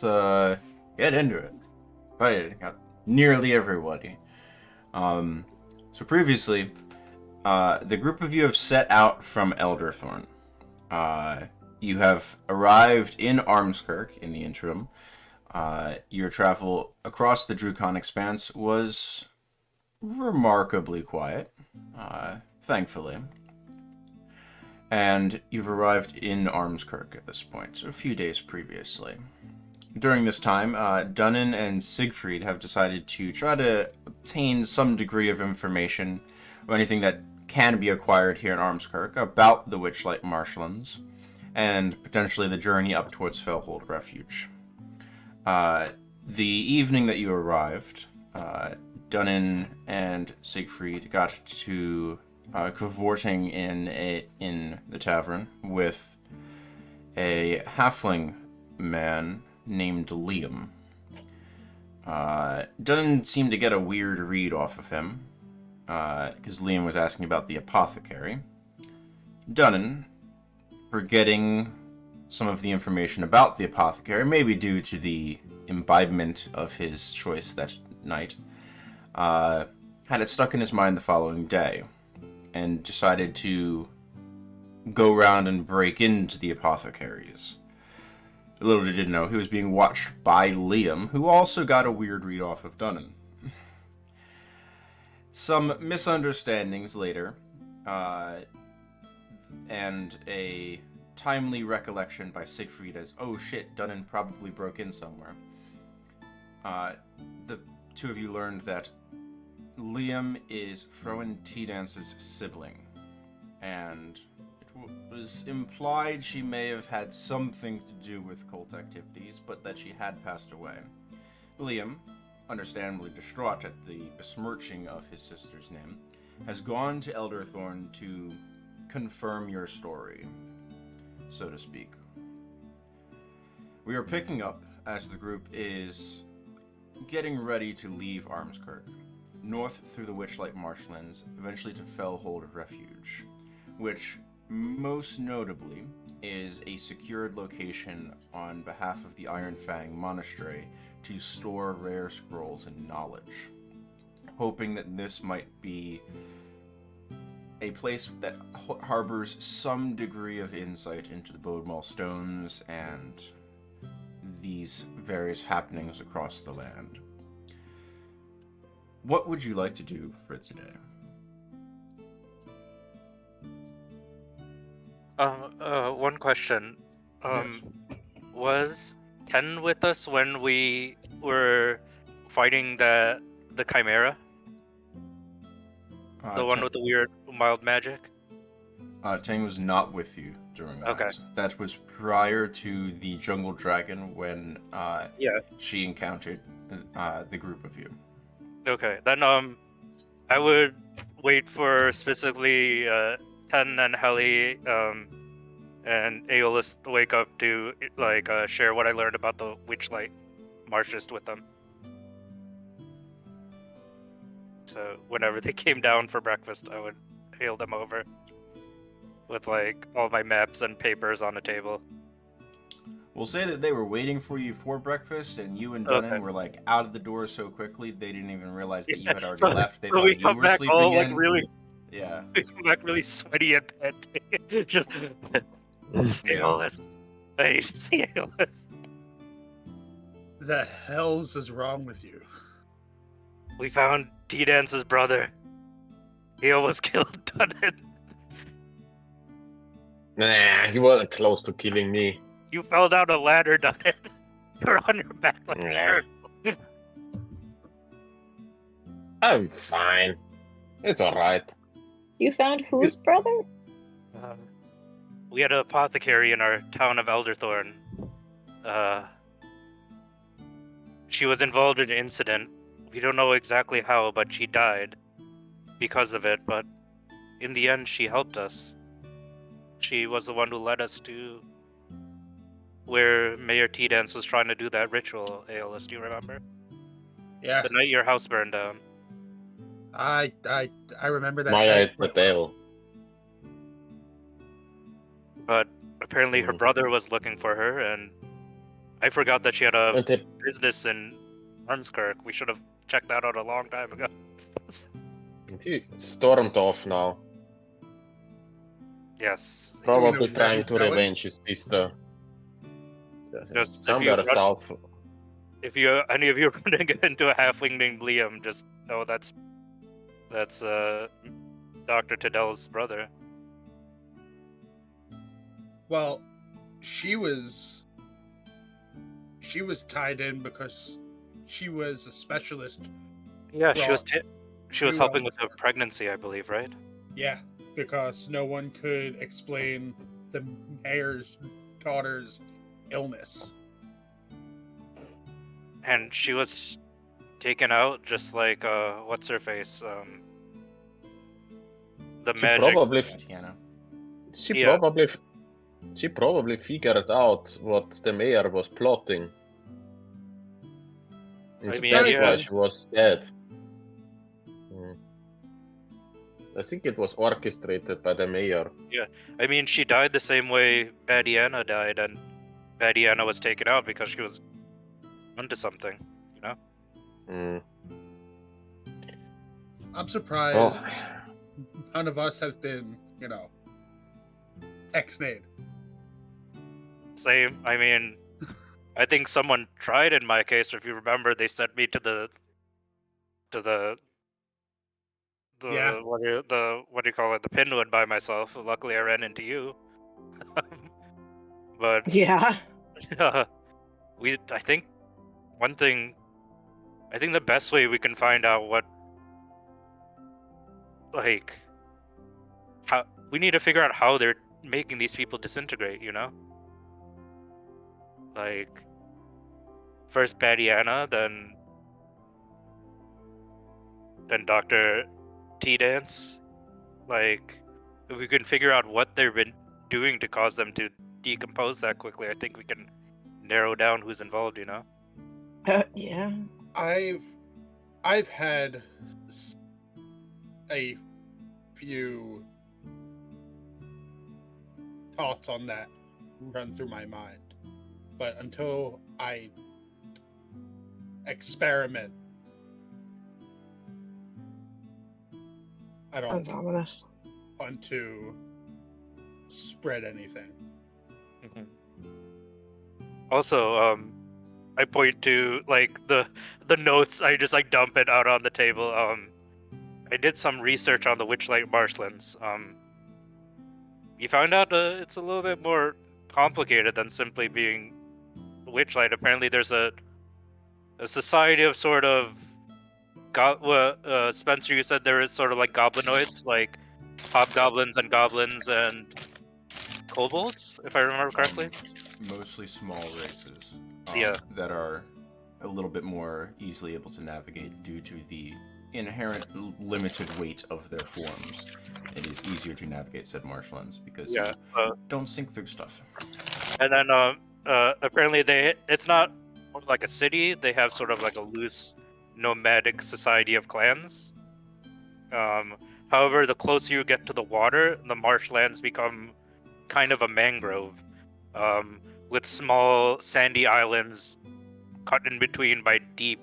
let's get into it. Right, got nearly everybody. So previously, the group of you have set out from Elderthorn. You have arrived in Armskirk in the interim. Your travel across the Drucon Expanse was remarkably quiet, thankfully. And you've arrived in Armskirk at this point, so a few days previously. During this time, Dunnan and Siegfried have decided to try to obtain some degree of information or anything that can be acquired here in Armskirk about the Witchlight Marshlands and potentially the journey up towards Fellhold Refuge. The evening that you arrived, Dunnan and Siegfried got to cavorting in the tavern with a halfling man named Liam. Dunnan seemed to get a weird read off of him, because Liam was asking about the apothecary. Dunnan, forgetting some of the information about the apothecary, maybe due to the imbibement of his choice that night, had it stuck in his mind the following day, and decided to go round and break into the apothecaries. Little did he know, he was being watched by Liam, who also got a weird read off of Dunnan. Some misunderstandings later, and a timely recollection by Siegfried as, oh shit, Dunnan probably broke in somewhere. The two of you learned that Liam is Froen T-Dance's sibling, and it was implied she may have had something to do with cult activities, but that she had passed away. Liam, understandably distraught at the besmirching of his sister's name, has gone to Elderthorn to confirm your story, so to speak. We are picking up as the group is getting ready to leave Armskirk, north through the Witchlight Marshlands, eventually to Fellhold Refuge, which most notably is a secured location on behalf of the Iron Fang Monastery to store rare scrolls and knowledge, hoping that this might be a place that harbors some degree of insight into the Bodemall Stones and these various happenings across the land. What would you like to do for today? One question. Yes. Was Ken with us when we were fighting the Chimera? The one with the weird mild magic? Tang was not with you during that. Okay. That was prior to the Jungle Dragon when she encountered the group of you. Okay, then I would wait for specifically Ten and Helly and Aeolus to wake up to share what I learned about the Witchlight Marshes with them. So whenever they came down for breakfast, I would hail them over with all my maps and papers on the table. We'll say that they were waiting for you for breakfast, and you and Dunnan were out of the door so quickly they didn't even realize that you had already left. They thought you were sleeping in. Yeah. We come back really sweaty and panting. Just Aeolus. I hate to see Aeolus. The hells is wrong with you? We found T-Dance's brother. He almost killed Dunnan. Nah, he wasn't close to killing me. You fell down a ladder, Dunnan. You're on your back like a turtle. I'm fine. It's alright. You found whose brother? We had an apothecary in our town of Elderthorn. She was involved in an incident. We don't know exactly how, but she died because of it. But in the end, she helped us. She was the one who led us to where Mayor T-Dance was trying to do that ritual, Aeolus, do you remember? Yeah. The night your house burned down. I remember that. Maya ate the tail. But apparently her brother was looking for her, and I forgot that she had a And they, business in Armskirk. We should have checked that out a long time ago. he stormed off now. Yes. Probably where trying he's to going? revenge his sister. Just Somewhere south. If you any of you are running into a halfling named Liam, just know that's Dr. Tadell's brother. Well, she was tied in because she was a specialist. Yeah, she was Brought she was to, helping with a pregnancy, I believe, right? Yeah, because no one could explain the mayor's daughter's illness. And she was taken out just like what's her face? The She magic. probably, Tiana. she Yeah. probably, she probably figured out what the mayor was plotting. And I mean, that's yeah. why she was dead. I think it was orchestrated by the mayor. I mean, she died the same way Badiana died, and Badiana was taken out because she was onto something, you know? Mm. I'm surprised Oh, none of us have been, ex-nayed. Same. I mean, I think someone tried in my case. If you remember, they sent me to the Yeah. what do you call it? The Pinwood by myself. Luckily, I ran into you. But Yeah. I think the best way we can find out how we need to figure out how they're making these people disintegrate, you know? Like, first Badiana, then Dr. T-Dance. Like, if we can figure out what they've been doing to cause them to decompose that quickly, I think we can narrow down who's involved, you know? Yeah. I've had a few thoughts on that run through my mind, but until I experiment, I don't Sounds ominous. want to spread anything. Also, I point to like the notes. I just like dump it out on the table. I did some research on the Witchlight Marshlands. You found out it's a little bit more complicated than simply being Witchlight. Apparently, there's a society of sort of Spencer, you said there is sort of like goblinoids, like hobgoblins and goblins and kobolds, if I remember correctly. Mostly small races. Yeah. That are a little bit more easily able to navigate due to the inherent limited weight of their forms. It is easier to navigate said marshlands because you don't sink through stuff. And then apparently it's not like a city. They have sort of like a loose nomadic society of clans. However, the closer you get to the water, the marshlands become kind of a mangrove, with small sandy islands cut in between by deep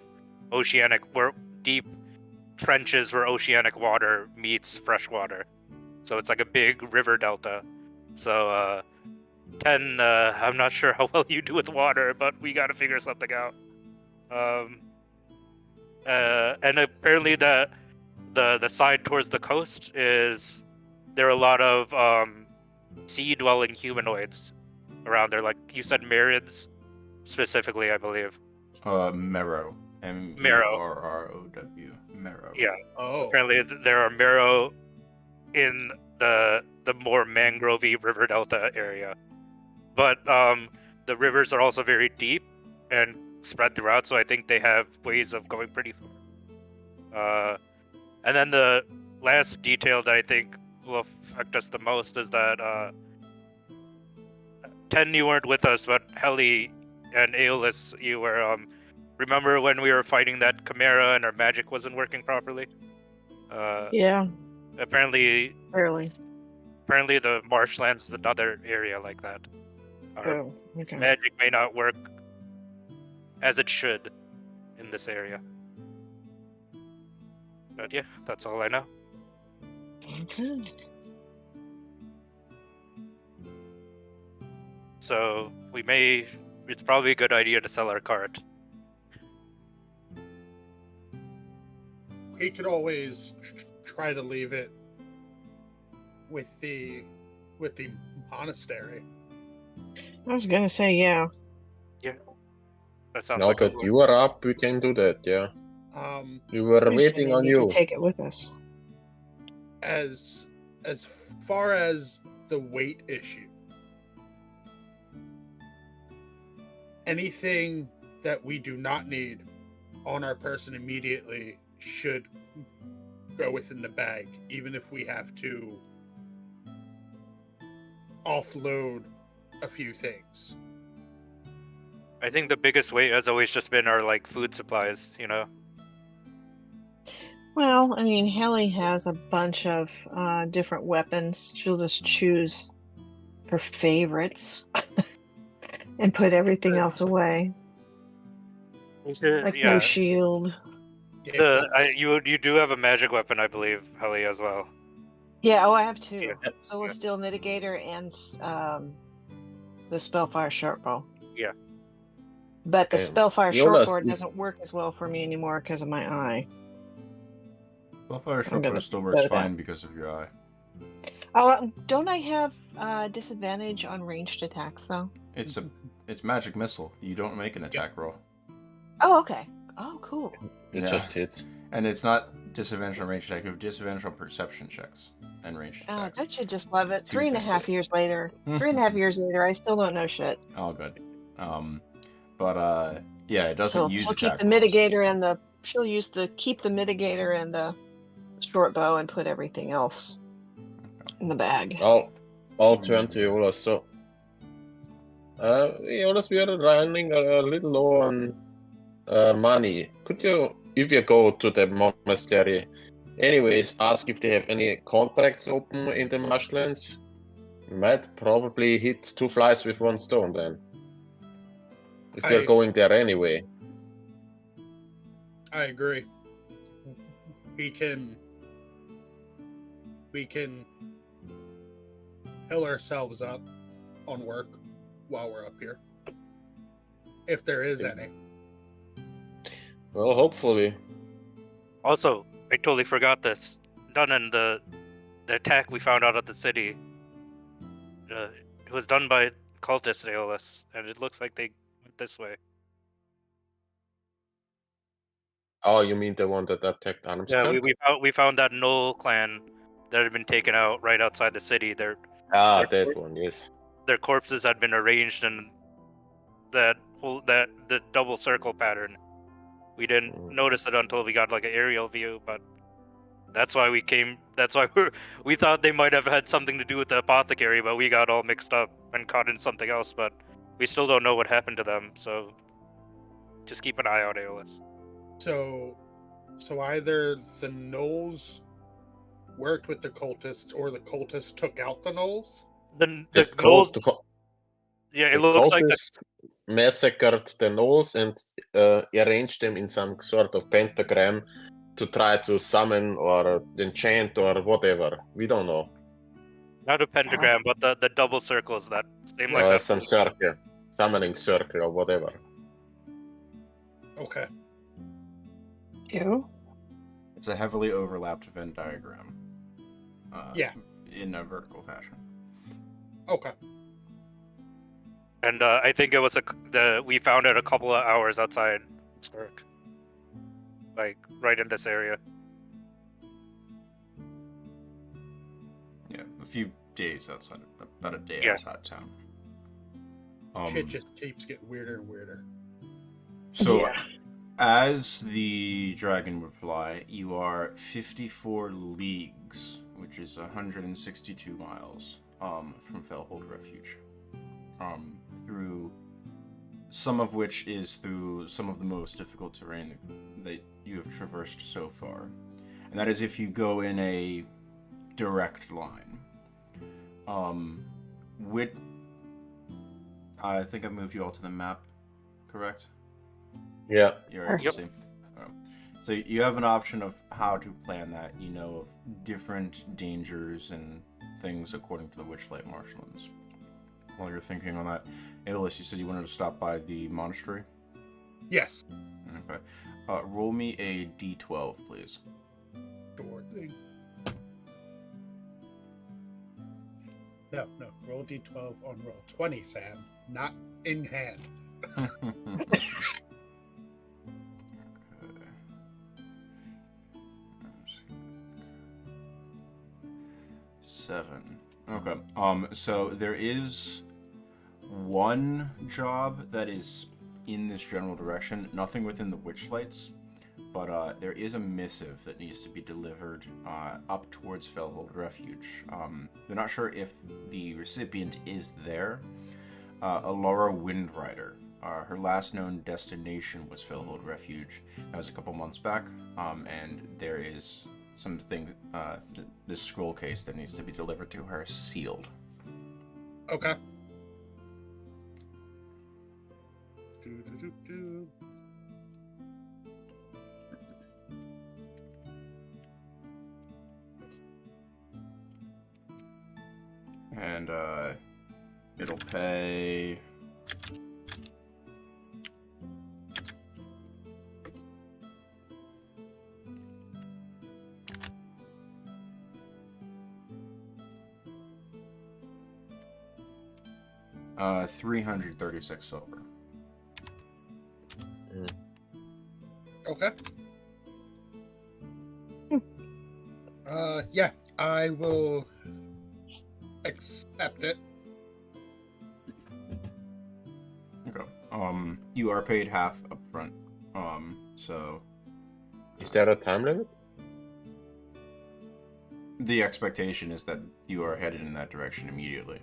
trenches where oceanic water meets fresh water. So it's like a big river delta. So, Ten, I'm not sure how well you do with water, but we gotta figure something out. And apparently the side towards the coast is there are a lot of sea-dwelling humanoids around there. Like you said, Myriads specifically, I believe. Merrow. M-E-R-R-O-W. Merrow. Yeah. Oh, Apparently there are Merrow in the more mangrovey river delta area. But the rivers are also very deep and spread throughout, so I think they have ways of going pretty far. And then the last detail that I think will affect us the most is that Ten, you weren't with us, but Heli and Aeolus, you were. Remember when we were fighting that chimera and our magic wasn't working properly? Yeah. Apparently Barely. the marshlands is another area like that. Our Oh, okay. magic may not work as it should in this area. But yeah, that's all I know. Okay. So it's probably a good idea to sell our cart. We could always try to leave it with the monastery. I was gonna say, yeah. That sounds Now like a that you are up, we can do that, yeah. We were We just waiting didn't on need to you. take it with us. As far as the weight issue, anything that we do not need on our person immediately should go within the bag, even if we have to offload a few things. I think the biggest weight has always just been our like food supplies, you know. Well, I mean, Hallie has a bunch of different weapons. She'll just choose her favorites and put everything else away. Like no Yeah, shield. you do have a magic weapon, I believe, Helly, as well. Yeah, I have two. Yeah. Solar Steel Mitigator and the Spellfire Shortbow. Yeah. But the Okay. Spellfire Yolas, Shortbow doesn't work as well for me anymore because of my eye. Spellfire I'm gonna Shortbow still go works with that. fine because of your eye. Oh, don't I have disadvantage on ranged attacks though? It's magic missile. You don't make an attack roll. Oh, okay. Oh, cool. It Yeah. just hits. And it's not disadvantage on ranged attack, you have disadvantage on perception checks and ranged Oh, attacks. don't you just love it? Two 3.5 things. years later. 3.5 years later, I still don't know shit. All good. Yeah, it doesn't So use she'll keep attack the rolls. mitigator and keep the mitigator and the short bow and put everything else in the bag. I'll turn to Yolas. So, Yolas, we are running a little low on money. Could you, if you go to the monastery, anyways, ask if they have any contracts open in the marshlands? We might probably hit two flies with one stone then. If we're going there anyway. I agree. We can fill ourselves up on work while we're up here. If there is any. Well, hopefully. Also, I totally forgot this. Done in the attack we found out at the city. It was done by cultists, Aeolus, and it looks like they went this way. Oh, you mean the one that attacked Arms? Yeah, we found that Knoll clan that had been taken out right outside the city. Their That one, yes. Their corpses had been arranged in the double circle pattern. We didn't notice it until we got like an aerial view, but that's why we came. That's why we thought they might have had something to do with the apothecary, but we got all mixed up and caught in something else. But we still don't know what happened to them, so just keep an eye out, Aeolus. So either the gnolls worked with the cultists, or the cultists took out the gnolls. The gnolls. Yeah, it looks like massacred the gnolls and arranged them in some sort of pentagram to try to summon or enchant or whatever. We don't know. Not a pentagram, but the double circles that seem like that. Some circle, summoning circle or whatever. Okay. Ew. It's a heavily overlapped Venn diagram. Yeah. In a vertical fashion. Okay. And I think it was we found it a couple of hours outside Stark. Like, right in this area. Yeah, a few days outside, about a day Yeah. outside town. Shit just keeps getting weirder and weirder. So, Yeah. as the dragon would fly, you are 54 leagues, which is 162 miles, from Fellhold Refuge. Through some of which is through some of the most difficult terrain that you have traversed so far. And that is if you go in a direct line. I think I moved you all to the map, correct? Yeah. You're able to see. So you have an option of how to plan that. You know of different dangers and things according to the Witchlight Marshlands. While you're thinking on that, Aeolus, you said you wanted to stop by the monastery? Yes. Okay. Roll me a d12, please. Sure thing. No. Roll d12 on roll 20, Sam. Not in hand. Okay. 7. Okay. So there is one job that is in this general direction, nothing within the Witchlights, but there is a missive that needs to be delivered up towards Fellhold Refuge. They're not sure if the recipient is there. Alora Windrider. Her last known destination was Fellhold Refuge. That was a couple months back, and there is something, this scroll case that needs to be delivered to her, sealed. Okay. And it'll pay $336 silver. Okay. Yeah, I will accept it. Okay. You are paid half up front. So Is there a time limit? the expectation is that you are headed in that direction immediately.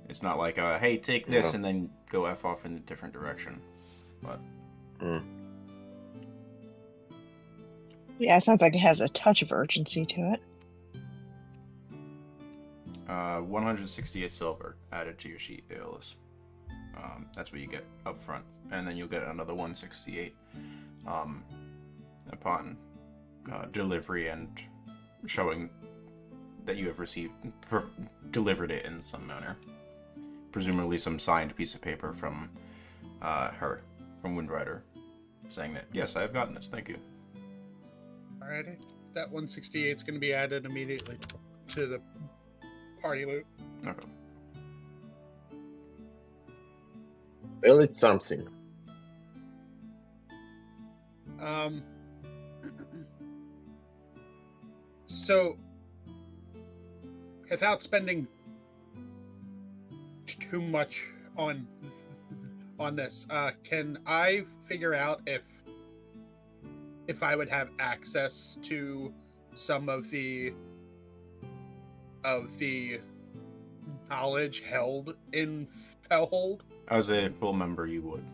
It's not like, hey, take this Yeah. and then go F off in a different direction. But Yeah, it sounds like it has a touch of urgency to it. 168 silver added to your sheet, Aeolus. That's what you get up front. And then you'll get another 168 upon delivery and showing that you have delivered it in some manner. Presumably some signed piece of paper from her, from Windrider, saying that, yes, I have gotten this, thank you. Alrighty. That 168 is going to be added immediately to the party loot. Okay. Well, it's something. So, without spending too much on this, can I figure out if I would have access to some of the knowledge held in Fellhold? As a full member, you would.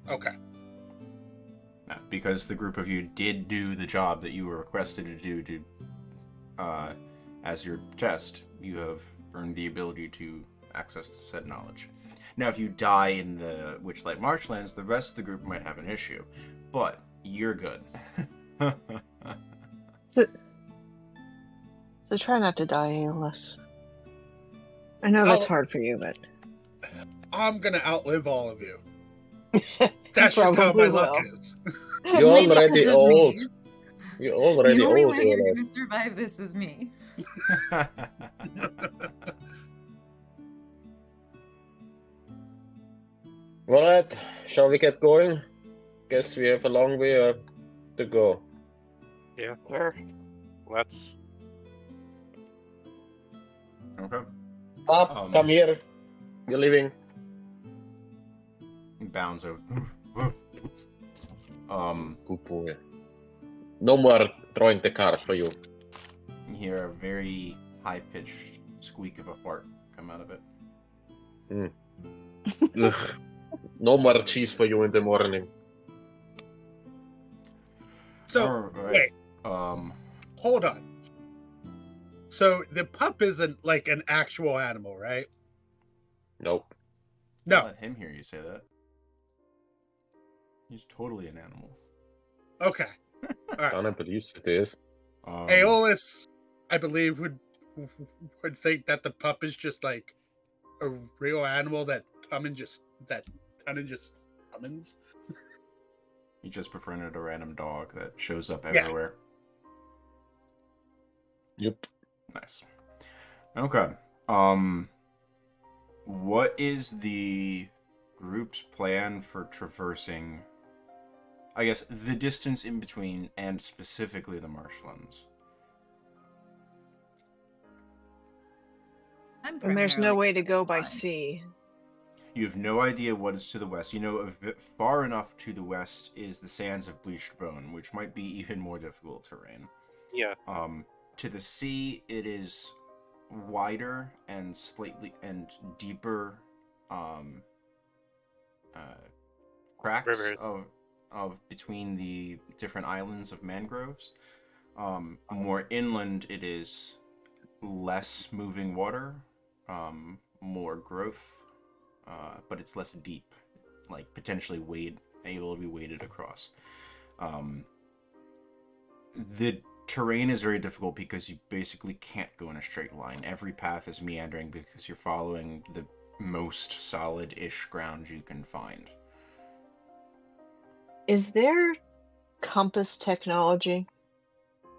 Okay. Because the group of you did do the job that you were requested to do as your test, you have earned the ability to access said knowledge. Now, if you die in the Witchlight Marshlands, the rest of the group might have an issue, but you're good. So try not to die, Aeolus. I know that's hard for you, but I'm gonna outlive all of you. That's just how my probably luck will. is. You're Only already because of old. me. You're already The only old, way you're Aeolus. going to survive this is me. Alright, shall we get going? Guess we have a long way to go. Yeah, Sure. let's. Okay. Up, come here. You're leaving. Bounds over. Good boy. No more throwing the cars for you. You hear a very high-pitched squeak of a fart come out of it. Ugh. No more cheese for you in the morning. So, Alright. wait, hold on. So the pup isn't like an actual animal, right? Nope. No. Let him hear you say that. He's totally an animal. Okay. All right. Donna believes it is. Aeolus, I believe, would think that the pup is just like a real animal that kind of just summons. He just befriended a random dog that shows up Yeah. everywhere. Yep. Nice. Okay. What is the group's plan for traversing, I guess, the distance in between and specifically the marshlands? And there's no way to go by fine. sea. You have no idea what is to the west. You know, far enough to the west is the sands of bleached bone, which might be even more difficult terrain. Yeah. To the sea, it is wider and slightly and deeper cracks Rivers. of between the different islands of mangroves. More inland, it is less moving water, more growth, but it's less deep, like potentially able to be waded across. The terrain is very difficult because you basically can't go in a straight line. Every path is meandering because you're following the most solid-ish ground you can find. Is there compass technology?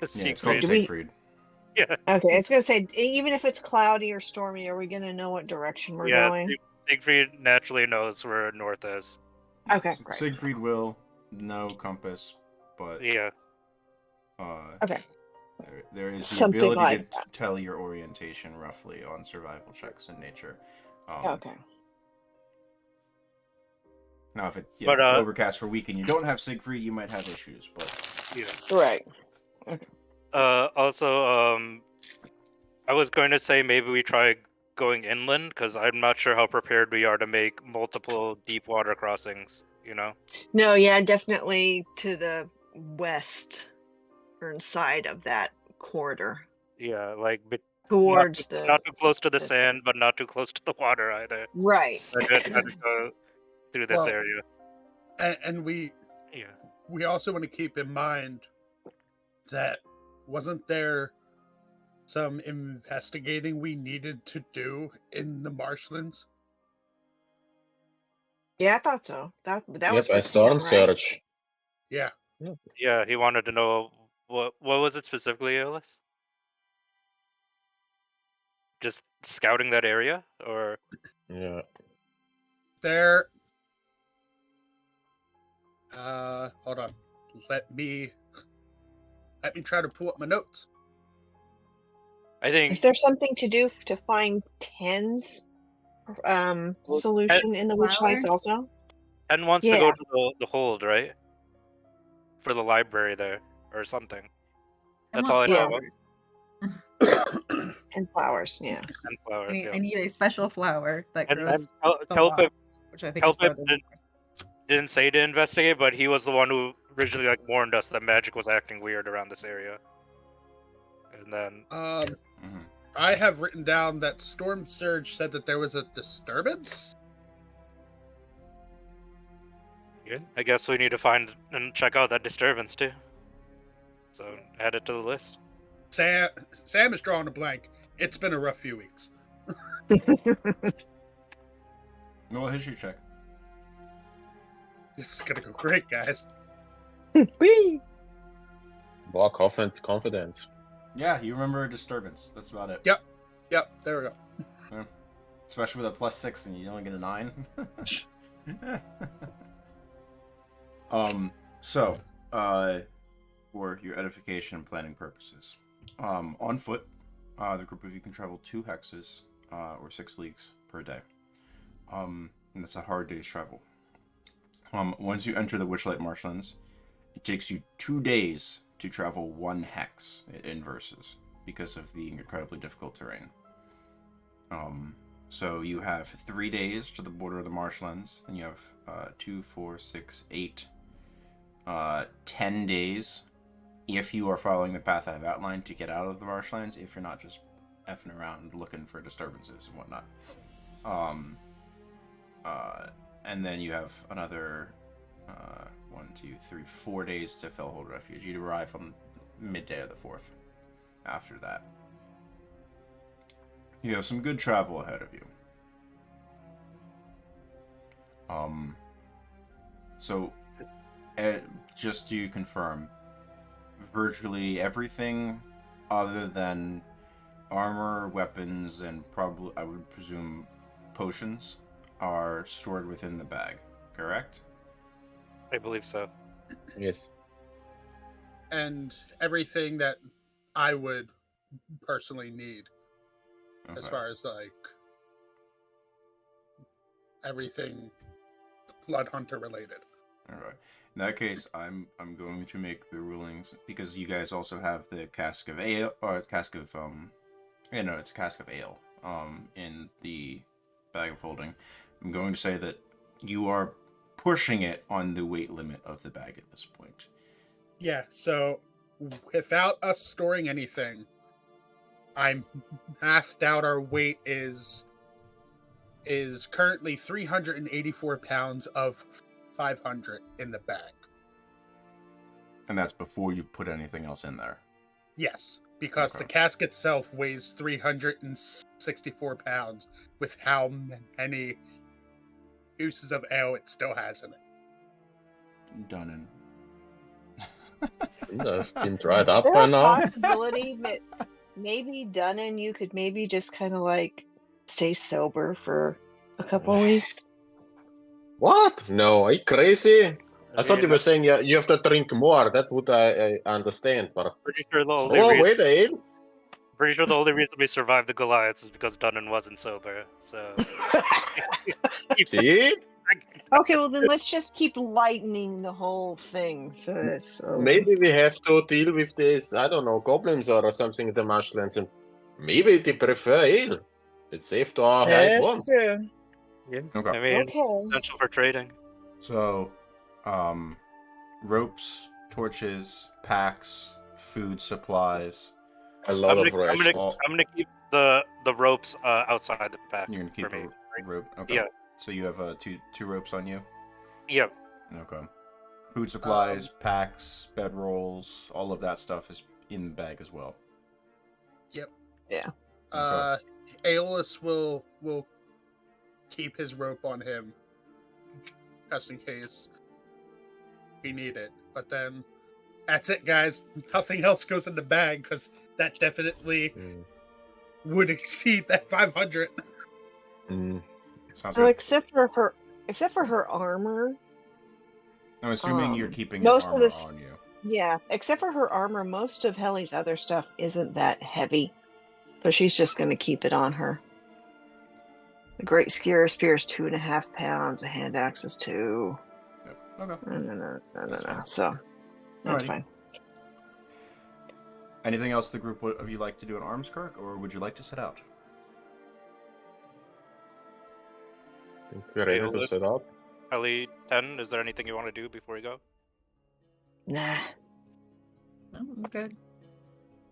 The Yeah, it's called Siegfried. Siegfried. Yeah. Okay, I was gonna say, even if it's cloudy or stormy, are we gonna know what direction we're Yeah. going? Siegfried naturally knows where north is. Okay, great. Siegfried will no compass, but Yeah. Okay. there is the Something ability like to tell your orientation roughly on survival checks in nature. Okay. Now, if it But, overcast for a week and you don't have Siegfried, you might have issues. But Yeah. Right. Also, I was going to say maybe we try going inland because I'm not sure how prepared we are to make multiple deep water crossings. You know. No, yeah, definitely to the west or side of that corridor Yeah, like towards not too close to the the- sand, but not too close to the water either. right. Try to go through this Well, area. And we Yeah. also want to keep in mind that wasn't there some investigating we needed to do in the marshlands? Yeah, I thought so. That Yep, was I for storm Ken, right? search. Yeah. Yeah, he wanted to know what was it specifically, Alice? Just scouting that area, or Yeah. There. Hold on. Let me try to pull up my notes. I think Is there something to do to find Ten's solution in the Witchlights flowers? also? Ken wants to go Yeah. to the hold, right? For the library there, or something. I That's want all I know. flowers. And flowers, yeah. And flowers, yeah. I need a special flower that And grows Kelpip lots, which I think is Kelpip further didn't say to investigate, but he was the one who originally warned us that magic was acting weird around this area. And then I have written down that Storm Surge said that there was a disturbance. yeah, I guess we need to find and check out that disturbance too. So add it to the list. Sam is drawing a blank. It's been a rough few weeks. roll a history check. This is gonna go great, guys. Whee! More confidence. Yeah, you remember a disturbance. That's about it. Yep. There we go. Yeah. Especially with a +6 and you only get a 9. So, for your edification and planning purposes, on foot, the group of you can travel 2 hexes, or 6 leagues per day. And that's a hard day's travel. Once you enter the Witchlight Marshlands, it takes you 2 days to travel 1 hex in verses because of the incredibly difficult terrain. So you have 3 days to the border of the marshlands, and you have 2, 4, 6, 8, 10 days if you are following the path I've outlined to get out of the marshlands, if you're not just effing around looking for disturbances and whatnot. And then you have another 4 days to Fellhold Refuge. You'd arrive on midday of the 4th. After that, you have some good travel ahead of you. So, just to confirm, virtually everything other than armor, weapons, and probably, I would presume, potions are stored within the bag, correct? I believe so. Yes. And everything that I would personally need, as Okay. far as like everything Blood Hunter related. Alright. In that case, I'm going to make the rulings, because you guys also have the cask of ale, or cask of, it's a cask of ale, in the bag of holding. I'm going to say that you are pushing it on the weight limit of the bag at this point. Yeah, so without us storing anything, I'm mathed out our weight is currently 384 pounds of 500 in the bag. And that's before you put anything else in there. Yes, because Okay. the cask itself weighs 364 pounds with how many uses of ale it still has in it. Done. That's been dried Is up there by a now. possibility that maybe Dunnan, you could maybe just kind of like stay sober for a couple of weeks? What? No, are you crazy? I thought you mean, were saying you have to drink more. That would I understand, but pretty sure the throw only reason, away the ale? pretty sure the only reason we survived the Goliaths is because Dunnan wasn't sober. So See? Okay, well then let's just keep lightening the whole thing. So Maybe we have to deal with this, I don't know, goblins or something in the marshlands, and maybe they prefer ale. It's safe to hide that's once. true. yeah, Okay. I mean, Okay. potential for trading. So, ropes, torches, packs, food supplies. A lot of I'm rations. gonna keep the ropes outside the pack. You're gonna keep for me. a rope. Okay. Yeah. So you have two ropes on you. Yep. Okay. Food supplies, packs, bedrolls, all of that stuff is in the bag as well. Yep. Yeah. Aeolus will keep his rope on him just in case he need it. But then that's it, guys. Nothing else goes in the bag because that definitely would exceed that 500. Sounds Well, good. except for her armor. I'm assuming you're keeping most your of armor this- on you. Yeah, except for her armor, most of Helly's other stuff isn't that heavy. So she's just going to keep it on her. The Great Spear is 2.5 pounds. A hand axe is 2. Yep. Okay. No. That's fine. So that's Alrighty. fine. Anything else the group of you like to do in Armskirk, or would you like to set out? We're ready to set out. Ellie 10, is there anything you want to do before we go? Nah, No, I'm good.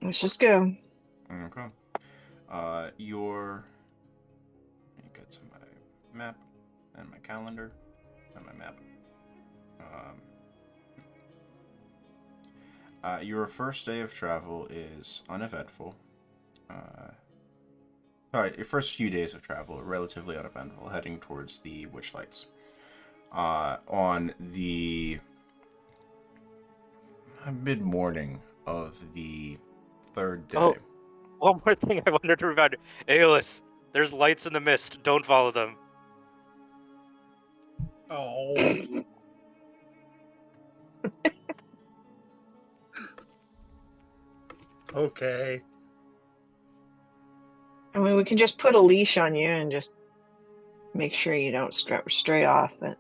let's just go. Okay. Let me get to my map and my calendar and my map. Your first day of travel is uneventful. Your first few days of travel are relatively uneventful, heading towards the Witchlights. On the mid-morning of the third day. Oh. One more thing I wanted to remind you. Aeolus, there's lights in the mist. Don't follow them. Oh. Okay. I mean, we can just put a leash on you and just make sure you don't stray off. But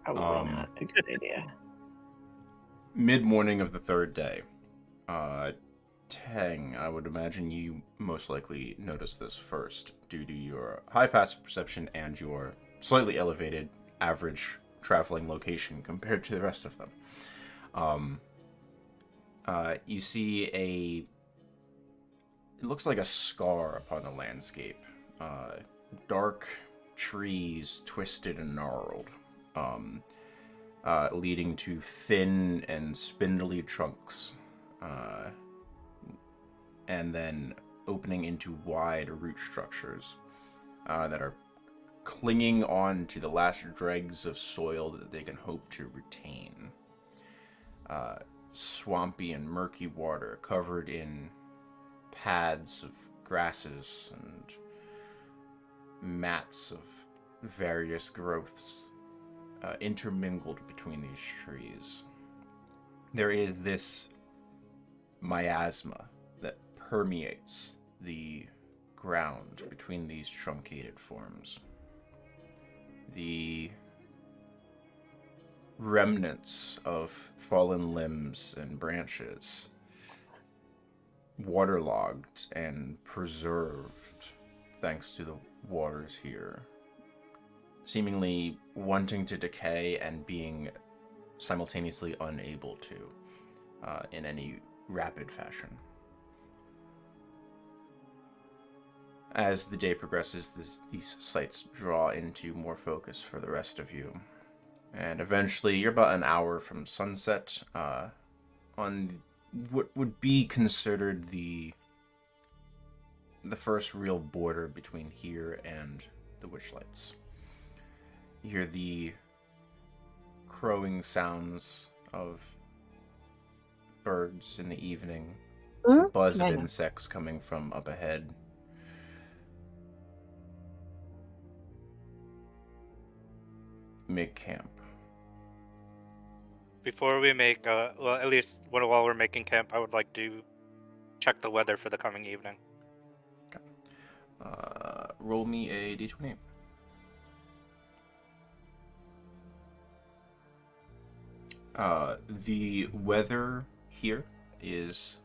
probably not a good idea. Mid-morning of the third day. Tang, I would imagine you most likely notice this first due to your high passive perception and your slightly elevated average traveling location compared to the rest of them. You see it looks like a scar upon the landscape. Dark trees, twisted and gnarled. leading to thin and spindly trunks, and then opening into wide root structures that are clinging on to the last dregs of soil that they can hope to retain. Swampy and murky water covered in pads of grasses and mats of various growths intermingled between these trees. There is this miasma that permeates the ground between these truncated forms. The remnants of fallen limbs and branches, waterlogged and preserved thanks to the waters here, seemingly wanting to decay and being simultaneously unable to in any rapid fashion. As the day progresses, these sites draw into more focus for the rest of you. And eventually, you're about an hour from sunset on what would be considered the first real border between here and the Witchlights. You hear the crowing sounds of birds in the evening, the buzz of insects coming from up ahead. Make camp. Before we make, well, at least while we're making camp, I would like to check the weather for the coming evening. Okay. Roll me a d20. The weather here is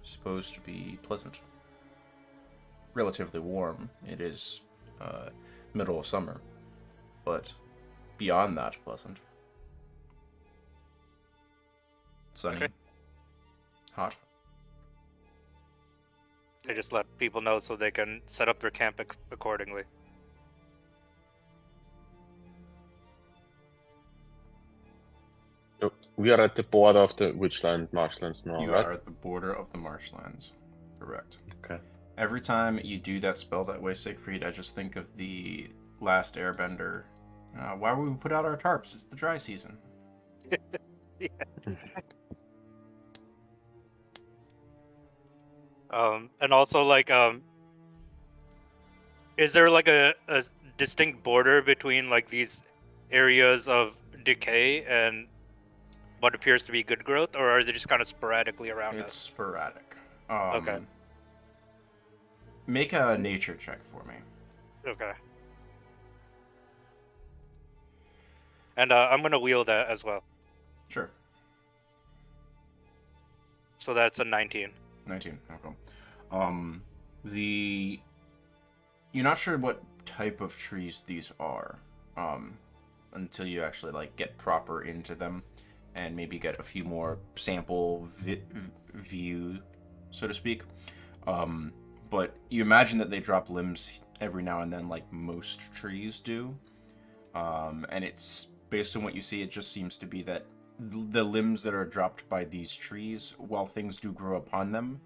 supposed to be pleasant. Relatively warm. It is middle of summer, but beyond that, pleasant. Sunny. Okay. Hot. I just let people know so they can set up their camp accordingly. We are at the border of the Witchland marshlands now, You right? are at the border of the marshlands. Correct. Okay. Every time you do that spell that way, Siegfried, I just think of the last Airbender. Why would we put out our tarps? It's the dry season. Yeah. And also, like, is there like a distinct border between like these areas of decay and what appears to be good growth, or is it just kind of sporadically around It's us? sporadic. Okay. Make a nature check for me. Okay. And I'm gonna wheel that as well. Sure. So that's a 19. 19. Okay. You're not sure what type of trees these are, until you actually like get proper into them, and maybe get a few more sample view, so to speak. But you imagine that they drop limbs every now and then, like most trees do. And it's based on what you see, it just seems to be that the limbs that are dropped by these trees, while things do grow upon them,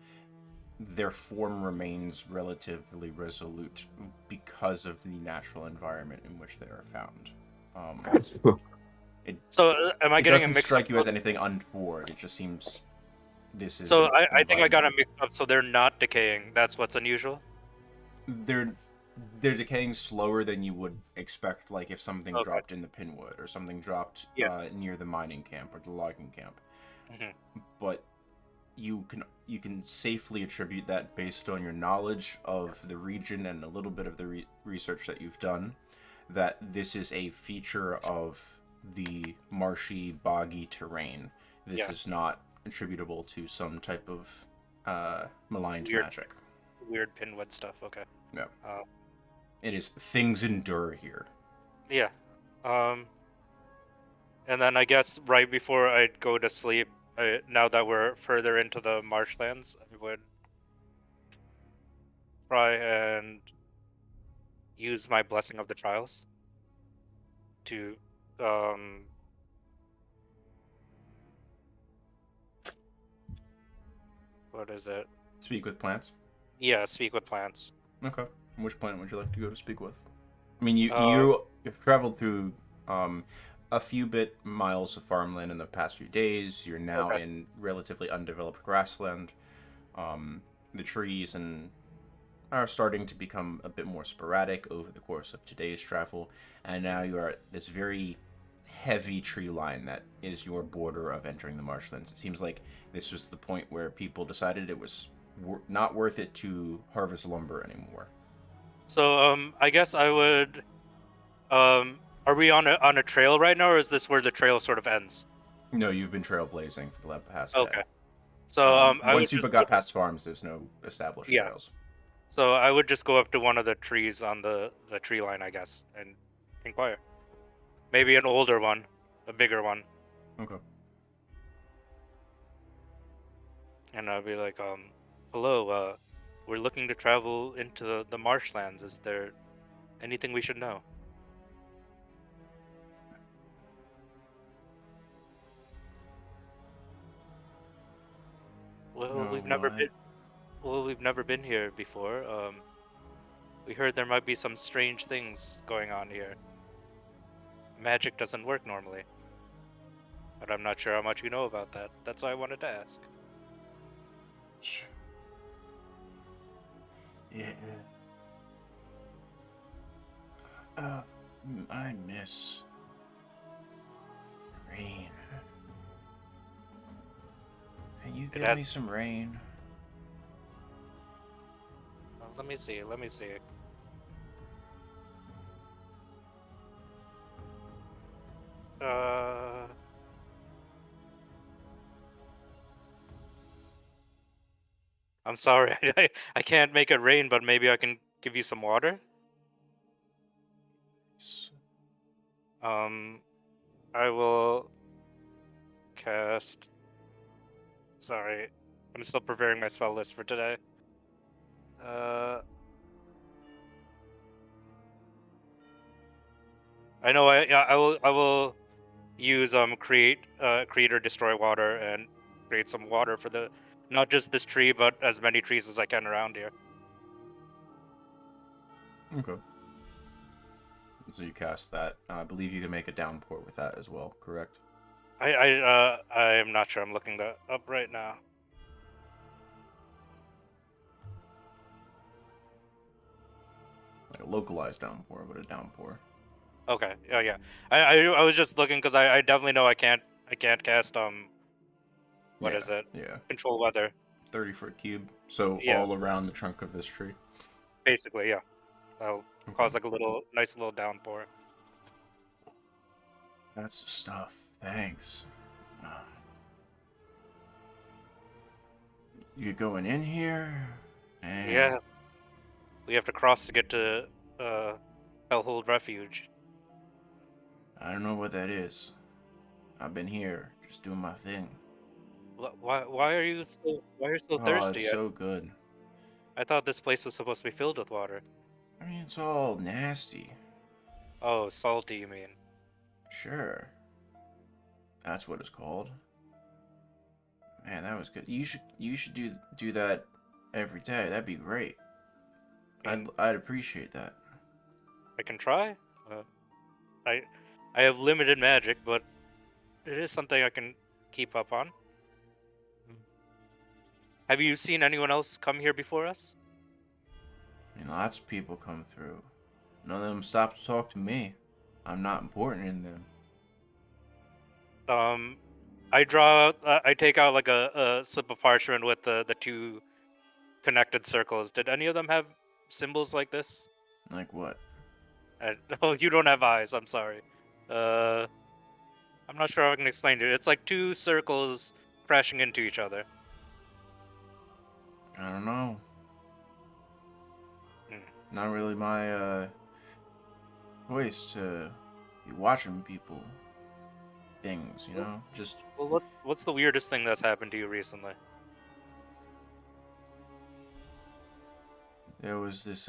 their form remains relatively resolute because of the natural environment in which they are found. So am I It getting a doesn't mix strike up? you as anything untoward. It just seems this is. So an I think I got a environment. mix up. So they're not decaying. That's what's unusual. They're decaying slower than you would expect, like if something Okay. dropped in the Pinwood or something dropped near the mining camp or the logging camp. Mhm. But you can safely attribute that based on your knowledge of the region and a little bit of the research that you've done, that this is a feature of the marshy, boggy terrain. This is not attributable to some type of maligned magic. Weird Pinwood stuff. Okay. No. It is things endure here. Yeah. And then I guess right before I'd go to sleep, now that we're further into the marshlands, I would try and use my Blessing of the Trials to um, what is it? Speak with plants. Yeah, speak with plants. Okay. Which plant would you like to go to speak with? I mean, you Uh, you've traveled through a few bit miles of farmland in the past few days. You're now Okay. in relatively undeveloped grassland. The trees and are starting to become a bit more sporadic over the course of today's travel, and now you are at this very heavy tree line that is your border of entering the marshlands. It seems like this was the point where people decided it was not worth it to harvest lumber anymore. so I guess I would. Are we on a trail right now, or is this where the trail sort of ends? No, you've been trailblazing for the past day. Okay. So I would Once you just got past farms, there's no established yeah. trails. So I would just go up to one of the trees on the tree line, I guess, and inquire. Maybe an older one, a bigger one, Okay. and I'd be like, hello, we're looking to travel into the marshlands. Is there anything we should know? Well, No, we've never what? been. Well, we've never been here before. We heard there might be some strange things going on here. Magic doesn't work normally, but I'm not sure how much you know about that. That's why I wanted to ask. Yeah. Uh, I miss rain. Can you It give has. me some rain? Let me see. Let me see. Uh, I'm sorry. I can't make it rain, but maybe I can give you some water. Um, I will cast. Sorry, I'm still preparing my spell list for today. Uh, I know. Yeah, I will use create or destroy water and create some water for the not just this tree, but as many trees as I can around here. Okay. So you cast that. I believe you can make a downpour with that as well, correct? I am not sure. I'm looking that up right now. Like a localized downpour, but a downpour. Okay. Yeah, yeah. I was just looking because I definitely know I can't cast what Yeah, is it? yeah. Control weather. 30-foot cube. So Yeah, all around the trunk of this tree. basically, yeah. That'll Okay. cause like a nice little downpour. That's the stuff. Thanks. Uh, you going in here? Man, Yeah, we have to cross to get to uh Hellhold Refuge. I don't know what that is. I've been here, just doing my thing. Why are you so Oh, it's thirsty? so good. I thought this place was supposed to be filled with water. I mean, it's all nasty. Oh, salty, you mean? Sure. That's what it's called. Man, that was good. You should do that every day. That'd be great. And I'd appreciate that. I can try. Uh, I I have limited magic, but it is something I can keep up on. Have you seen anyone else come here before us? I mean, lots of people come through. None of them stop to talk to me. I'm not important in them. Um, I take out like a slip of parchment with the two connected circles. Did any of them have symbols like this? Like what? Oh, you don't have eyes. I'm sorry. Uh, I'm not sure how I can explain it. It's like two circles crashing into each other. I don't know. Hmm. Not really my choice to be watching people things, you know? Just Well, what's the weirdest thing that's happened to you recently? there was this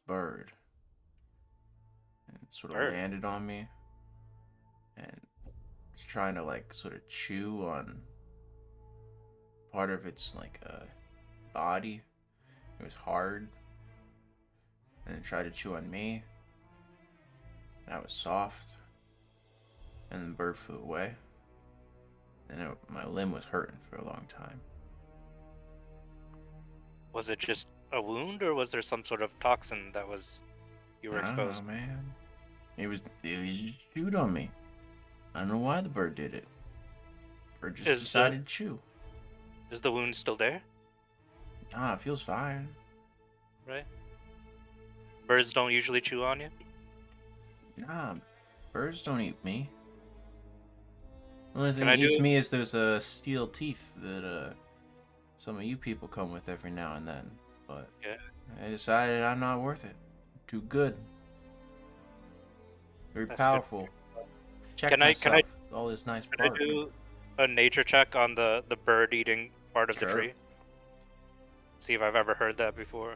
bird and it sort of Bird. landed on me. and it's trying to like sort of chew on part of its like body. It was hard, and it tried to chew on me. And I was soft, and the bird flew away. And my limb was hurting for a long time. Was it just a wound, or was there some sort of toxin that you were I don't exposed? know, man. It was just chewed on me. I don't know why the bird did it. Bird just decided to chew. Is the wound still there? Ah, it feels fine. Right. Birds don't usually chew on you. Nah, birds don't eat me. The only thing Can I that eats do- me is those steel teeth that some of you people come with every now and then. But Yeah. I decided I'm not worth it. Too good. Very That's good. powerful. Check Can I- myself. All this nice Can I bark. do a nature check on the bird eating part of the Sure. tree? See if I've ever heard that before.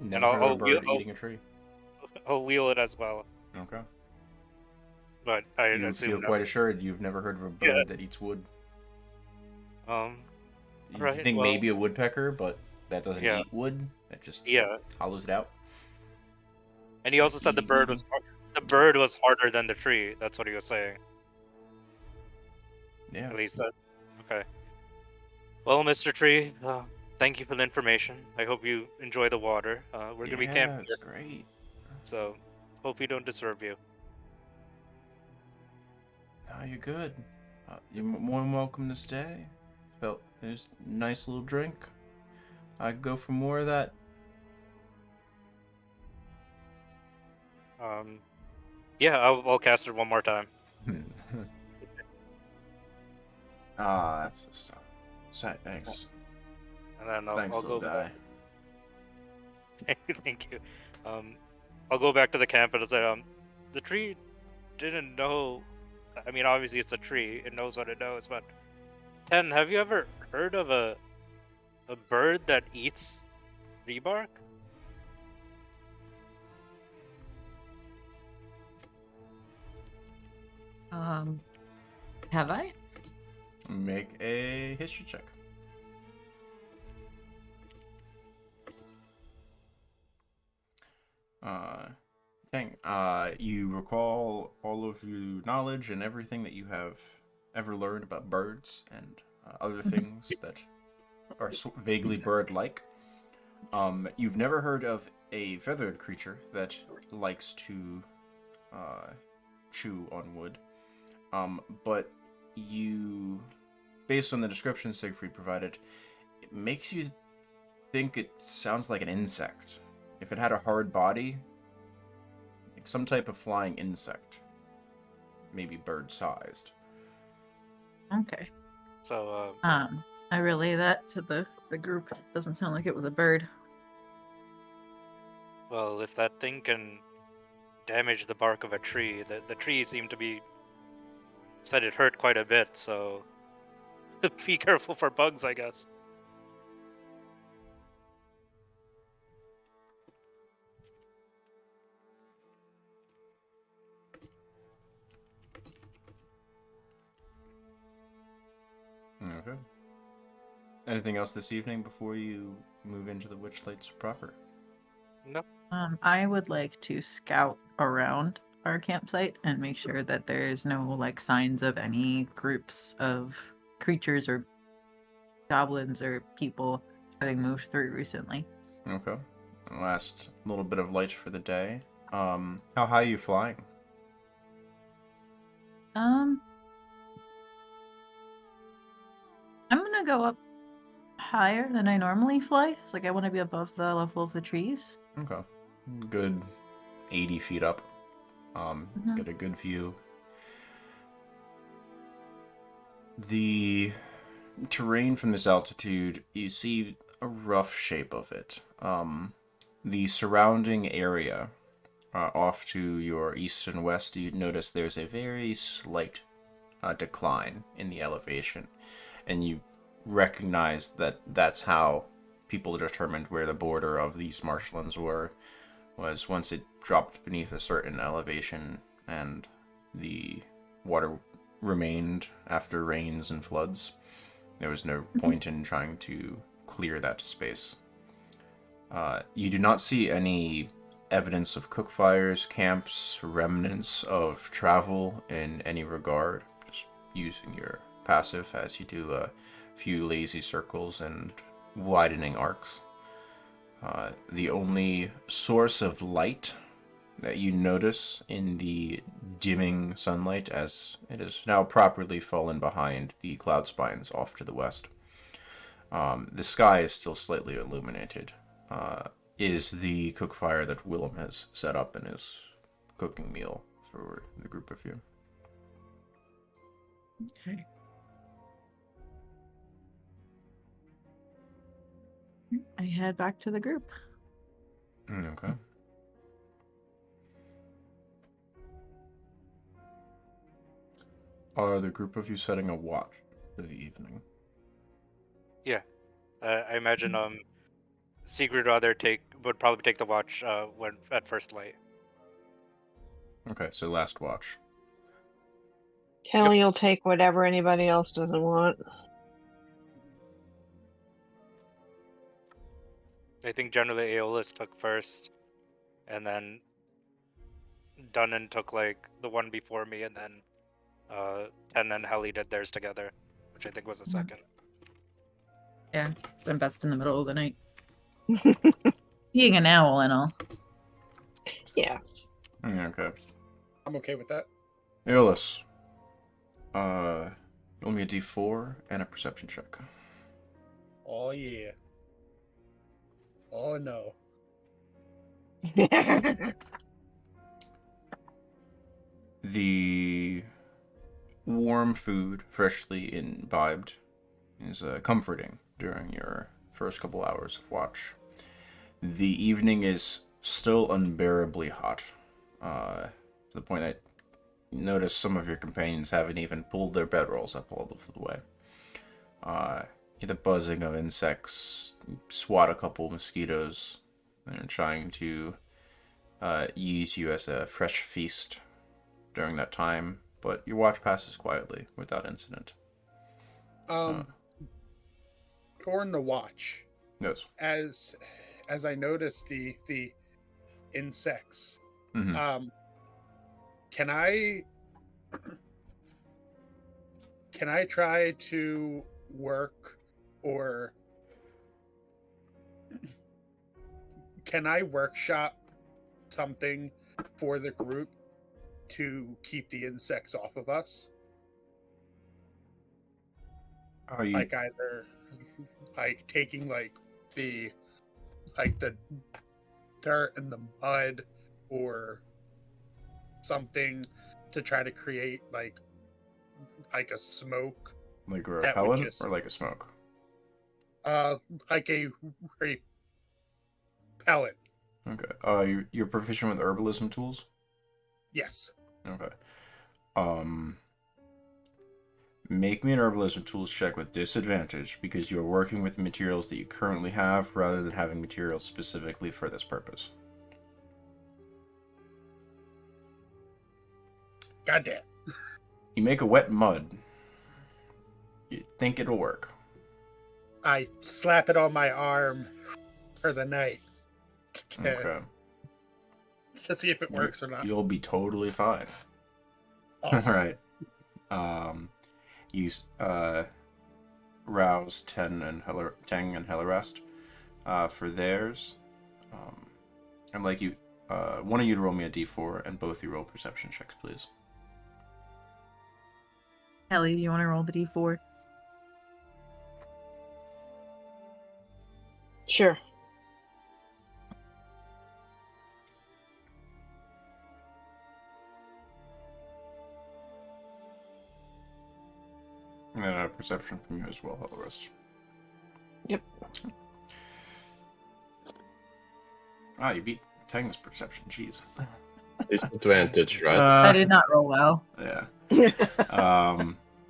Never I'll- heard of a I'll- bird I'll- eating a tree. I'll wheel it as well, Okay. but I You assume feel no. quite assured you've never heard of a bird Yeah. that eats wood. You Right, think well- maybe a woodpecker, but that doesn't Yeah. eat wood. That just Yeah, hollows it out. and he also said the bird was harder than the tree. That's what he was saying. Yeah. At least that. Okay. Well, Mr. Tree, thank you for the information. I hope you enjoy the water. We're gonna be camping it's here, great. so hope we don't disturb you. No, you're good. You're more than welcome to stay. Felt there's a nice little drink. I could go for more of that. Yeah, I'll cast it one more time. That's the stuff. Thanks. And then Thanks, I'll little go guy. Thank you. I'll go back to the camp and say, the tree didn't know. I mean, obviously it's a tree; it knows what it knows. But Ten, have you ever heard of a bird that eats tree bark? Have I? Make a history check. You recall all of your knowledge and everything that you have ever learned about birds and other things that are vaguely bird-like. You've never heard of a feathered creature that likes to chew on wood. But you, based on the description Siegfried provided, it makes you think it sounds like an insect. If it had a hard body, like some type of flying insect, maybe bird-sized. Okay. So, I relay that to the group. Doesn't sound like it was a bird. well, if that thing can damage the bark of a tree, the tree seemed to be said it hurt quite a bit. So, be careful for bugs, I guess. Okay. Anything else this evening before you move into the Witchlights proper? No. I would like to scout around our campsite and make sure that there's no like signs of any groups of creatures or goblins or people having moved through recently. Okay. Last little bit of light for the day. How high are you flying? I'm gonna go up higher than I normally fly. It's like I want to be above the level of the trees. Okay. Good 80 feet up. Mhm. Get a good view. The terrain from this altitude, you see a rough shape of it. The surrounding area, off to your east and west, you notice there's a very slight decline in the elevation. And you recognize that that's how people determined where the border of these marshlands were, was once it dropped beneath a certain elevation and the water remained after rains and floods. There was no point in trying to clear that space. You do not see any evidence of cook fires, camps, remnants of travel in any regard. Just using your passive as you do a few lazy circles and widening arcs. The only source of light that you notice in the dimming sunlight, as it has now properly fallen behind the cloud spines off to the west, the sky is still slightly illuminated, is the cook fire that Willem has set up in his cooking meal for the group of you. Okay. I head back to the group. Okay. Are the group of you setting a watch for the evening? Yeah. I imagine Sigrid would probably take the watch when at first light. Okay, so last watch. Kelly will take whatever anybody else doesn't want. I think generally Aeolus took first, and then Dunnan took like the one before me, and then Ten and Helly did theirs together, which I think was the second. Yeah, so I'm best in the middle of the night. Being an owl and all. Yeah. Okay. I'm okay with that. Aeolus. Roll me a d4 and a perception check. Oh yeah. Oh no. The warm food, freshly imbibed, is comforting during your first couple hours of watch. The evening is still unbearably hot, to the point that you notice some of your companions haven't even pulled their bedrolls up all of the way. The buzzing of insects, swat a couple mosquitoes, and trying to use you as a fresh feast during that time, but your watch passes quietly without incident. During the watch, Yes. as I notice the insects, Mm-hmm. can I try to work, or can I workshop something for the group to keep the insects off of us? Are you? Like either like taking the dirt and the mud or something to try to create like a smoke Like a that would repellent just or like a smoke? like a pellet. Okay. You're proficient with herbalism tools? Yes. Okay. Make me an herbalism tools check with disadvantage because you're working with materials that you currently have rather than having materials specifically for this purpose. Goddamn. You make a wet mud. You think it'll work. I slap it on my arm for the night Okay. to see if it works or not. You'll be totally fine. Awesome. All right. You rouse Teng and Hellerest for theirs. I'd like you, one of you to roll me a d4 and both of you roll perception checks, please. Ellie, do you want to roll the d4? Sure. And then a perception from you as well, Hellerest. Yep. Ah, you beat Teng's perception. Jeez. Disadvantage, right? I did not roll well. Yeah.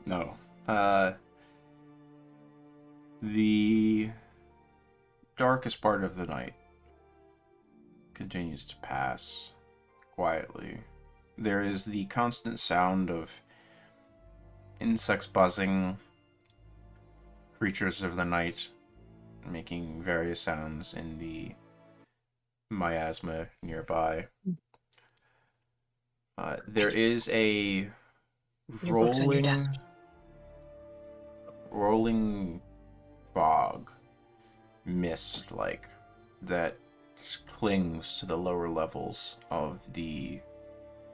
No. The darkest part of the night continues to pass quietly. there is the constant sound of insects buzzing, creatures of the night making various sounds in the miasma nearby. There is a Your book's on your rolling, desk. rolling fog, mist like that just clings to the lower levels of the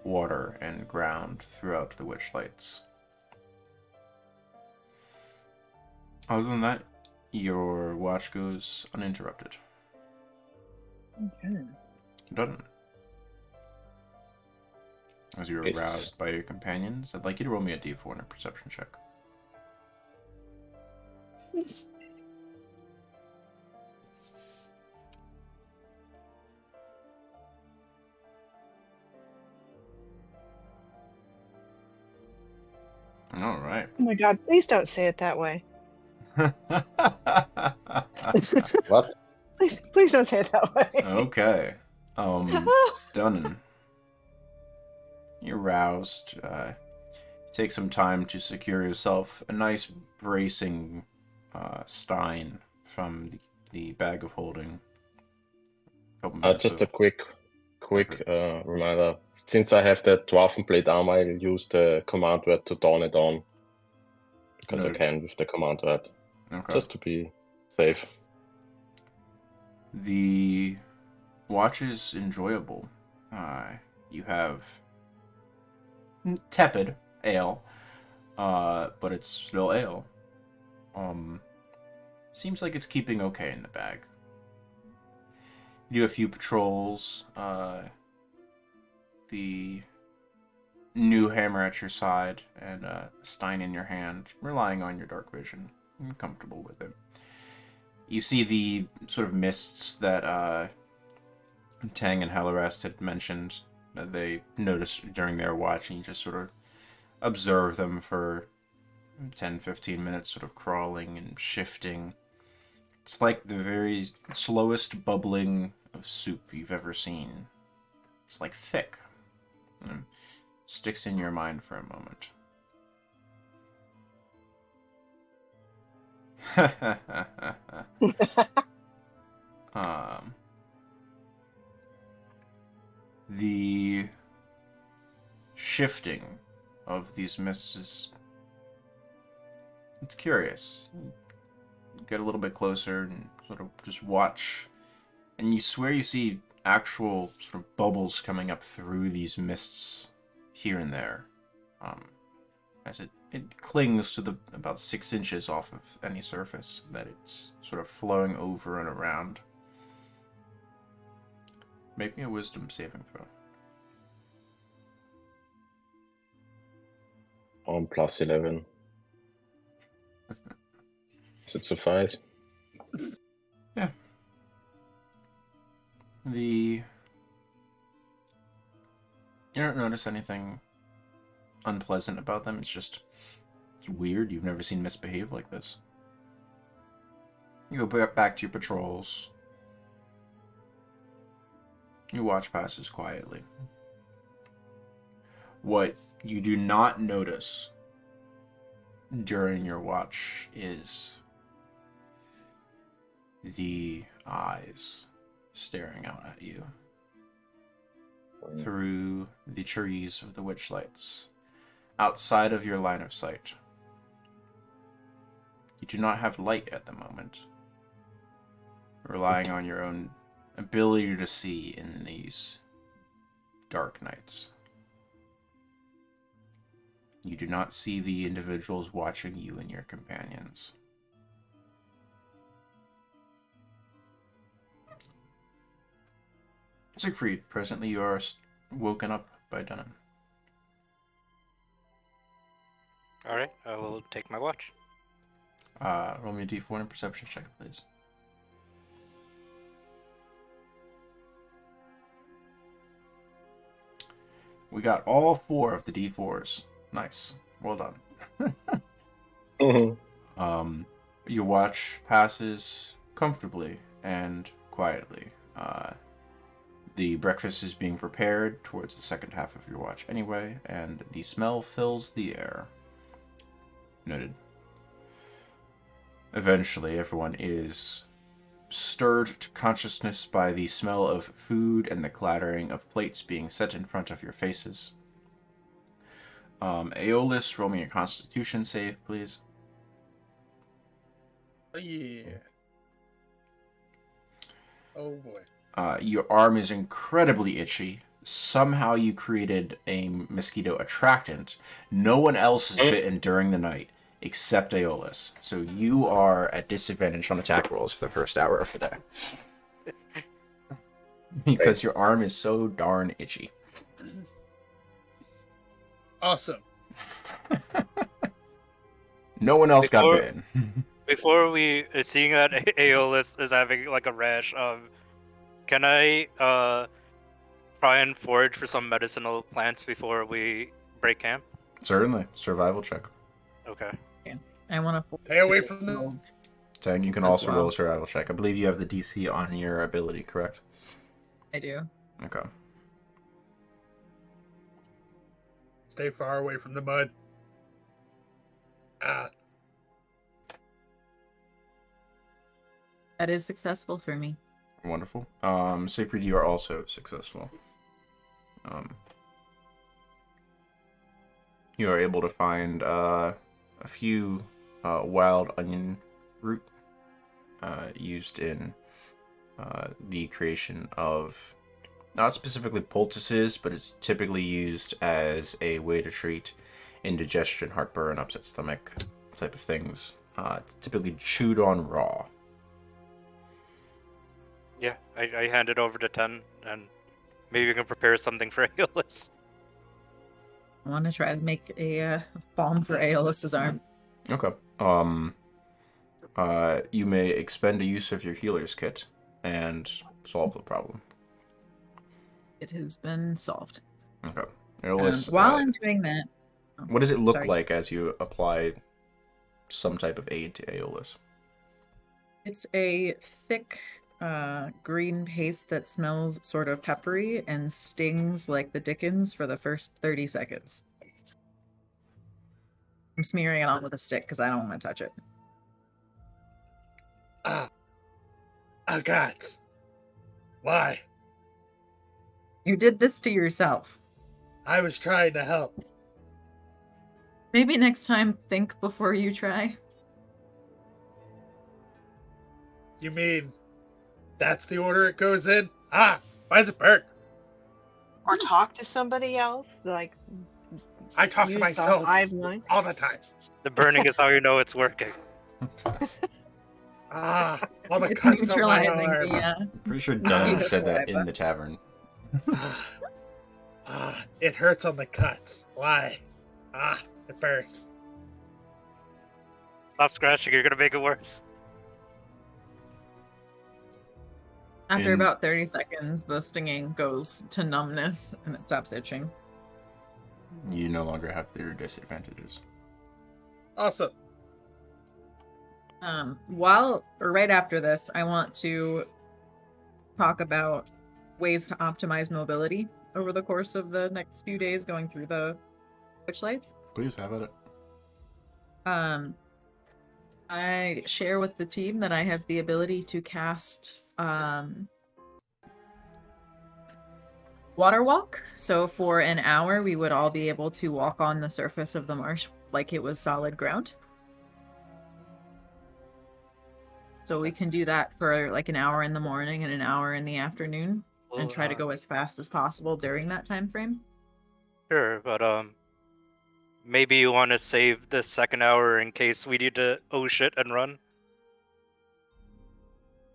water and ground throughout the Witchlights. Other than that, your watch goes uninterrupted. Okay. Done. As you are Yes. aroused by your companions, I'd like you to roll me a d4 and a perception check. All right. Oh my god, please don't say it that way. What? Please don't say it that way. Okay. Done. You're roused. Take some time to secure yourself a nice bracing stein from the bag of holding. Couple minutes Just of- a quick reminder. Since I have the Dwarven Blade armor, I will use the command word to dawn it on. Because I Noted. can with the command word. Okay. Just to be safe. The watch is enjoyable. You have tepid ale, but it's still ale. Seems like it's keeping okay in the bag. You do a few patrols. The new hammer at your side and stein in your hand, relying on your dark vision. You're comfortable with it. You see the sort of mists that Tang and Hallarest had mentioned that they noticed during their watch, and you just sort of observe them for 10-15 minutes, sort of crawling and shifting. It's like the very slowest bubbling of soup you've ever seen. It's like thick. Sticks in your mind for a moment. The shifting of these mists is... it's curious. You get a little bit closer and sort of just watch, and you swear you see actual sort of bubbles coming up through these mists here and there. As it clings to the about 6 inches off of any surface that it's sort of flowing over and around. Make me a wisdom saving throw. On plus 11. Does it suffice? Yeah. You don't notice anything unpleasant about them. It's weird. You've never seen misbehave like this. You go back to your patrols. Your watch passes quietly. What you do not notice during your watch is the eyes staring out at you through the trees of the Witchlights, outside of your line of sight. You do not have light at the moment, relying on your own ability to see in these dark nights. You do not see the individuals watching you and your companions. Siegfried, presently you are woken up by Dunham. Alright, I will take my watch. Roll me a d4 and perception check, please. We got all 4 of the d4s. Nice. Well done. Your watch passes comfortably and quietly. The breakfast is being prepared towards the second half of your watch anyway, and the smell fills the air. Noted. Eventually, everyone is stirred to consciousness by the smell of food and the clattering of plates being set in front of your faces. Aeolus, roll me a Constitution save, please. Oh, yeah. Oh boy. Your arm is incredibly itchy. Somehow you created a mosquito attractant. No one else is bitten during the night except Aeolus. So you are at disadvantage on attack rolls for the first hour of the day. Because your arm is so darn itchy. Awesome. No one else got Before- bitten. Before we, seeing that Aeolus is having like a rash, can I try and forage for some medicinal plants before we break camp? Certainly. Survival check. Okay. I want to Stay away from the- Tang, you can As also well. roll a survival check. I believe you have the DC on your ability, correct? I do. Okay. Stay far away from the mud. Ah, That is successful for me. Wonderful. Siegfried, you are also successful. You are able to find a few wild onion root used in the creation of not specifically poultices, but it's typically used as a way to treat indigestion, heartburn, upset stomach type of things. Typically chewed on raw. Yeah, I hand it over to Ten, and maybe we can prepare something for Aeolus. I want to try to make a balm for Aeolus's arm. Okay. You may expend a use of your healer's kit and solve the problem. It has been solved. Okay. Aeolus, While I'm doing that, what does it look sorry. like as you apply some type of aid to Aeolus? It's a thick green paste that smells sort of peppery and stings like the dickens for the first 30 seconds. I'm smearing it on with a stick because I don't want to touch it. oh God. Why? You did this to yourself. I was trying to help. Maybe next time think before you try. You mean that's the order it goes in? Ah, why does it burn? Or talk to somebody else, like I talk to use the myself hive mind. all the time. The burning is how you know it's working. Ah, all the It's cuts on my neutralizing arm. the Pretty sure Mosquito Dunn said that saliva. in the tavern. It hurts on the cuts. Why? It burns. Stop scratching, you're gonna make it worse. After In- about 30 seconds, the stinging goes to numbness and it stops itching. You no longer have your disadvantages. Awesome. Right after this, I want to talk about ways to optimize mobility over the course of the next few days going through the witchlights. Please have at it. I share with the team that I have the ability to cast water walk. So for an hour, we would all be able to walk on the surface of the marsh like it was solid ground. So we can do that for like an hour in the morning and an hour in the afternoon and try to go as fast as possible during that time frame. Sure, but maybe you want to save the second hour in case we need to oh shit and run.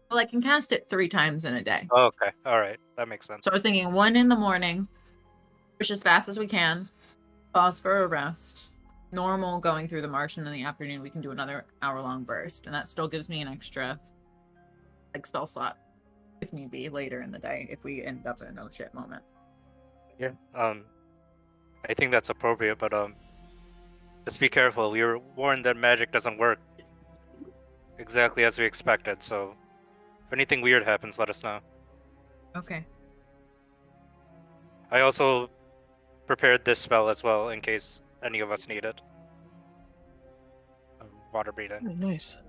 Well, I can cast it 3 times in a day. Oh, okay, all right, that makes sense. So I was thinking 1 in the morning, push as fast as we can, pause for a rest, normal going through the marsh, and in the afternoon we can do another hour-long burst, and that still gives me an extra like spell slot if need be later in the day if we end up in a no shit moment. Yeah. I think that's appropriate, but just be careful. We were warned that magic doesn't work exactly as we expected, so if anything weird happens, let us know. Okay. I also prepared this spell as well in case any of us need it. Water breathing. Oh, nice.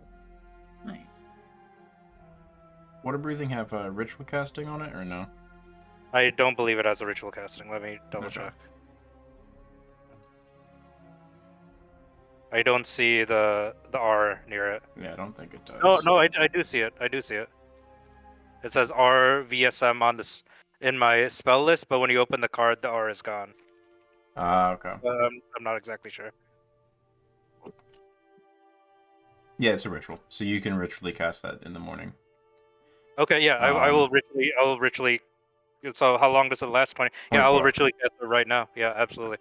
Nice. Water breathing have ritual casting on it or no? I don't believe it has a ritual casting. Let me double Okay. check. I don't see the R near it. Yeah, I don't think it does. No, I do see it. I do see it. It says R VSM on this in my spell list, but when you open the card, the R is gone. Okay. I'm not exactly sure. Yeah, it's a ritual, so you can ritually cast that in the morning. Okay, yeah, I will ritually. I will ritually. So how long does it last? 20. Yeah, I will 24. ritually cast it right now. Yeah, absolutely.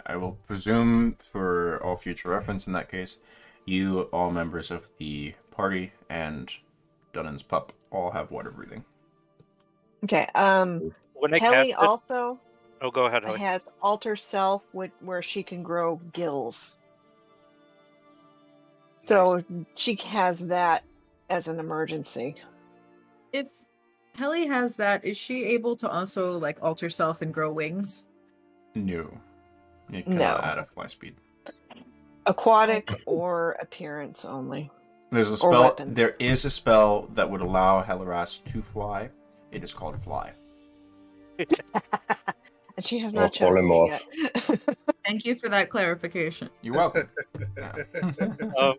I will presume, for all future reference in that case, you, all members of the party, and Dunnan's pup all have water breathing. Okay. When I Helly cast it, also oh, go ahead, Helly. has alter self where she can grow gills. So she has that as an emergency. If Helly has that, is she able to also like alter self and grow wings? No. You No. cannot add a fly speed. Aquatic or appearance only. There's a Or spell. weapons. There is a spell that would allow Helaras to fly. It is called Fly. And she has Or not chosen it polymorph. yet. Thank you for that clarification. You're welcome. Yeah.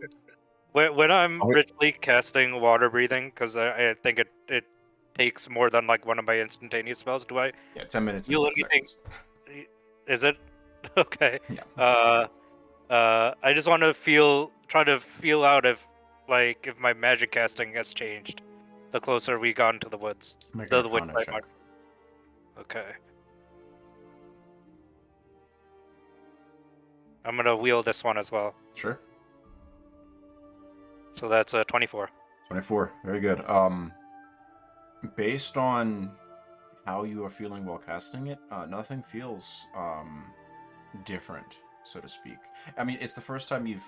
When I'm Are we- ritually casting water breathing, because I think it takes more than like one of my instantaneous spells. Do I? Yeah, 10 minutes and You 6 anything- seconds. Is it? Okay. Yeah. I just want to try to feel out if my magic casting has changed, the closer we got into the woods. Make The an witch Arcana by check. mark. Okay. I'm gonna wheel this one as well. Sure. So that's a 24. 24. Very good. Based on how you are feeling while casting it, nothing feels different, so to speak. I mean, it's the first time you've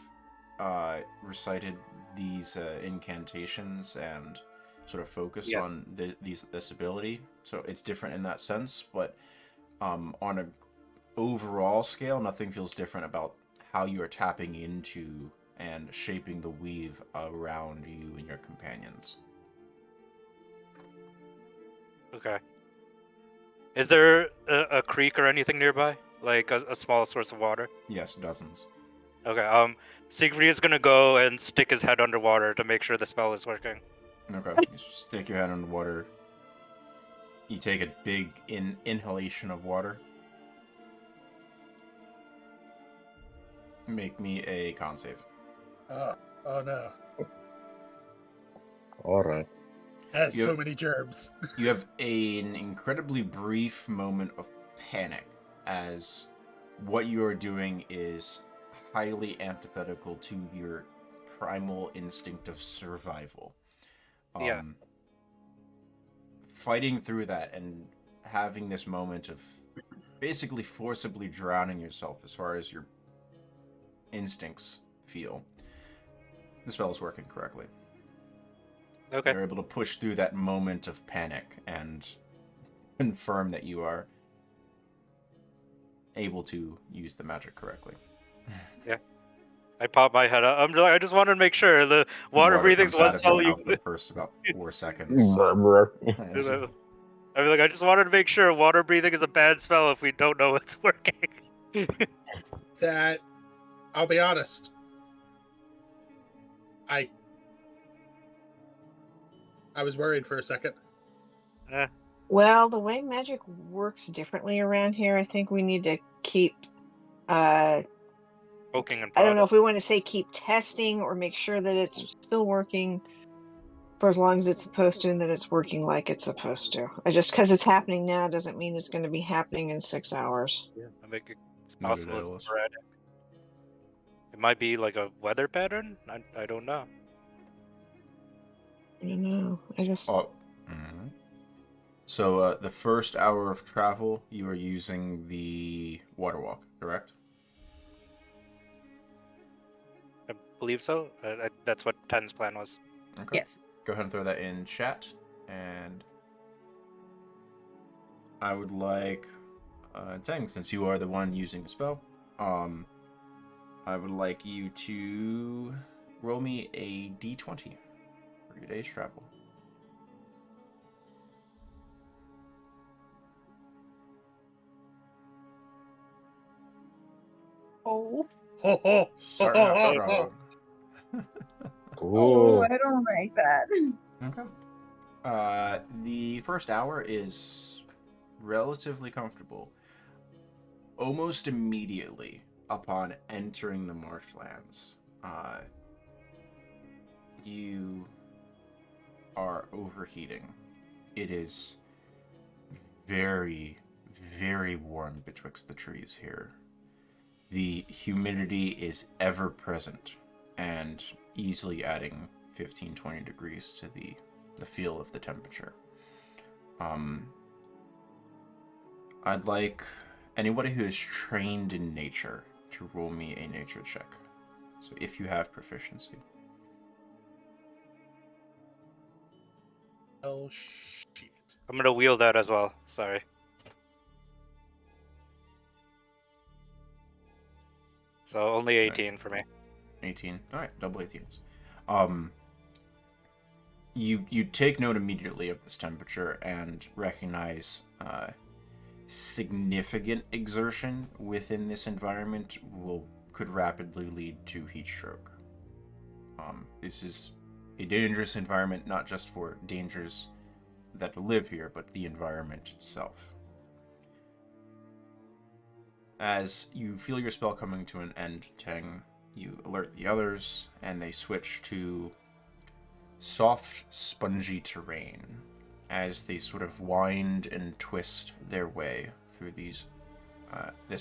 recited these incantations and sort of focused Yeah. on this ability, so it's different in that sense. But on a overall scale, nothing feels different about how you are tapping into and shaping the weave around you and your companions. Okay. Is there a creek or anything nearby, like a small source of water? Yes, dozens. Okay. Siegfried is gonna go and stick his head underwater to make sure the spell is working. Okay. You stick your head underwater. You take a big inhalation of water. Make me a con save. Oh no. All right. Has You- so many germs. You have an incredibly brief moment of panic as what you are doing is highly antithetical to your primal instinct of survival. Yeah. Fighting through that and having this moment of basically forcibly drowning yourself as far as your instincts feel. The spell is working correctly. Okay. You're able to push through that moment of panic and confirm that you are able to use the magic correctly. I pop my head up. I just wanted to make sure the water breathing's comes one out of your spell you. mouth for the first about 4 seconds. As I mean, like, I just wanted to make sure water breathing is a bad spell if we don't know it's working. That, I'll be honest. I was worried for a second. Well, the way magic works differently around here, I think we need to keep Poking and I don't know prodding. if we want to say keep testing or make sure that it's still working for as long as it's supposed to and that it's working like it's supposed to. Just because it's happening now doesn't mean it's going to be happening in 6 hours. I think it's Noted, possible it's Ellis. sporadic. It might be like a weather pattern. I don't know. I don't know. I just Oh. Mhm. So the first hour of travel, you are using the water walk, correct? I believe so. That's what Ten's plan was. Okay. Yes. Go ahead and throw that in chat. And I would like Tang, since you are the one using the spell, I would like you to roll me a d20 for your day's travel. Oh. Ho ho! Starting out strong. Oh, Ooh. I don't like that. Okay. The first hour is relatively comfortable. Almost immediately upon entering the marshlands, you are overheating. It is very, very warm betwixt the trees here. The humidity is ever present and easily adding 15-20 degrees to the feel of the temperature. I'd like anybody who is trained in nature to roll me a nature check. So if you have proficiency. Oh shit! I'm gonna wheel that as well. Sorry. So only 18 for me. 18. Alright, double 18s. You take note immediately of this temperature and recognize significant exertion within this environment could rapidly lead to heat stroke. This is a dangerous environment, not just for dangers that live here, but the environment itself. As you feel your spell coming to an end, Tang, you alert the others, and they switch to soft, spongy terrain as they sort of wind and twist their way through this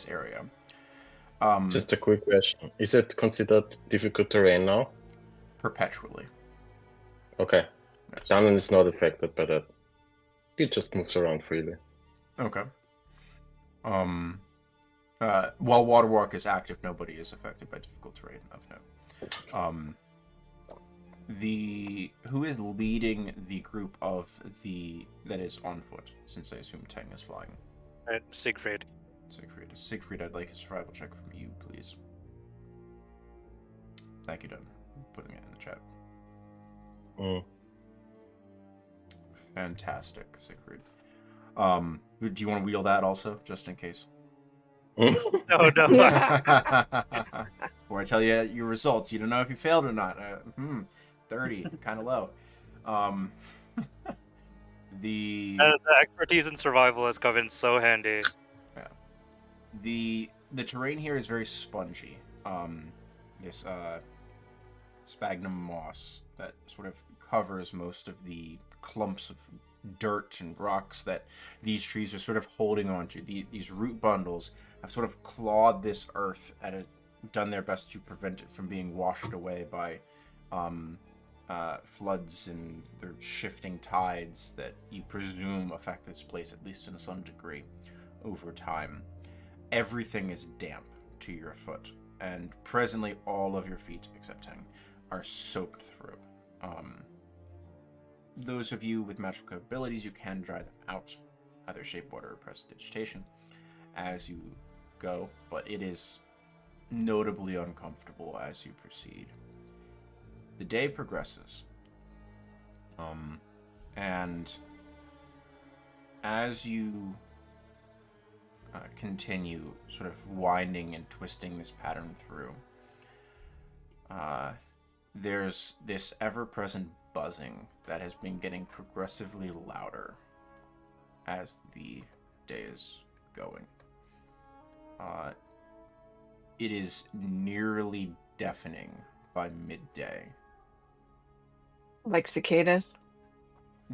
area. Just a quick question. Is it considered difficult terrain now? Perpetually. Okay. Yes. Shannon is not affected by that. He just moves around freely. Okay. While Waterwalk is active, nobody is affected by difficult terrain of note. Who is leading the group that is on foot, since I assume Tang is flying? Right, Siegfried. Siegfried, I'd like a survival check from you, please. Thank you, Dunn. Putting it in the chat. Fantastic, Siegfried. Do you want to wheel that also, just in case? No. Before I tell you your results, you don't know if you failed or not. 30, kind of low. The expertise in survival has come in so handy. Yeah. The terrain here is very spongy. This sphagnum moss that sort of covers most of the clumps of dirt and rocks that these trees are sort of holding onto. These root bundles have sort of clawed this earth and done their best to prevent it from being washed away by floods and their shifting tides that you presume affect this place, at least in some degree, over time. Everything is damp to your foot, and presently all of your feet, except Tang, are soaked through. Those of you with magical abilities, you can dry them out, either shape water or prestidigitation, as you go, but it is notably uncomfortable as you proceed. The day progresses, and as you continue sort of winding and twisting this pattern through, there's this ever-present buzzing that has been getting progressively louder as the day is going. It is nearly deafening by midday. Like cicadas?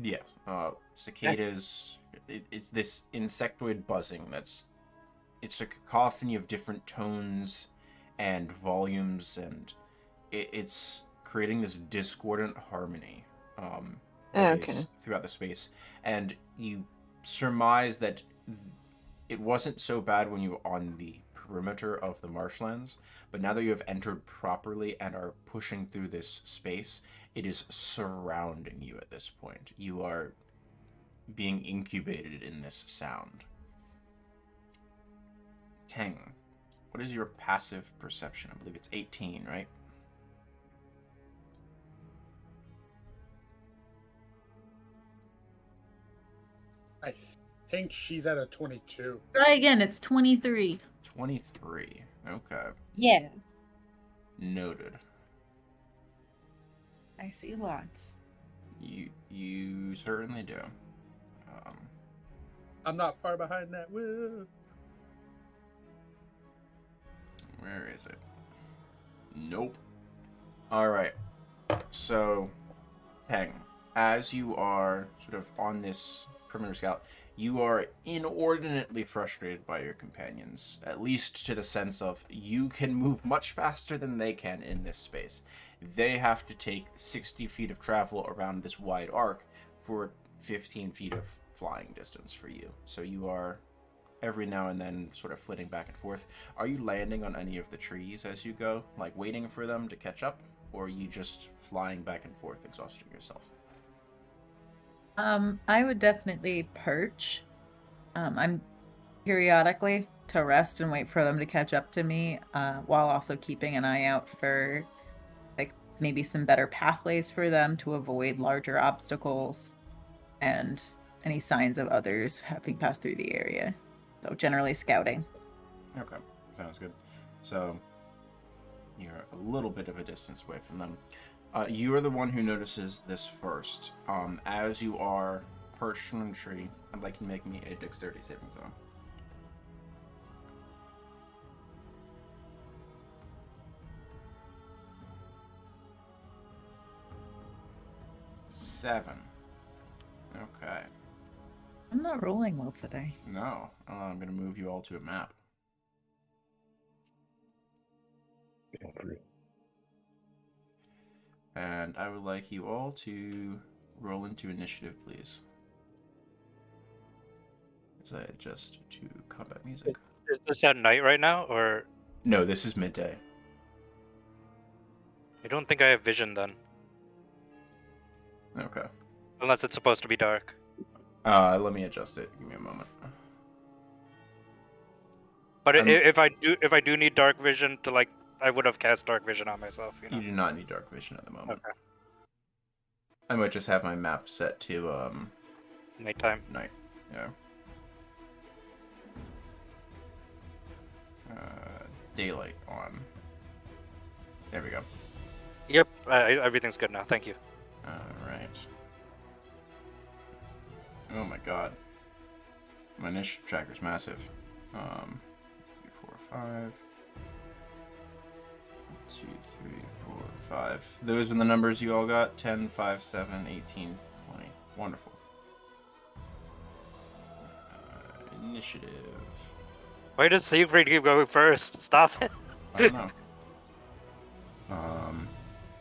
Yes, cicadas. It's this insectoid buzzing it's a cacophony of different tones and volumes, and it's creating this discordant harmony throughout the space. And you surmise that it wasn't so bad when you were on the perimeter of the marshlands, but now that you have entered properly and are pushing through this space, it is surrounding you at this point. You are being incubated in this sound. Teng, what is your passive perception? I believe it's 18, right? I think she's at a 22. Try again. It's 23. 23. Okay. Yeah. Noted. I see lots. You certainly do. I'm not far behind that. Woo. Where is it? Nope. Alright. So, Teng, as you are sort of on this perimeter scout, you are inordinately frustrated by your companions, at least to the sense of you can move much faster than they can in this space. They have to take 60 feet of travel around this wide arc for 15 feet of flying distance for you. So you are every now and then sort of flitting back and forth. Are you landing on any of the trees as you go, like waiting for them to catch up, or are you just flying back and forth, exhausting yourself? I would definitely perch. I'm periodically to rest and wait for them to catch up to me, while also keeping an eye out for like maybe some better pathways for them to avoid larger obstacles and any signs of others having passed through the area. So generally scouting. Okay, sounds good. So you're a little bit of a distance away from them. You are the one who notices this first. As you are perched on a tree, I'd like you to make me a dexterity saving throw. Seven. Okay. I'm not rolling well today. No, I'm going to move you all to a map. And I would like you all to roll into initiative, please. As I adjust to combat music. Is this at night right now, or No, this is midday. I don't think I have vision then, Okay. unless it's supposed to be dark. Let me adjust it. Give me a moment. But if I do need dark vision to like, I would have cast dark vision on myself. You know. You do not need dark vision at the moment. Okay. I might just have my map set to Nighttime. night. Yeah. Daylight on. There we go. Yep. Everything's good now. Thank you. Alright. Oh my god. My initiative tracker's massive. 3, 4, 5. 2, 3, 4, 5. Those were the numbers you all got. 10, 5, 7, 18, 20. Wonderful. Initiative. Why does Siegfried keep going first? Stop it. I don't know.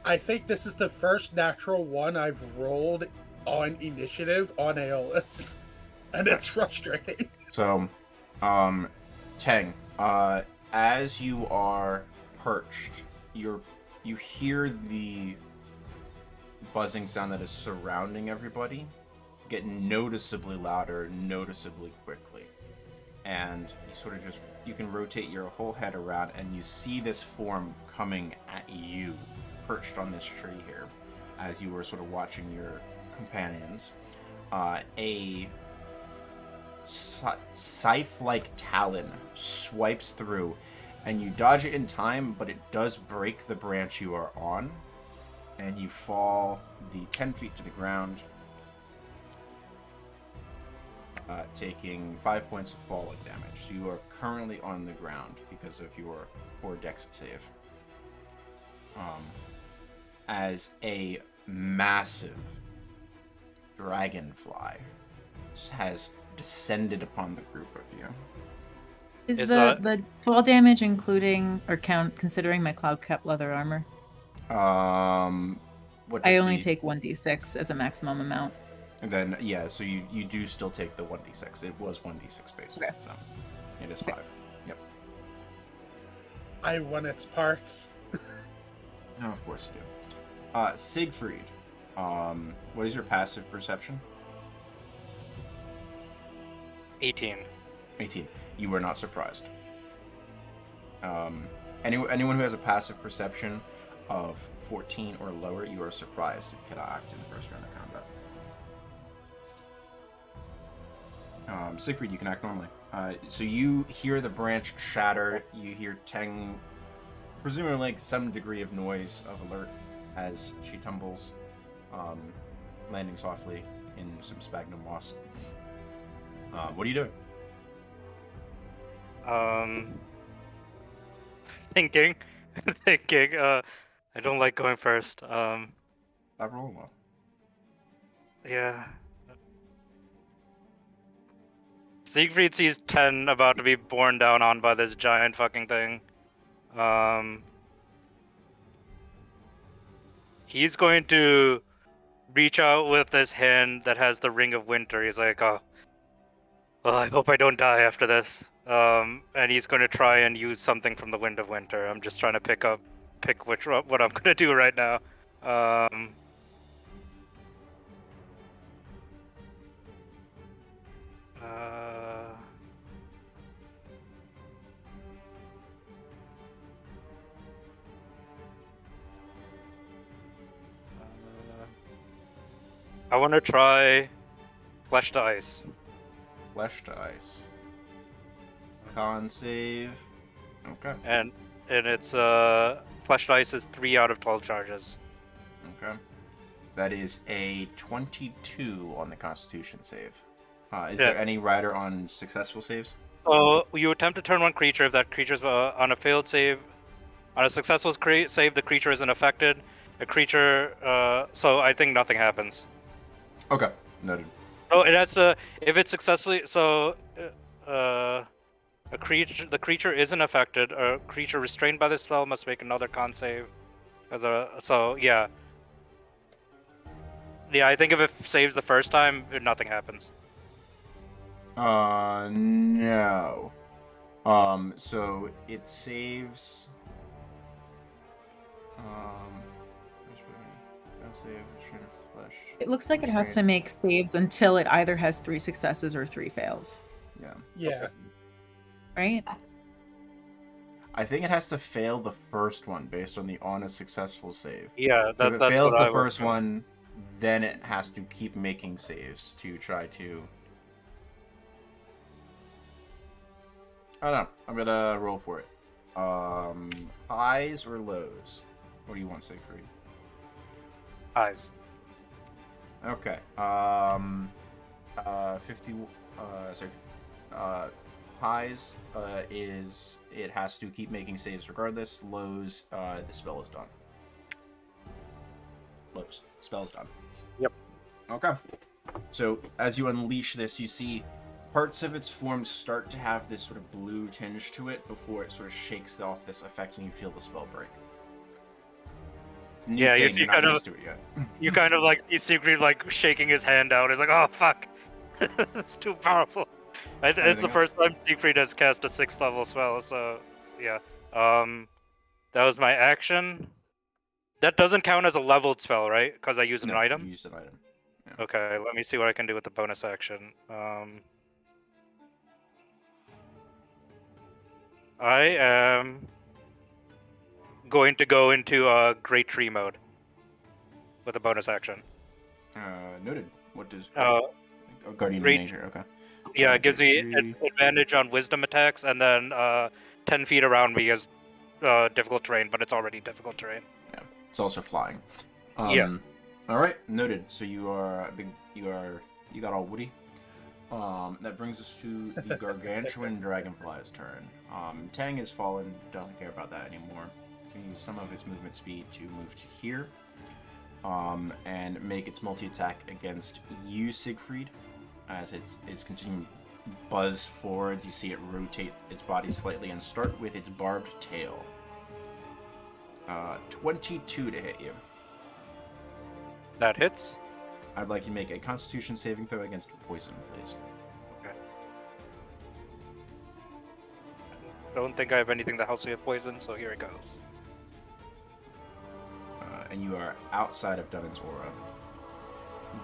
I think this is the first natural one I've rolled on initiative on Aeolus. And it's frustrating. So, Teng, as you are perched, you hear the buzzing sound that is surrounding everybody get noticeably louder, noticeably quickly. And you sort of you can rotate your whole head around and you see this form coming at you, perched on this tree here, as you were sort of watching your companions. A scythe-like talon swipes through, and you dodge it in time, but it does break the branch you are on, and you fall the 10 feet to the ground, taking 5 points of falling damage. So you are currently on the ground because of your poor dex save. As a massive dragonfly has descended upon the group of you. Is Is the fall damage including or considering my cloud cap leather armor? What I does only the- take 1d6 as a maximum amount. And then, yeah, so you do still take the 1d6. It was 1d6 basically, Okay. so it is 5. Yep. I won its parts. No, of course you do. Siegfried, what is your passive perception? 18. 18. You were not surprised. Anyone who has a passive perception of 14 or lower, you are surprised if you cannot act in the first round of combat. Siegfried, you can act normally. So you hear the branch shatter. You hear Teng, presumably like some degree of noise of alert as she tumbles, landing softly in some sphagnum moss. What are you doing? Thinking. I don't like going first. Stop rolling well. Yeah. Siegfried sees 10 about to be borne down on by this giant fucking thing. He's going to reach out with this hand that has the Ring of Winter. He's like, oh, well, I hope I don't die after this. And he's going to try and use something from the Wind of Winter. I'm just trying to pick what I'm going to do right now. I want to try Flesh to Ice. Flesh to ice. Con save. Okay. And it's Flesh to Ice is 3 out of 12 charges. Okay. That is a 22 on the Constitution save. Is Yeah. there any rider on successful saves? So you attempt to turn one creature. If that creature's on a failed save, on a successful save, the creature isn't affected. A creature, so I think nothing happens. Okay. Noted. Oh, it has to. If it's successfully, so the creature isn't affected. A creature restrained by the spell must make another con save. So yeah, I think if it saves the first time, nothing happens. No. So it saves. Flesh. It looks like it has to make saves until it either has 3 successes or 3 fails, Yeah. Yeah. right? I think it has to fail the first one based on a successful save. Yeah, So if it that's fails what the I would first do. one, then it has to keep making saves to try to. I don't know. I'm gonna roll for it. Highs or lows? What do you want, Siegfried? Eyes. Okay. 50. Highs is it has to keep making saves regardless. Lows, the spell is done. Lows, spell's done. Yep. Okay. So as you unleash this, you see parts of its form start to have this sort of blue tinge to it before it sort of shakes off this effect, and you feel the spell break. It's a new Yeah, you thing, see you're not kind of- used to it yet. You kind of like see Siegfried like shaking his hand out. He's like, oh fuck, it's too powerful. It's Anything the else? first time Siegfried has cast a 6th level spell, so yeah. That was my action. That doesn't count as a leveled spell, right? Because I used an No, item. You used an item. Okay, let me see what I can do with the bonus action. I am going to go into Great Tree mode with a bonus action. Noted. What does Guardian Great- of Nature? Okay. Yeah, it gives me Tree. advantage on wisdom attacks, and then 10 feet around me is difficult terrain, but it's already difficult terrain. It's also flying. Yeah. All right. Noted. So you are big. You got all woody. That brings us to the gargantuan dragonfly's turn. Tang has fallen. Doesn't care about that anymore. It's going to use some of its movement speed to move to here. And make its multi-attack against you, Siegfried. As it's continuing to buzz forward, you see it rotate its body slightly and start with its barbed tail. 22 to hit you. That hits. I'd like you to make a Constitution saving throw against poison, please. Don't think I have anything that helps me with poison, so here it goes. And you are outside of Dunnan's aura.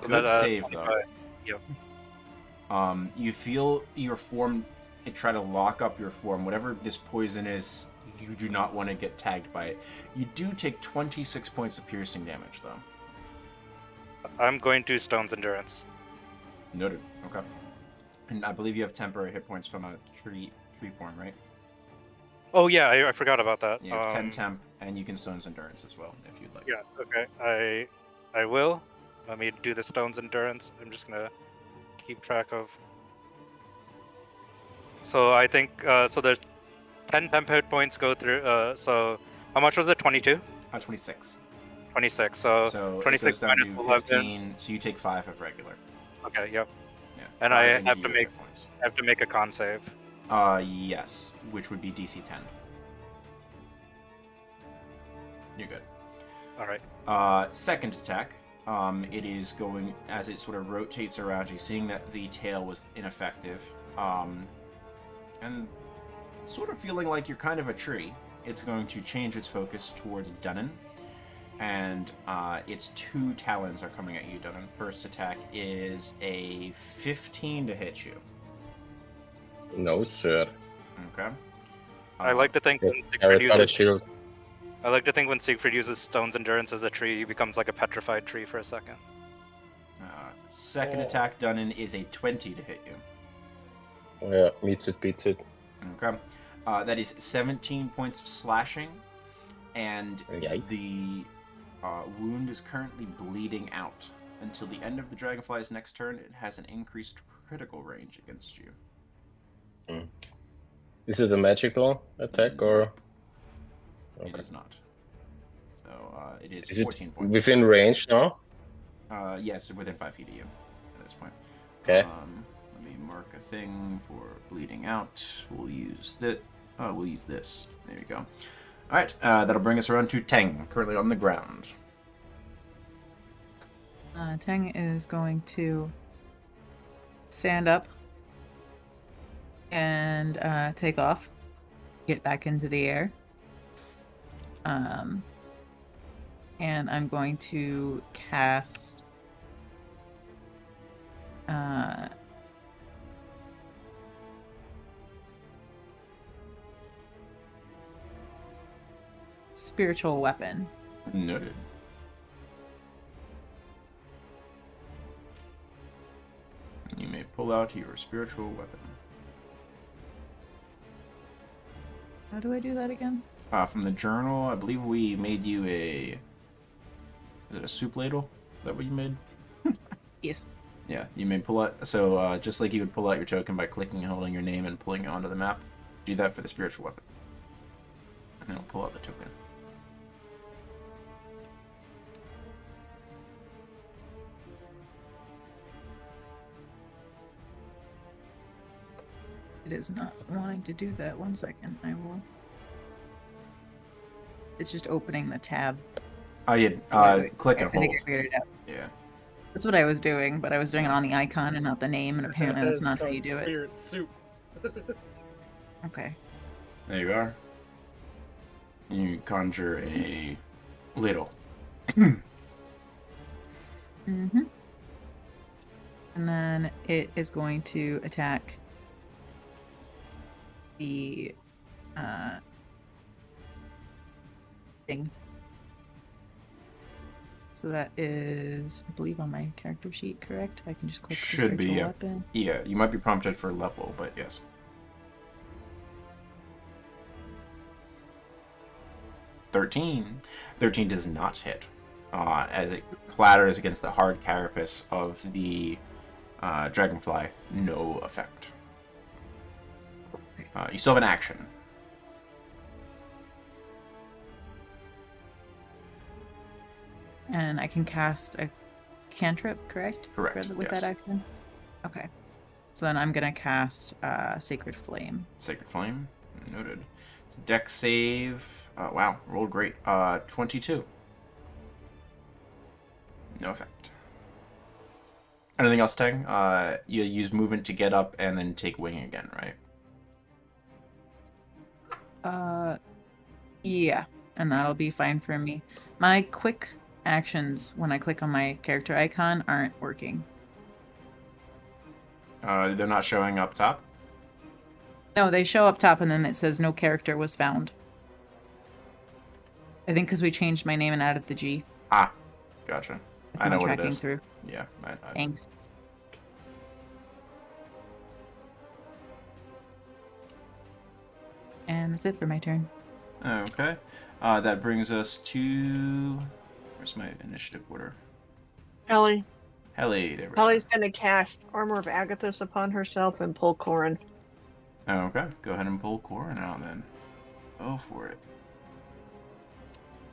So Good that, save, though. 25. Yep. You feel your form. It try to lock up your form. Whatever this poison is, you do not want to get tagged by it. You do take 26 points of piercing damage, though. I'm going to Stone's Endurance. Noted. Okay. And I believe you have temporary hit points from a tree form, right? Oh yeah, I forgot about that. You have 10 temp, and you can Stone's Endurance as well, if you'd like. Yeah, okay. I will. Let me do the Stone's Endurance. I'm just gonna keep track of. So I think so. There's 10 temp hit points go through. So how much was it? 22. 26. 26. So So 26 it goes down minus to 11. 15, so you take 5 of regular. Okay. Yep. Yeah. And 5 I into have to your make- hit points. I have to make a con save. Yes, which would be DC 10. You're good. All right. Second attack. It is going as it sort of rotates around you, seeing that the tail was ineffective, and sort of feeling like you're kind of a tree. It's going to change its focus towards Dunnan, and its 2 talons are coming at you, Dunnan. First attack is a 15 to hit you. No, sir. Okay. I like to think when I Siegfried got a uses. shield. I like to think when Siegfried uses Stone's Endurance as a tree, he becomes like a petrified tree for a second. Second Oh. attack, Dunnan, is a 20 to hit you. Yeah, meets it, beats it. Okay. That is 17 points of slashing, and Yikes. the wound is currently bleeding out. Until the end of the dragonfly's next turn, it has an increased critical range against you. Is it a magical attack or? It is not. So it is Is 14 it points. within range now? Yes, within 5 feet of you at this point. Okay. Let me mark a thing for bleeding out. We'll use that. We'll use this. There you go. All right, that'll bring us around to Teng, currently on the ground. Tang is going to stand up and take off, get back into the air. And I'm going to cast spiritual weapon. Noted. You may pull out your spiritual weapon. How do I do that again? From the journal, I believe we made you a... Is it a soup ladle? Is that what you made? Yes. Yeah, you may pull out... So, just like you would pull out your token by clicking and holding your name and pulling it onto the map, do that for the spiritual weapon. And then it'll pull out the token. It is not wanting to do that. 1 second. I will. It's just opening the tab. Oh, yeah, Wait, click and I think hold. I figured it out. Yeah. That's what I was doing, but I was doing it on the icon and not the name, and apparently that's It's not how called you do it. Spirit soup. Okay. There you are. You conjure a ladle. Mm-hmm. And then it is going to attack the thing. So that is, I believe, on my character sheet, correct? I can just click the Should be, spiritual yeah. weapon. Yeah, you might be prompted for level, but yes. 13. 13 does not hit, as it clatters against the hard carapace of the dragonfly. No effect. You still have an action. And I can cast a cantrip, correct? Correct, With yes. that action? Okay. So then I'm going to cast Sacred Flame. Sacred Flame. Noted. It's a dex save. Wow, rolled great. 22. No effect. Anything else, Tang? You use movement to get up and then take wing again, right? Yeah. And that'll be fine for me. My quick actions when I click on my character icon aren't working. They're not showing up top. No, they show up top and then it says no character was found. I think because we changed my name and added the G. Ah, gotcha. It's I know not what it tracking is. through. Yeah. Thanks. And that's it for my turn. Okay. That brings us to... Where's my initiative order? Ellie. Helly. There we Ellie's going to cast Armor of Agathis upon herself and pull Corin. Okay. Go ahead and pull Corin out then. Go for it.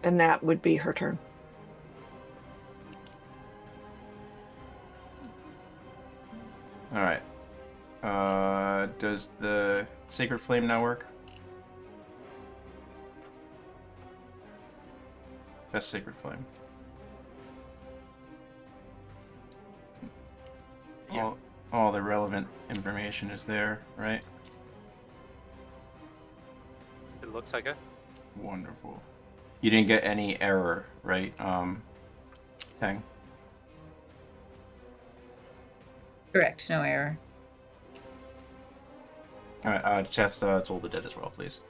And that would be her turn. Alright. Does the Sacred Flame now work? That's Sacred Flame. Yeah. All the relevant information is there, right? It looks like it. Wonderful. You didn't get any error, right, Tang? Correct. No error. Alright, Chest, Toll the Dead as well, please.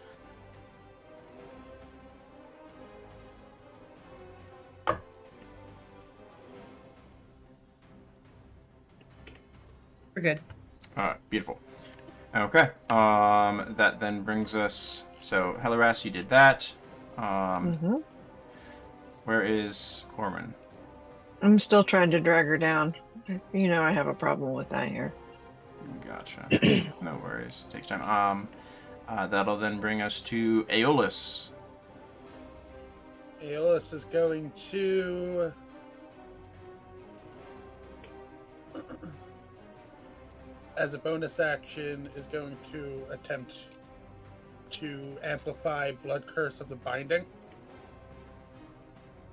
We're good. Alright, beautiful. Okay, that then brings us... So, Helaras, you did that. Where is Corman? I'm still trying to drag her down. You know I have a problem with that here. Gotcha. No worries. Takes time. That'll then bring us to Aeolus. Aeolus is going to... as a bonus action, is going to attempt to amplify Blood Curse of the Binding.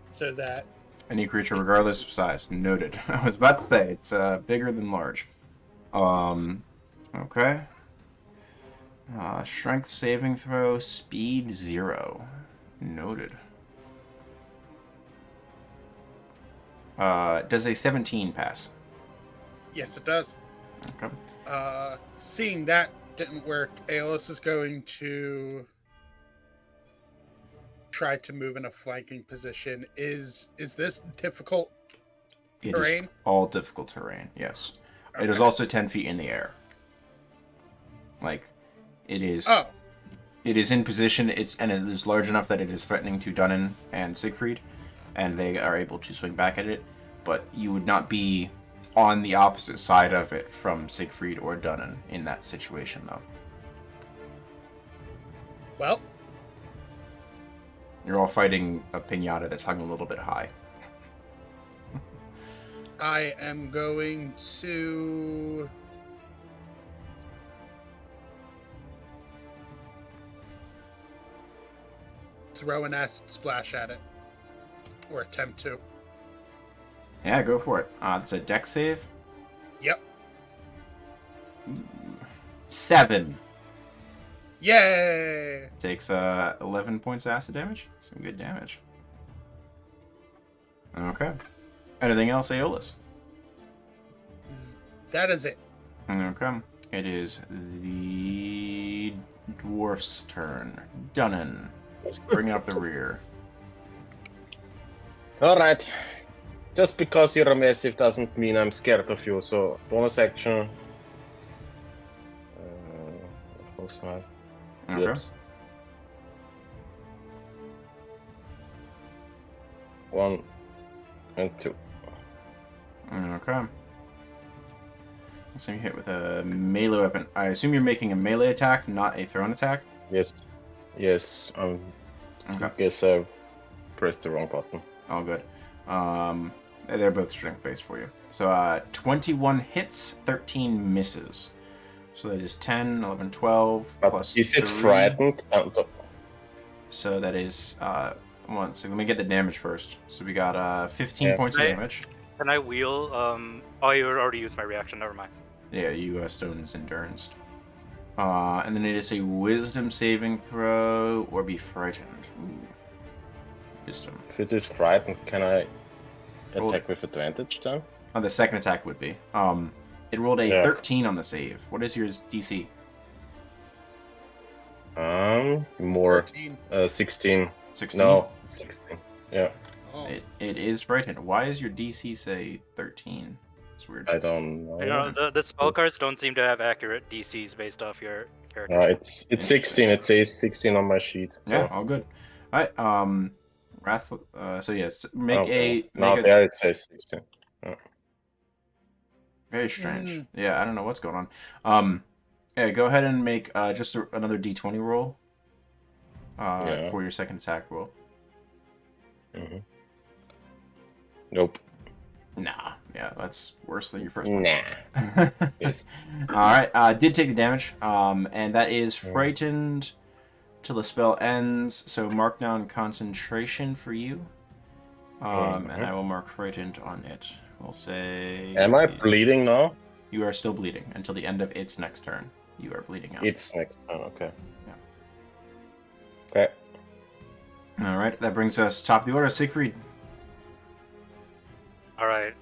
So that... Any creature, regardless of size. Noted. I was about to say, it's bigger than large. Okay. Strength saving throw, speed 0. Noted. Does a 17 pass? Yes, it does. Okay. Seeing that didn't work, Aeolus is going to try to move in a flanking position. Is this difficult terrain? It is all difficult terrain, yes. Okay. It is also 10 feet in the air. Like, it is... Oh. It is in position, and it is large enough that it is threatening to Dunnan and Siegfried, and they are able to swing back at it, but you would not be on the opposite side of it from Siegfried or Dunnan in that situation, though. Well, You're all fighting a pinata that's hung a little bit high. I am going to... throw an acid splash at it. Or attempt to. Yeah, go for it. That's a dex save. Yep. 7. Yay! Takes 11 points of acid damage. Some good damage. Okay. Anything else, Aeolus? That is it. Okay. It is the dwarf's turn. Dunnan. Bring up the rear. Alright. Just because you're massive doesn't mean I'm scared of you, so bonus action. Close one. Okay. Yes. 1 and 2. Okay. So you hit with a melee weapon. I assume you're making a melee attack, not a thrown attack? Yes. Yes. Okay. I guess I pressed the wrong button. All good. They're both strength based for you. So 21 hits, 13 misses. So that is 10, 11, 12 But plus is it 3. frightened? So that is one. So let me get the damage first. So we got 15 Yeah. points of Right. damage. Can I wheel? Oh, you already used my reaction. Never mind. Yeah, you Stone's Endurance. And then it is a Wisdom saving throw or be frightened. Ooh. Wisdom. If it is frightened, can I Roll- attack with advantage then? Oh, the second attack would be. It rolled a Yeah. 13 on the save. What is your DC? More 14. 16. 16? No, 16. Yeah, Oh. It is frightened. Why is your DC say 13? It's weird. I don't know. You know, the spell cards don't seem to have accurate DCs based off your character. It's 16. It says 16 on my sheet. So. Yeah, all good. All right. Wrathful. So yes, make Okay. a Now there it says 16. very strange. Yeah, I don't know what's going on. Yeah, go ahead and make just another D20 roll. Yeah. For your second attack roll. Mm-hmm. Nope. Nah. Yeah, that's worse than your first one. Nah. Yes. All right. Did take the damage. And that is frightened till the spell ends. So mark down concentration for you. And I will mark frightened on it. We'll say. Am I bleeding now? You are still bleeding until the end of its next turn. You are bleeding out. It's next turn. Okay. Yeah. Okay. All right. That brings us top of the order, Siegfried. All right.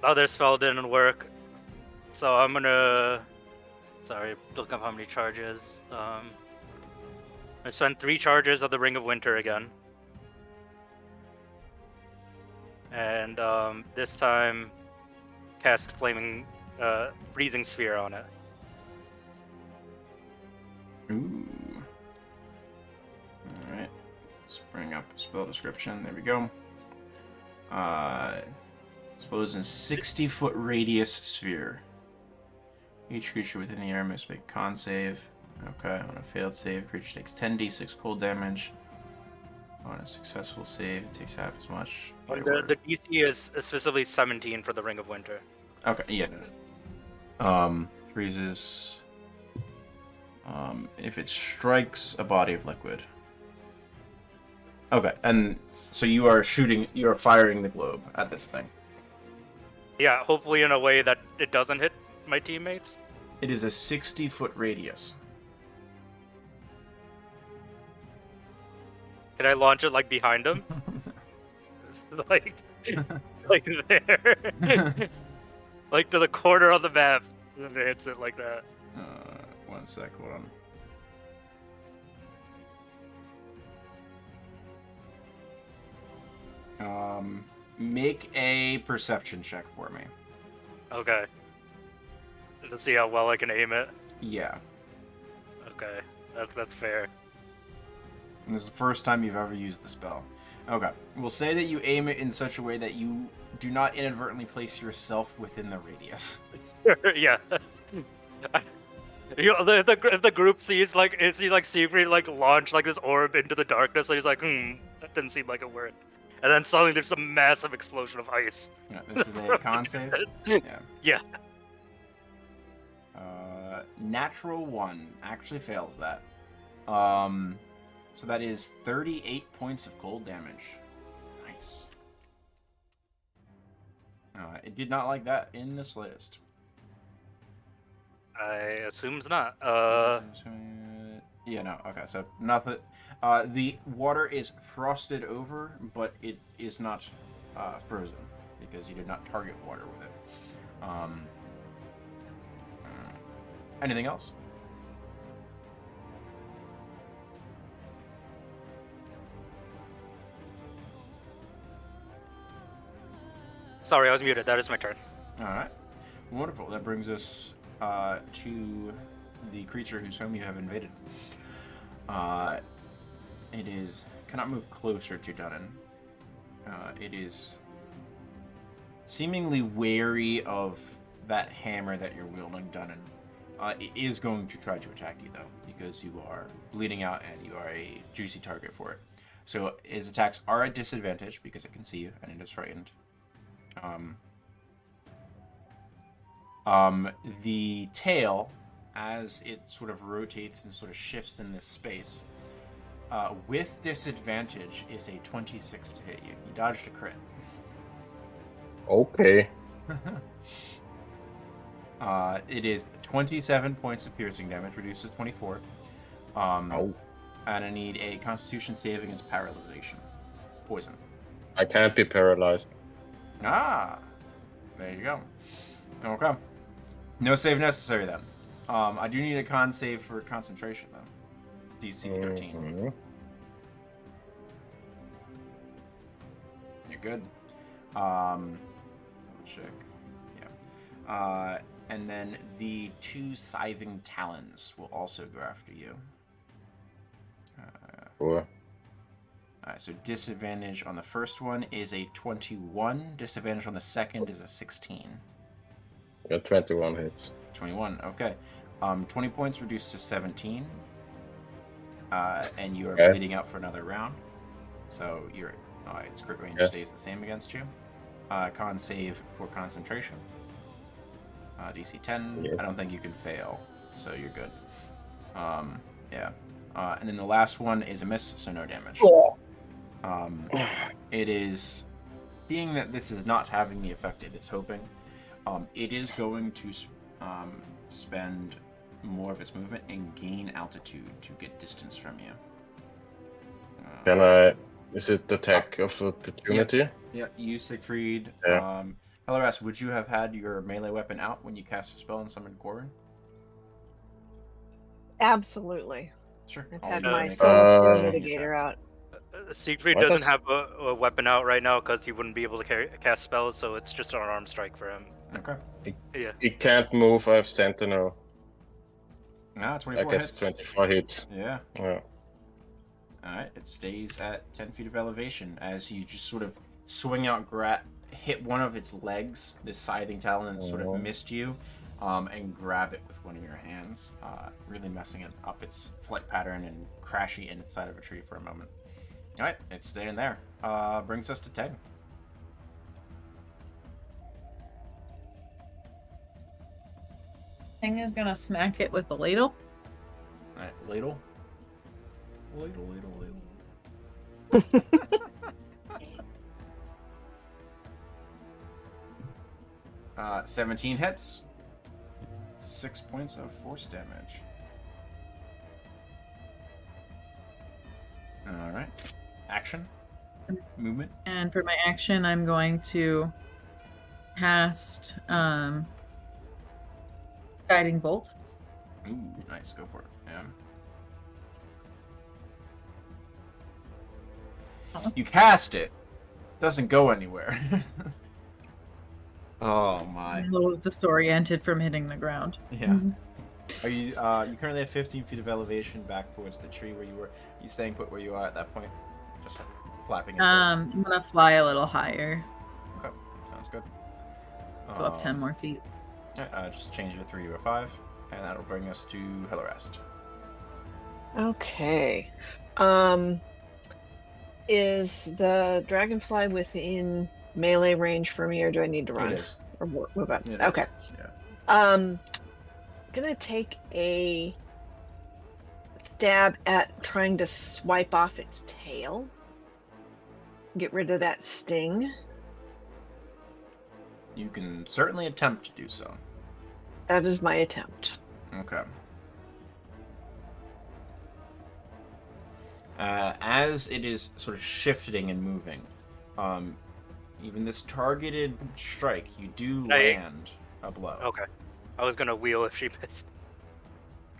Other spell didn't work, so I'm gonna. Sorry, look up how many charges. I spent 3 charges of the Ring of Winter again, and this time cast flaming, freezing sphere on it. Ooh. All right. Let's bring up spell description. There we go. Suppose in 60-foot radius sphere. Each creature within the area must make con save. Okay, on a failed save, creature takes 10d6 cold damage. On a successful save, it takes half as much. The DC is specifically 17 for the Ring of Winter. Okay, yeah. Freezes. If it strikes a body of liquid. Okay, and so you are firing the globe at this thing. Yeah, hopefully in a way that it doesn't hit my teammates. It is a 60-foot radius. Can I launch it like behind him? like there. Like to the corner of the map. And it hits it like that. 1 sec, hold on. Make a perception check for me. Okay. To see how well I can aim it. Yeah. Okay. That's fair. And this is the first time you've ever used the spell. Okay. We'll say that you aim it in such a way that you do not inadvertently place yourself within the radius. Yeah. You know, the group sees Siegfried launch this orb into the darkness, and he's like, that didn't seem like it worked. And then suddenly there's a massive explosion of ice. Yeah, this is a con save? Yeah. Yeah. Natural 1 actually fails that. So that is 38 points of cold damage. Nice. It did not like that in the slightest. I assumes not. Yeah, no. Okay, so nothing. The water is frosted over, but it is not frozen because you did not target water with it. Anything else? Sorry, I was muted. That is my turn. All right. Wonderful. That brings us to the creature whose home you have invaded. It cannot move closer to Dunnan. It is seemingly wary of that hammer that you're wielding, Dunnan. It is going to try to attack you, though, because you are bleeding out and you are a juicy target for it. So his attacks are at disadvantage because it can see you and it is frightened. The tail, as it sort of rotates and sort of shifts in this space, with disadvantage is a 26 to hit you. You dodged a crit. Okay. It is 27 points of piercing damage, reduced to 24. Oh. And I need a Constitution save against paralyzation. Poison. I can't be paralyzed. Ah! There you go. Okay. No save necessary then. I do need a con save for concentration though. DC 13. good. Double check. Yeah. And then the 2 scything talons will also go after you. Cool. Alright, so disadvantage on the first one is a 21. Disadvantage on the second is a 16. Yeah, 21 hits. 21, okay. 20 points reduced to 17. And you are Okay. bleeding out for another round. So your its crit range stays the same against you. Con save for concentration. DC 10. Yes. I don't think you can fail, so you're good. Yeah. And then the last one is a miss, so no damage. It is, seeing that this is not having the effect it is hoping, it is going to spend more of its movement and gain altitude to get distance from you. Can I... Is it the attack of opportunity? Yeah, you, Siegfried. Yeah. Helleras, would you have had your melee weapon out when you cast a spell and summoned Gorin? Absolutely. Sure. I've I'll had leave my it in soul case steel you any mitigator attacks. out. Siegfried What doesn't does- have a weapon out right now because he wouldn't be able to cast spells, so it's just an arm strike for him. Okay. Yeah. He can't move, I have Sentinel. Ah, I 24 guess hits. 24 hits. Yeah. Yeah. Alright, it stays at 10 feet of elevation as you just sort of swing out, hit one of its legs, this scything talon, and sort of missed you, and grab it with one of your hands, really messing it up its flight pattern and crashing it inside of a tree for a moment. Alright, it's staying there. Brings us to 10. Thing is gonna smack it with the ladle. Alright, ladle. Ladle, ladle, ladle. 17 hits. 6 points of force damage. Alright. Action. Movement. And for my action, I'm going to cast Guiding Bolt. Ooh, nice. Go for it. Yeah. You cast it. Doesn't go anywhere. Oh my. I'm a little disoriented from hitting the ground. Yeah. Are you? You currently have 15 feet of elevation back towards the tree where you were. You staying put where you are at that point? Just flapping. I'm gonna fly a little higher, Okay. Sounds good. so up 10 more feet. Yeah, just change your 3 to a 5, and that'll bring us to Hellerest. Okay. Is the dragonfly within melee range for me, or do I need to run? It is. Or move up? It Okay. is, Yeah. Gonna take a stab at trying to swipe off its tail. Get rid of that sting. You can certainly attempt to do so. That is my attempt. Okay. As it is sort of shifting and moving, even this targeted strike, you do land a blow. Okay. I was gonna wheel if she missed.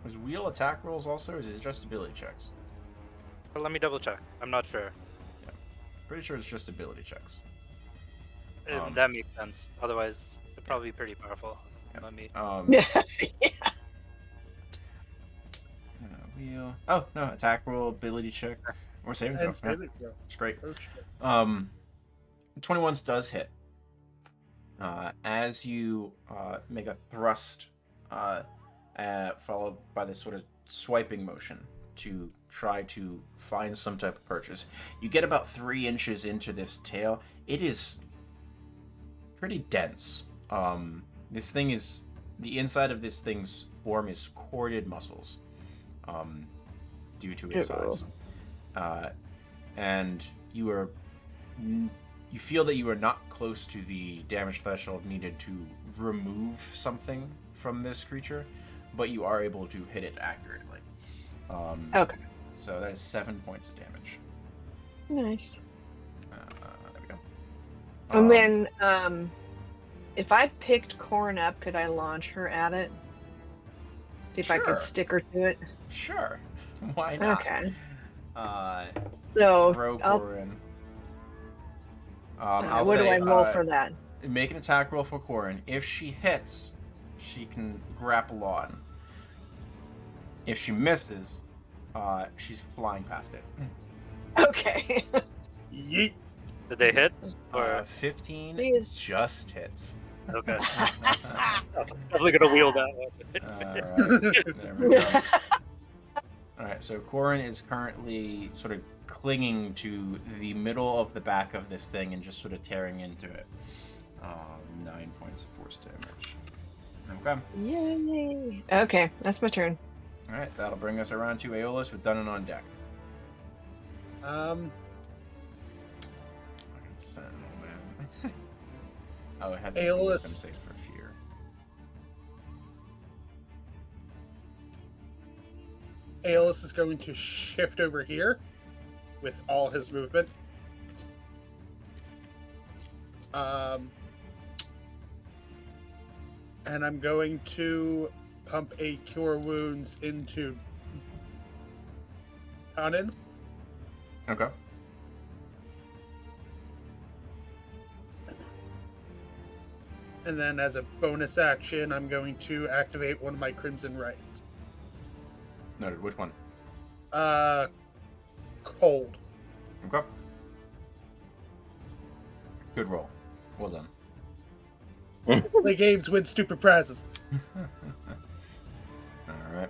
Is wheel attack rolls also, or is it just ability checks? But let me double check. I'm not sure. Pretty sure it's just ability checks. That makes sense. Otherwise, it'd probably be pretty powerful. Let me. Yeah. Wheel. Oh no, attack roll, ability check, or saving throw. And Yeah, saving throw. it's great. Oh, shit. 21 does hit. As you make a thrust, followed by this sort of swiping motion to try to find some type of purchase, you get about 3 inches into this tail. It is pretty dense. This thing is, the inside of this thing's form is corded muscles, due to its size. And you feel that you are not close to the damage threshold needed to remove something from this creature, but you are able to hit it accurately. Okay. So that is 7 points of damage. Nice. There we go. And then, if I picked Corn up, could I launch her at it? See if I Sure. could stick her to it. Sure. Why not? Okay. Uh, So throw I'll Gorin. I'll what say, do I roll for that? Make an attack roll for Corin. If she hits, she can grapple on. If she misses, she's flying past it. Okay. Yeet. Did they hit? Or 15 Please. just hits. okay. Definitely gonna wheel that one. Alright, there we go. Alright, so Corin is currently sort of clinging to the middle of the back of this thing and just sort of tearing into it. 9 points of force damage. Okay. Yay. Okay, that's my turn. Alright, that'll bring us around to Aeolus with Dunnan on deck. Um, Fucking Sentinel, man. Oh, it had the Aeolus. wisdom saves for fear. Aeolus is going to shift over here with all his movement. And I'm going to pump a Cure Wounds into Dunnan. Okay. And then as a bonus action, I'm going to activate one of my Crimson Rights. Noted. Which one? Cold. Okay. Good roll. Well done. Play games, win stupid prizes. Alright.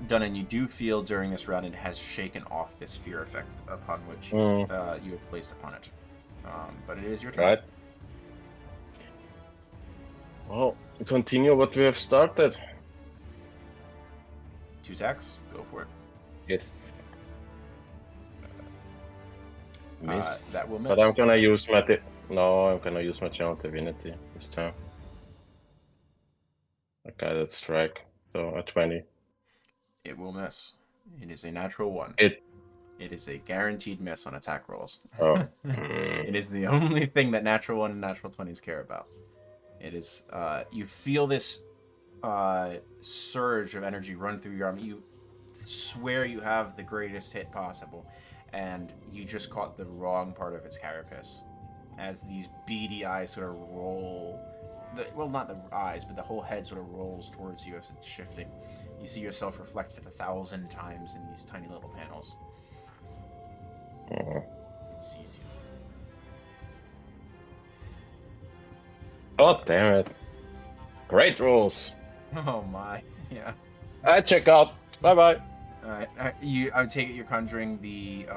Dunnan, you do feel during this round it has shaken off this fear effect upon which you have placed upon it. But it is your turn. Right. Well, continue what we have started. 2 attacks. Go for it. Yes. Miss. That will miss. But I'm gonna use my I'm gonna use my channel divinity this time. Okay, that's strike. So a 20. It will miss. It is a natural 1. It is a guaranteed miss on attack rolls. Oh. It is the only thing that natural 1 and natural 20s care about. It is, you feel this surge of energy run through your arm. You swear you have the greatest hit possible, and you just caught the wrong part of its carapace. As these beady eyes sort of roll, well, not the eyes, but the whole head sort of rolls towards you as it's shifting. You see yourself reflected 1,000 times in these tiny little panels. It sees you. Oh, damn it. Great rolls. Oh my, yeah. I check out. Bye-bye. Alright, I would take it you're conjuring the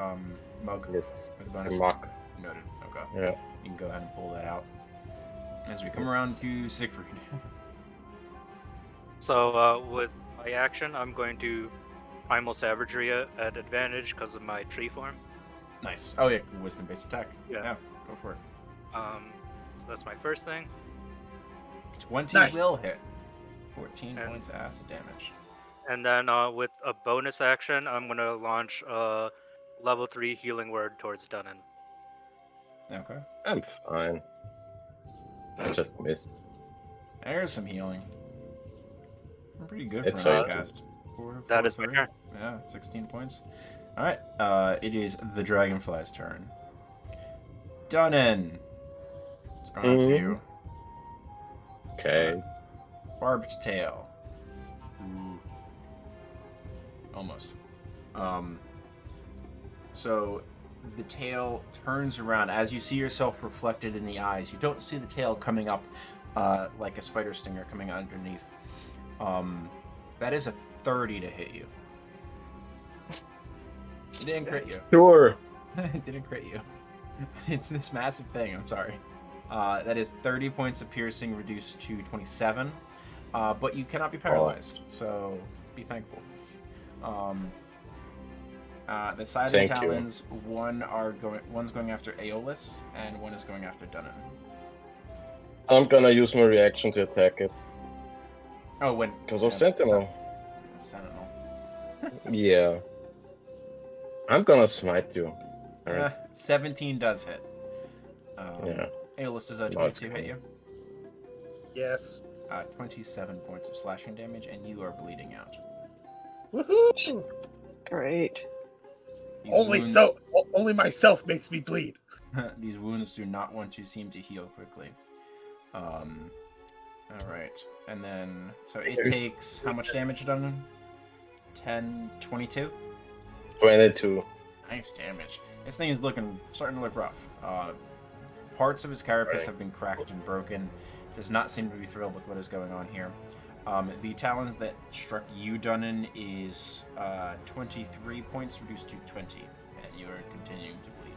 mug Yes. with the bonus. Mark. Noted. Okay. Yeah. You can go ahead and pull that out. As we come around to Siegfried. So with my action, I'm going to Primal Savagery at advantage because of my tree form. Nice. Oh yeah, wisdom-based attack. Yeah. Go for it. So that's my first thing. 20 Nice. will hit. 14 And- points of acid damage. And then with a bonus action, I'm going to launch a level 3 healing word towards Dunnan. Okay. I'm fine. I just missed. There's some healing. We're pretty good It's for an alright. outcast. That is my turn. Yeah, 16 points. Alright, it is the Dragonfly's turn. Dunnan! It's going after you. Okay. Barbed tail. Ooh. Almost. So the tail turns around as you see yourself reflected in the eyes. You don't see the tail coming up like a spider stinger coming underneath. That is a 30 to hit you. It didn't crit you. Sure. It didn't crit you. It's this massive thing, I'm sorry. That is 30 points of piercing reduced to 27. But you cannot be paralyzed, so be thankful. The side of the Thank you. talons, one's going after Aeolus, and one is going after Dunnan. I'm gonna use my reaction to attack it. Oh, when Because of Sentinel. Sentinel. Yeah. I'm gonna smite you. Alright. 17 does hit. Yeah. Aeolus, does a No, it's 22 hit you? Yes. 27 points of slashing damage, and you are bleeding out. Woohoo! Great. Only myself makes me bleed. These wounds do not want to seem to heal quickly. All right, and then so it takes how much damage done? 10, 22. 22. Nice damage. This thing is starting to look rough. Parts of his carapace Right. have been cracked and broken. Does not seem to be thrilled with what is going on here. The talons that struck you, Dunnan, is 23 points reduced to 20, and you are continuing to bleed.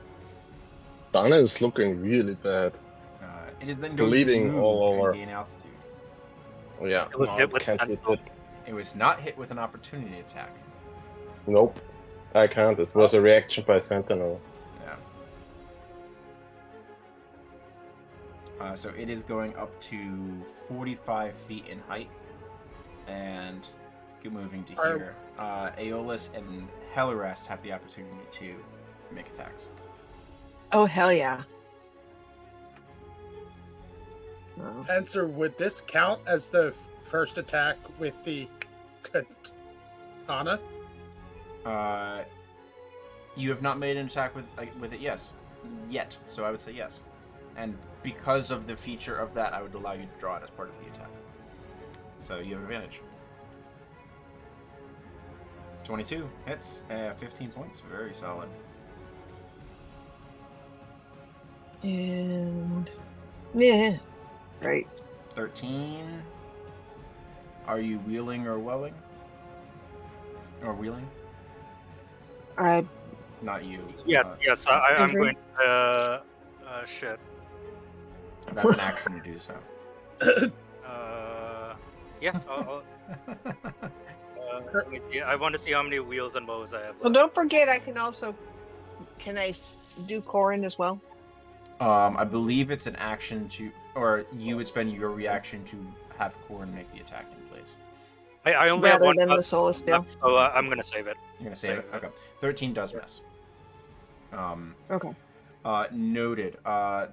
Dana is looking really bad. It is then going Bleeding to move all over. and gain altitude. Oh, yeah. It was hit with Can't see Sentinel. it. It was not hit with an opportunity attack. Nope. I can't. It was a reaction by Sentinel. Yeah. So it is going up to 45 feet in height, and moving to here. Aeolus and Hellerast have the opportunity to make attacks. Oh, hell yeah. Oh. Answer, would this count as the first attack with the katana? You have not made an attack with it, yes. Yet. So I would say yes. And because of the feature of that, I would allow you to draw it as part of the attack. So you have advantage. 22 hits, 15 points. Very solid. And yeah, right. 13. Are you wheeling or welling? Or wheeling? I Not you. Yes, I'm Avery? going to. Shit. That's an action to do so. Yeah, let me see. I want to see how many wheels and mows I have. Well, left. don't forget, I can also. Can I do Corin as well? I believe it's an action to, or you would spend your reaction to have Corrin make the attack in place. I only have Rather one than the plus Soul Steel. left, so I'm going to save it. You're gonna save it? Okay. 13 does miss. Okay. Noted.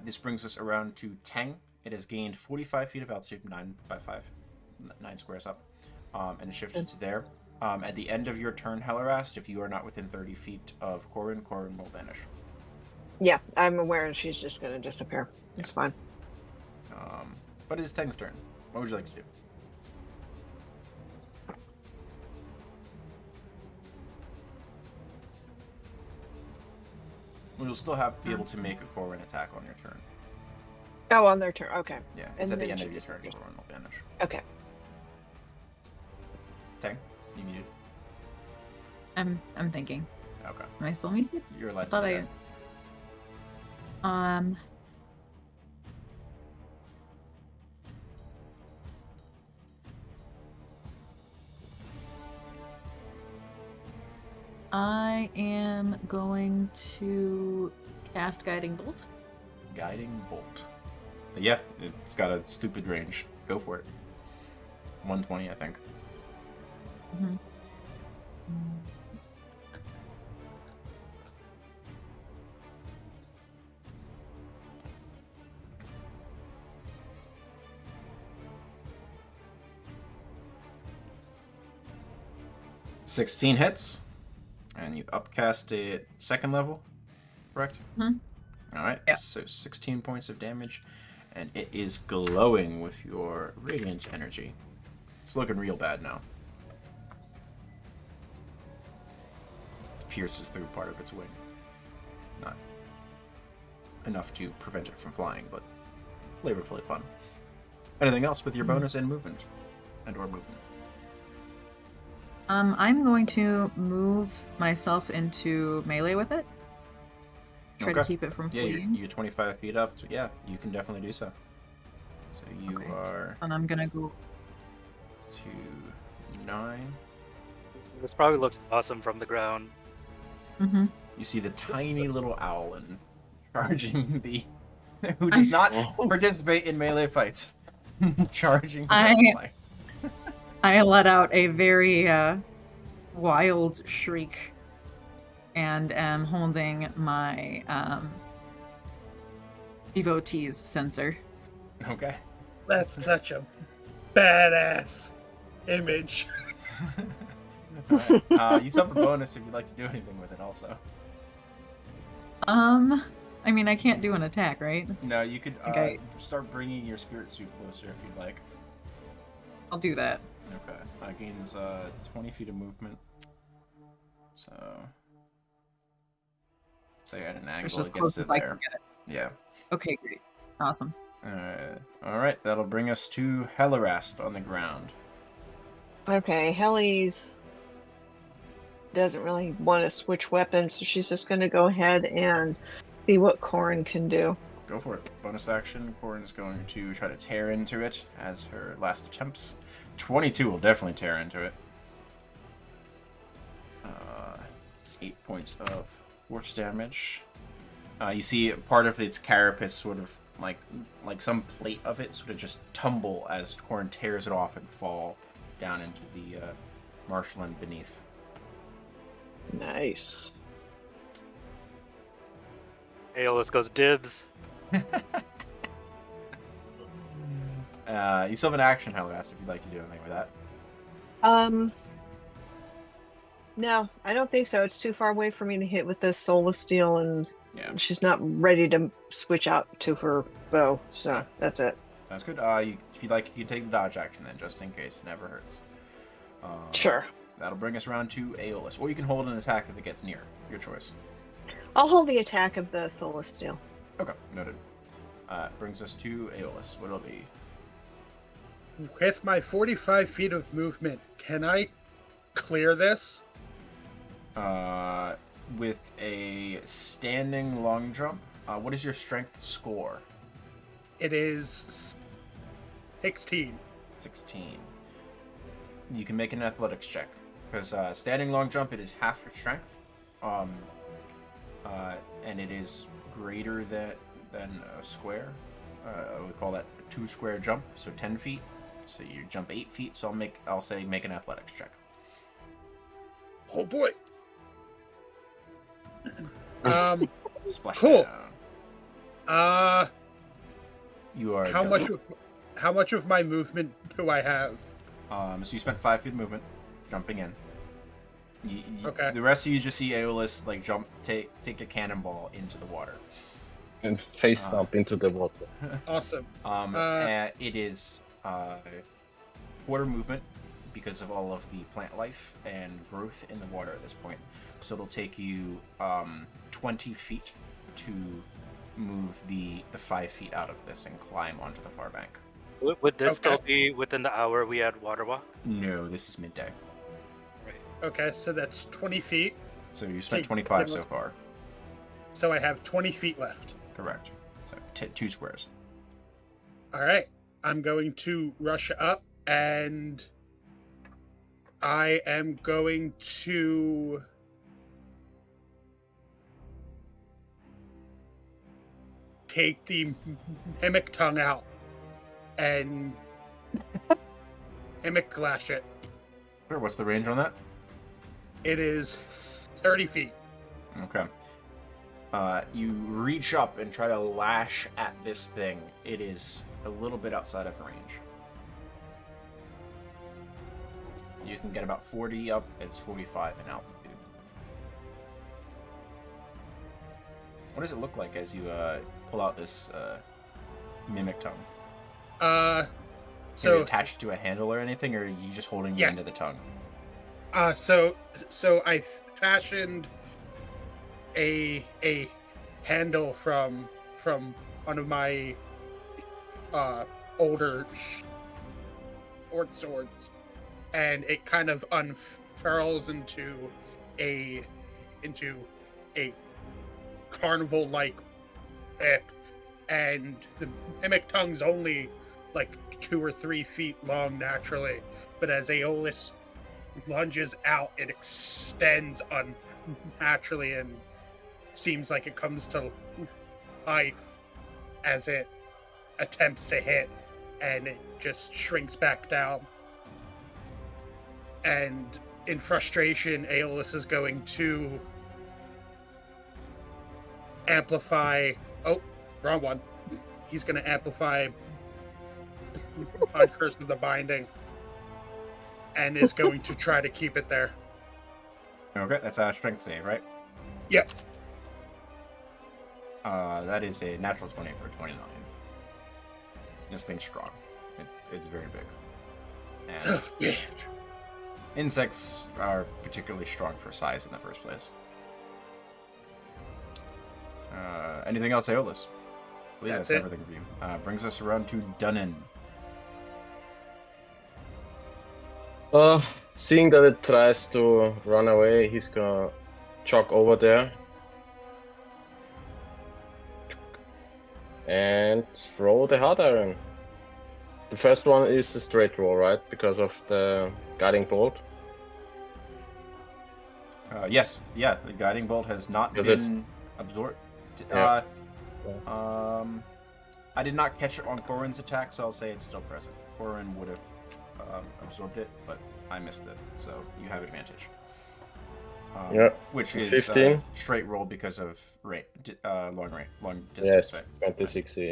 This brings us around to Tang. It has gained 45 feet of altitude, 9 by 5, 9 squares up, and shifted to there. At the end of your turn, Hellerast, if you are not within 30 feet of Corrin, Corrin will vanish. Yeah, I'm aware she's just going to disappear. It's fine. But it is Tang's turn. What would you like to do? You'll still be able to make a Corrin attack on your turn. Oh, on their turn. Okay. Yeah, And it's at the then end she of your turn. disappears. Corrin will vanish. Okay. Tang, you muted. I'm thinking. Okay. Am I still muted? You're I allowed thought to do I. that. I am going to cast Guiding Bolt. Guiding Bolt. Yeah, it's got a stupid range. Go for it. 120, I think. Mm-hmm. 16 hits. And you upcast it second level, correct? Mhm. Alright, Yeah. so 16 points of damage. And it is glowing with your radiant energy. It's looking real bad now. It pierces through part of its wing. Not enough to prevent it from flying, but flavorfully fun. Anything else with your bonus and movement? And or movement? I'm going to move myself into melee with it. Try to Okay. keep it from Yeah, fleeing. you're 25 feet up. So yeah, you can definitely do so. So you Okay. are And I'm gonna go. to 9. This probably looks awesome from the ground. Mm-hmm. You see the tiny little owlin charging the who does not participate in melee fights. Charging the I let out a very wild shriek and am holding my devotee's sensor. Okay. That's such a badass image. Alright. You still have a bonus if you'd like to do anything with it also. I mean, I can't do an attack, right? No, you could Okay. start bringing your spirit suit closer if you'd like. I'll do that. Okay. Gains 20 feet of movement. So, say at an angle, It's just it gets close in as I there. can get it. Yeah. Okay, great. Awesome. All right, that'll bring us to Hellerast on the ground. Okay, Helly's doesn't really want to switch weapons, so she's just going to go ahead and see what Corin can do. Go for it. Bonus action. Corin is going to try to tear into it as her last attempts. 22 will definitely tear into it. 8 points of force damage. You see part of its carapace sort of like some plate of it sort of just tumble as Corin tears it off and fall down into the marshland beneath. Nice. Aeolus goes dibs. You still have an action, Hellerast, if you'd like to do anything with that. No, I don't think so. It's too far away for me to hit with this Soul of Steel, and Yeah. she's not ready to switch out to her bow, so that's it. Sounds good. If you'd like, you can take the dodge action then, just in case. Never hurts. Sure. That'll bring us around to Aeolus. Or you can hold an attack if it gets near. Your choice. I'll hold the attack of the Soul of Steel. Okay, noted. Brings us to Aeolus. What'll it be? With my 45 feet of movement, can I clear this? With a standing long jump, what is your strength score? It is 16. 16. You can make an athletics check. Because standing long jump, it is half your strength. And it is greater than a square. I would call that a 2 square jump, so 10 feet. So you jump 8 feet, so I'll say make an athletics check. Oh boy. Splash Cool. down. You are How much of my movement do I have? So you spent 5 feet of movement jumping in. Okay. The rest of you just see Aeolus like take a cannonball into the water. And face up into the water. Awesome. And it is water movement because of all of the plant life and growth in the water at this point. So it'll take you 20 feet to move the 5 feet out of this and climb onto the far bank. Would this Okay. still be within the hour we had water walk? No, this is midday. Okay, so that's 20 feet. So you spent Take 25 so damage. far. So I have 20 feet left. Correct. So 2 squares. All right. I'm going to rush up, and I am going to take the mimic tongue out and mimic glash it. Sure, what's the range on that? It is 30 feet. Okay. You reach up and try to lash at this thing. It is a little bit outside of range. You can get about 40 up. It's 45 in altitude. What does it look like as you pull out this mimic tongue? Is So it attached to a handle or anything, or are you just holding the Yes. end of the tongue? So I fashioned a handle from one of my older short swords, and it kind of unfurls into a carnival-like whip, and the mimic tongue's only like 2 or 3 feet long naturally, but as Aeolus lunges out, it extends unnaturally and seems like it comes to life as it attempts to hit, and it just shrinks back down. And in frustration, Aeolus is going to amplify. Oh, wrong one. He's going to amplify on Curse of the Binding, and is going to try to keep it there. Okay, that's a strength save, right? Yep. That is a natural 20 for 29. This thing's strong. It's very big. And Yeah. insects are particularly strong for size in the first place. Anything else, Aeolus? I believe That's that's it. everything for you. Brings us around to Dunnan. Seeing that it tries to run away, he's gonna jog over there and throw the hard iron. The first one is a straight roll, right? Because of the guiding bolt. Yes, yeah, the guiding bolt has not Because been it's- absorbed. Yeah. I did not catch it on Corin's attack, so I'll say it's still present. Corin would have absorbed it, but I missed it, so you have advantage. Yeah, Which is 15. Straight roll because of long distance. Yes, Right? 2060,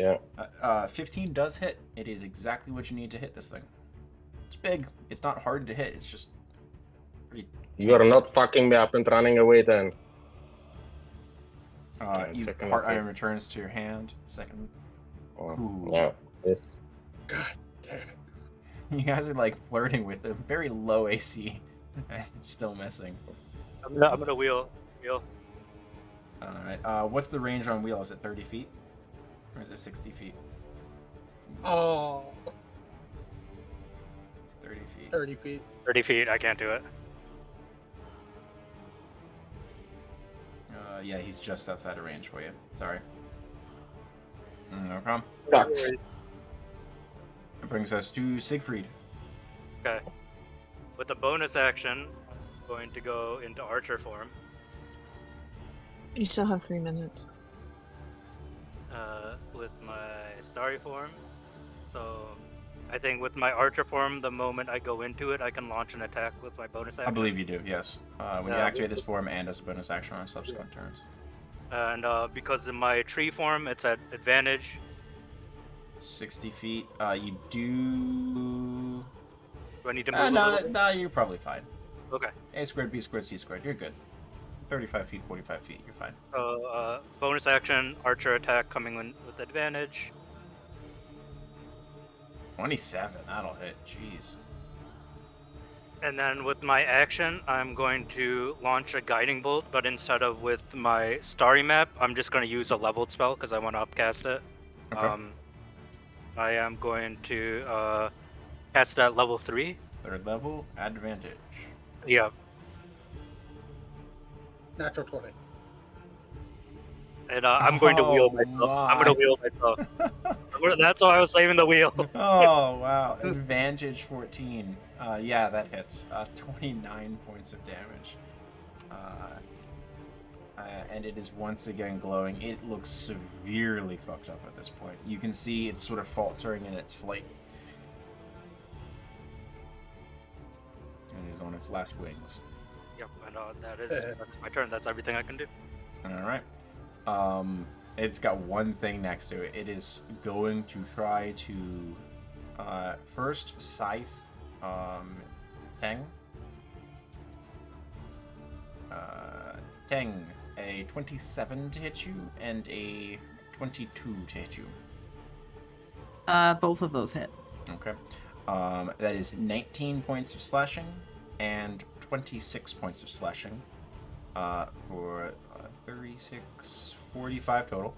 yeah. 15 does hit. It is exactly what you need to hit this thing. It's big. It's not hard to hit. It's just pretty. You are not fucking me up and running away then. Second Heart attack. iron returns to your hand. Second. Oh, Ooh. yeah. Yes. God damn it. You guys are like flirting with a very low AC and still missing. I'm gonna wheel. Alright. What's the range on wheel? Is it 30 feet? Or is it 60 feet? Oh, 30 feet. 30 feet. 30 feet. I can't do it. Yeah, he's just outside of range for you. Sorry. No problem. Sucks. It brings us to Siegfried. Okay. With the bonus action, I'm going to go into archer form. You still have 3 minutes. With my starry form. So I think with my archer form, the moment I go into it, I can launch an attack with my bonus action. I believe you do, yes. When you Yeah. activate his form and as a bonus action on subsequent turns. And because in my tree form, it's at advantage. 60 feet. You do. Do I need to move a little bit? Nah, you're probably fine. Okay. A squared, B squared, C squared. You're good. 35 feet, 45 feet. You're fine. So bonus action, archer attack coming in with advantage. 27. That'll hit. Jeez. And then with my action, I'm going to launch a guiding bolt, but instead of with my starry map, I'm just going to use a leveled spell because I want to upcast it. Okay. I am going to cast it at level 3. Third level, advantage. Yeah. Natural 20. And I'm going to wheel Oh, myself. my. I'm going to wheel myself. That's why I was saving the wheel. Oh, wow. Advantage 14. Yeah, that hits. 29 points of damage. And it is once again glowing. It looks severely fucked up at this point. You can see it's sort of faltering in its flight. And is on its last wings. Yep, and that's my turn. That's everything I can do. Alright. It's got one thing next to it. It is going to try to first scythe Teng. Teng, a 27 to hit you and a 22 to hit you. Both of those hit. Okay. That is 19 points of slashing and 26 points of slashing for 36, 45 total.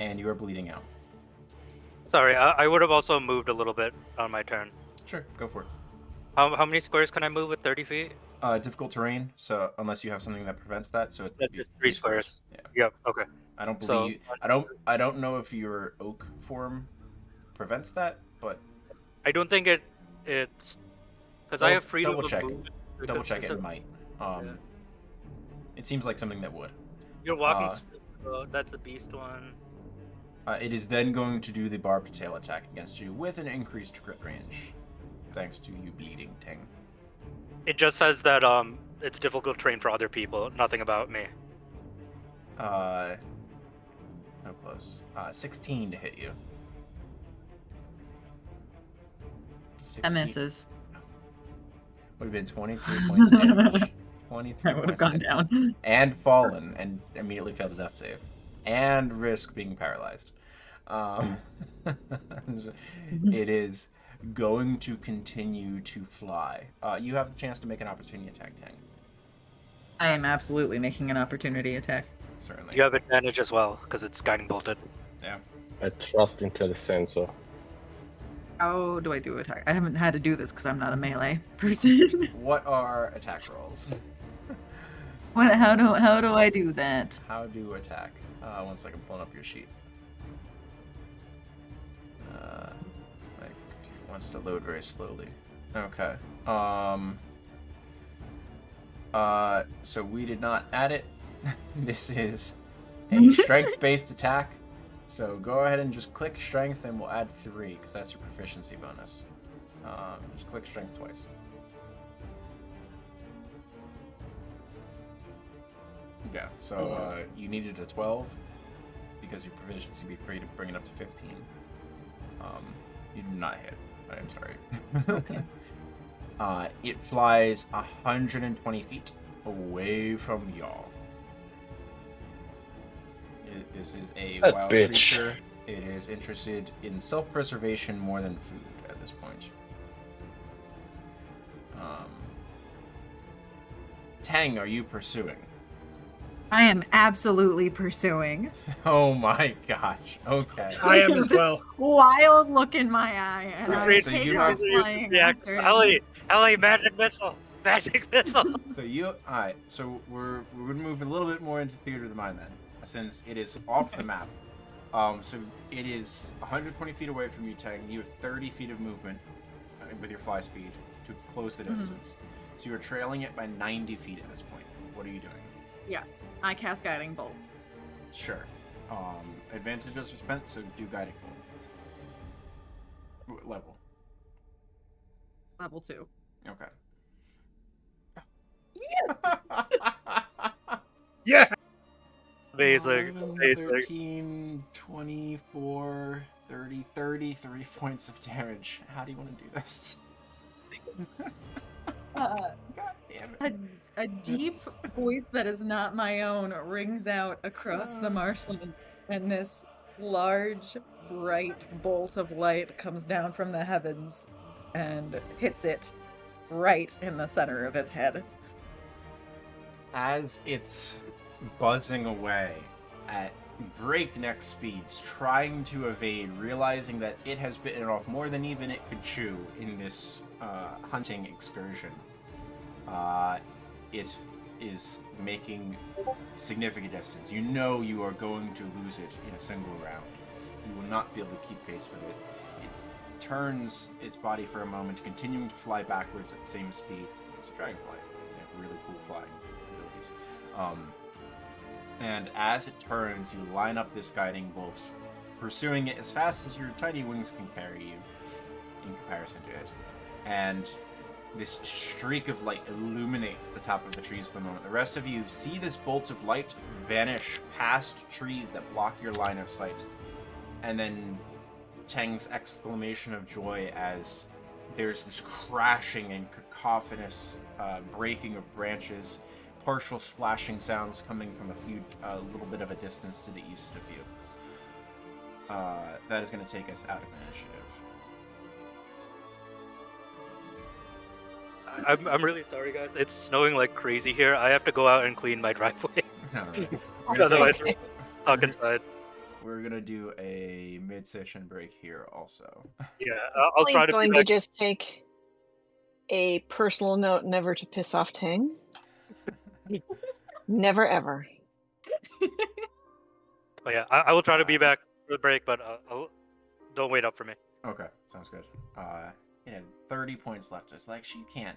And you are bleeding out. Sorry, I would have also moved a little bit on my turn. Sure, go for it. How many squares can I move with 30 feet? Difficult terrain, so unless you have something that prevents that, so That's just 3 squares. Yeah. Yep, okay. I don't So- believe I don't know if your oak form prevents that, but I don't think it's because I have freedom double of check. movement. double because check it's it might. It seems like something that would. You're walking. That's the beast one. It is then going to do the barbed tail attack against you with an increased crit range, thanks to you bleeding, Ting. It just says that it's difficult terrain for other people. Nothing about me. No close. 16 to hit you. 16 That misses. would have been 23 points of damage. 23 I would have points gone hit. down. And fallen and immediately failed a death save. And risk being paralyzed. It is going to continue to fly. You have the chance to make an opportunity attack, Tang. I am absolutely making an opportunity attack. Certainly. You have advantage as well because it's guiding bolted. Yeah. I trust into the sensor. How do I do attack? I haven't had to do this because I'm not a melee person. What are attack rolls? How do I do that? How do attack? 1 second, pulling up your sheet. Like, it wants to load very slowly. Okay. So we did not add it. This is a strength-based attack. So go ahead and just click strength, and we'll add 3 because that's your proficiency bonus. Just click strength twice. Yeah. So you needed a 12 because your proficiency be 3 to bring it up to 15. You did not hit. I'm sorry. Okay. It flies 120 feet away from y'all. This is a That wild bitch. creature. It is interested in self-preservation more than food at this point. Tang, are you pursuing? I am absolutely pursuing. Oh my gosh. Okay. I am as well. Wild look in my eye, and Right, I so take you off have- flying Yeah, after him. Ellie, magic missile, magic missile. So alright, so we're gonna move a little bit more into theater of the mind then, since it is off the map. So it is 120 feet away from you, Tang. You have 30 feet of movement with your fly speed to close the distance. So you're trailing it by 90 feet at this point. What are you doing? Yeah, I cast Guiding Bolt. Sure. Advantage of suspense, so do guiding bolt. Level. Level 2. Okay. Yeah. Amazing, 11, amazing. 13, 24, 30, 33 points of damage. How do you want to do this? God damn it. A deep voice that is not my own rings out across the marshlands, and this large, bright bolt of light comes down from the heavens and hits it right in the center of its head. As it's buzzing away at breakneck speeds, trying to evade, realizing that it has bitten off more than even it could chew in this hunting excursion, it is making significant distance. You know you are going to lose it in a single round. You will not be able to keep pace with it. It turns its body for a moment, continuing to fly backwards at the same speed. It's a dragonfly. They have really cool flying abilities. And as it turns, you line up this guiding bolt, pursuing it as fast as your tiny wings can carry you in comparison to it. And this streak of light illuminates the top of the trees for a moment. The rest of you see this bolt of light vanish past trees that block your line of sight. And then Tang's exclamation of joy as there's this crashing and cacophonous breaking of branches, partial splashing sounds coming from a little bit of a distance to the east of you. That is going to take us out of initiative. I'm really sorry, guys. It's snowing like crazy here. I have to go out and clean my driveway. Alright. Otherwise, we're stuck inside. We're gonna do a mid-session break here also. Yeah, I'll try He's to going be to back. just take a personal note never to piss off Tang. Never ever. Oh yeah, I will try to be back for the break, but don't wait up for me. Okay, sounds good. 30 points left. It's like she can't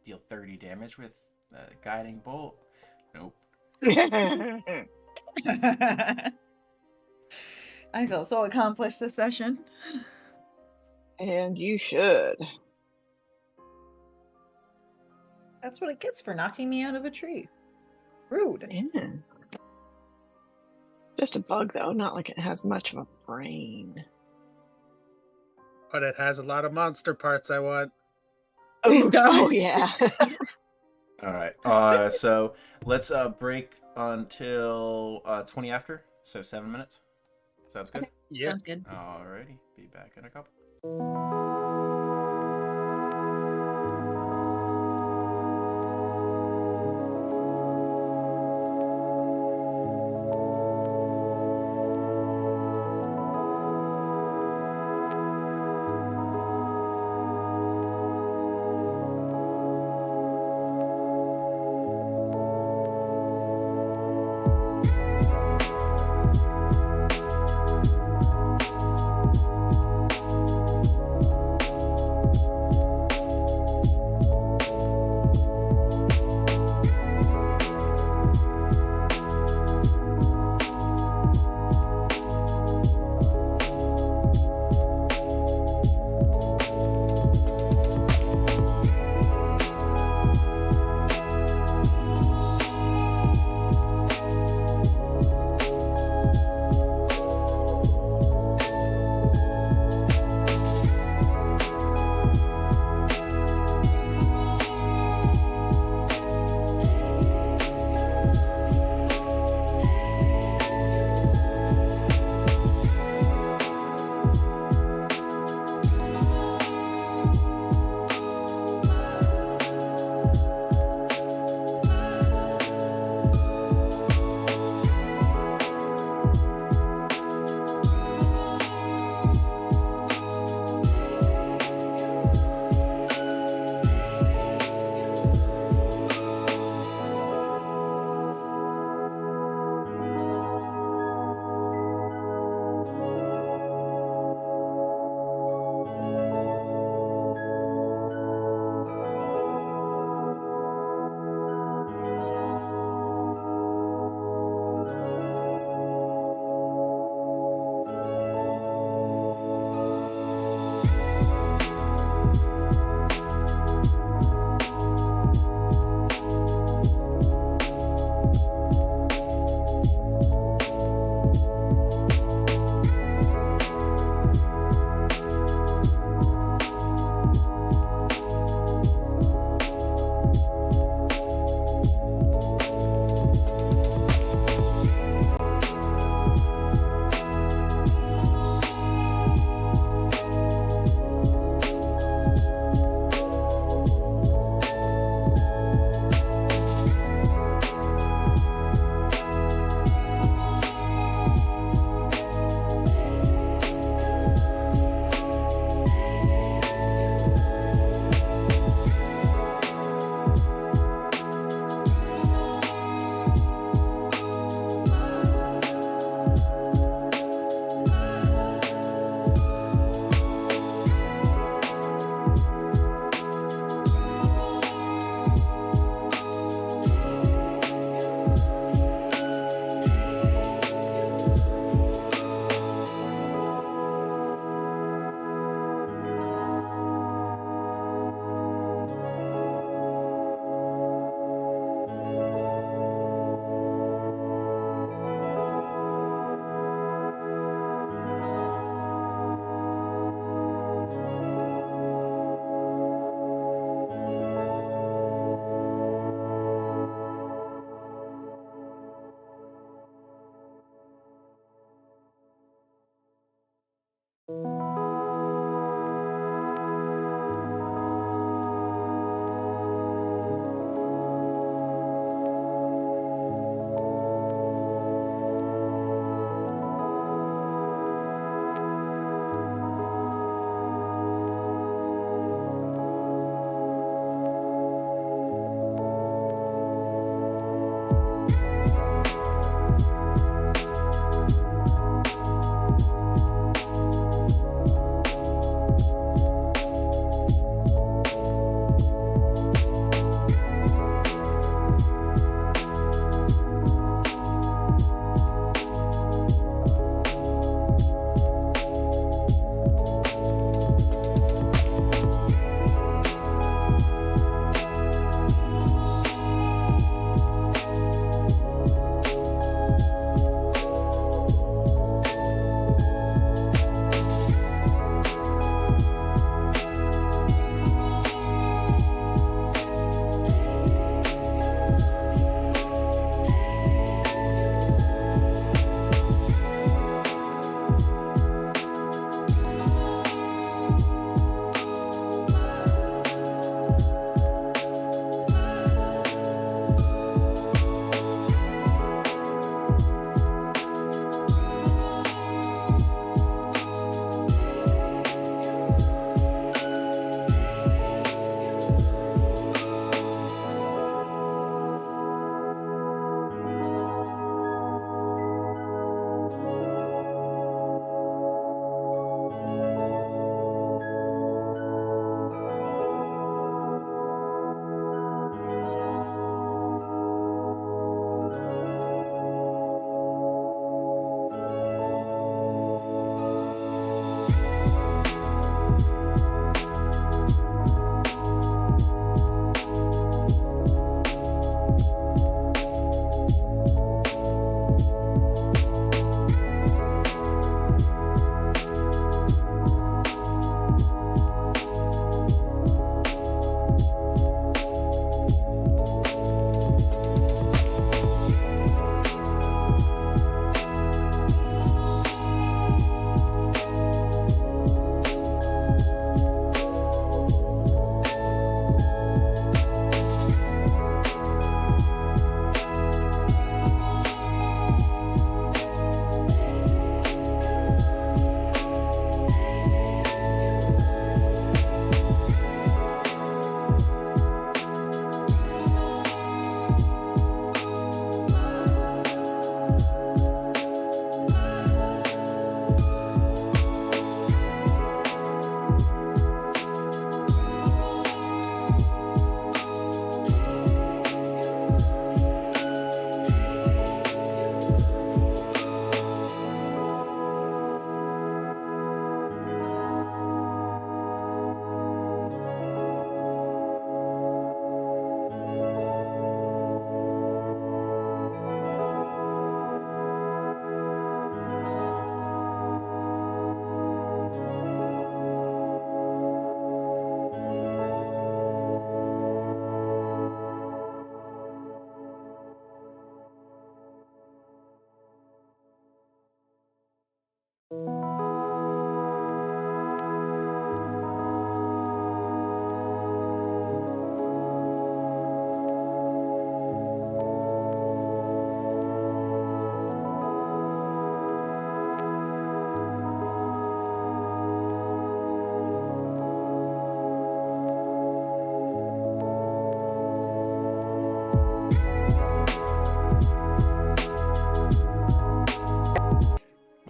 deal 30 damage with a guiding bolt. Nope. I feel so accomplished this session. And you should. That's what it gets for knocking me out of a tree. Rude. Yeah. Just a bug, though. Not like it has much of a brain. But it has a lot of monster parts I want. Oh, It does. oh yeah. All right. So let's break until 20 after, so 7 minutes. Sounds good. Yeah. Sounds good. Alrighty. Be back in a couple.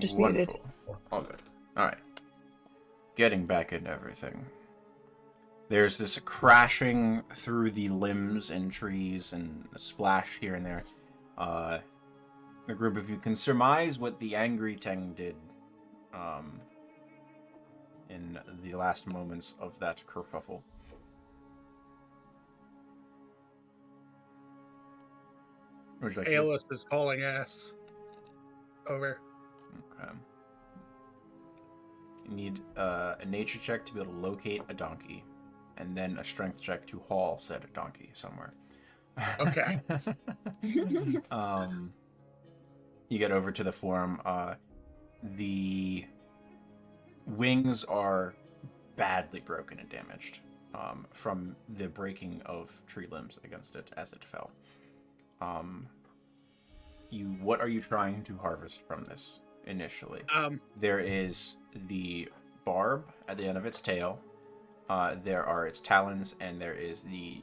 She's muted. Wonderful. All good. All right. Getting back into everything. There's this crashing through the limbs and trees and a splash here and there. A group of you can surmise what the angry Teng did in the last moments of that kerfuffle. Would you like to- Aeolus is hauling ass. Over. Okay. You need a nature check to be able to locate a donkey, and then a strength check to haul said donkey somewhere. Okay. You get over to the forum. The wings are badly broken and damaged from the breaking of tree limbs against it as it fell. What are you trying to harvest from this initially? There is the barb at the end of its tail. There are its talons, and there is the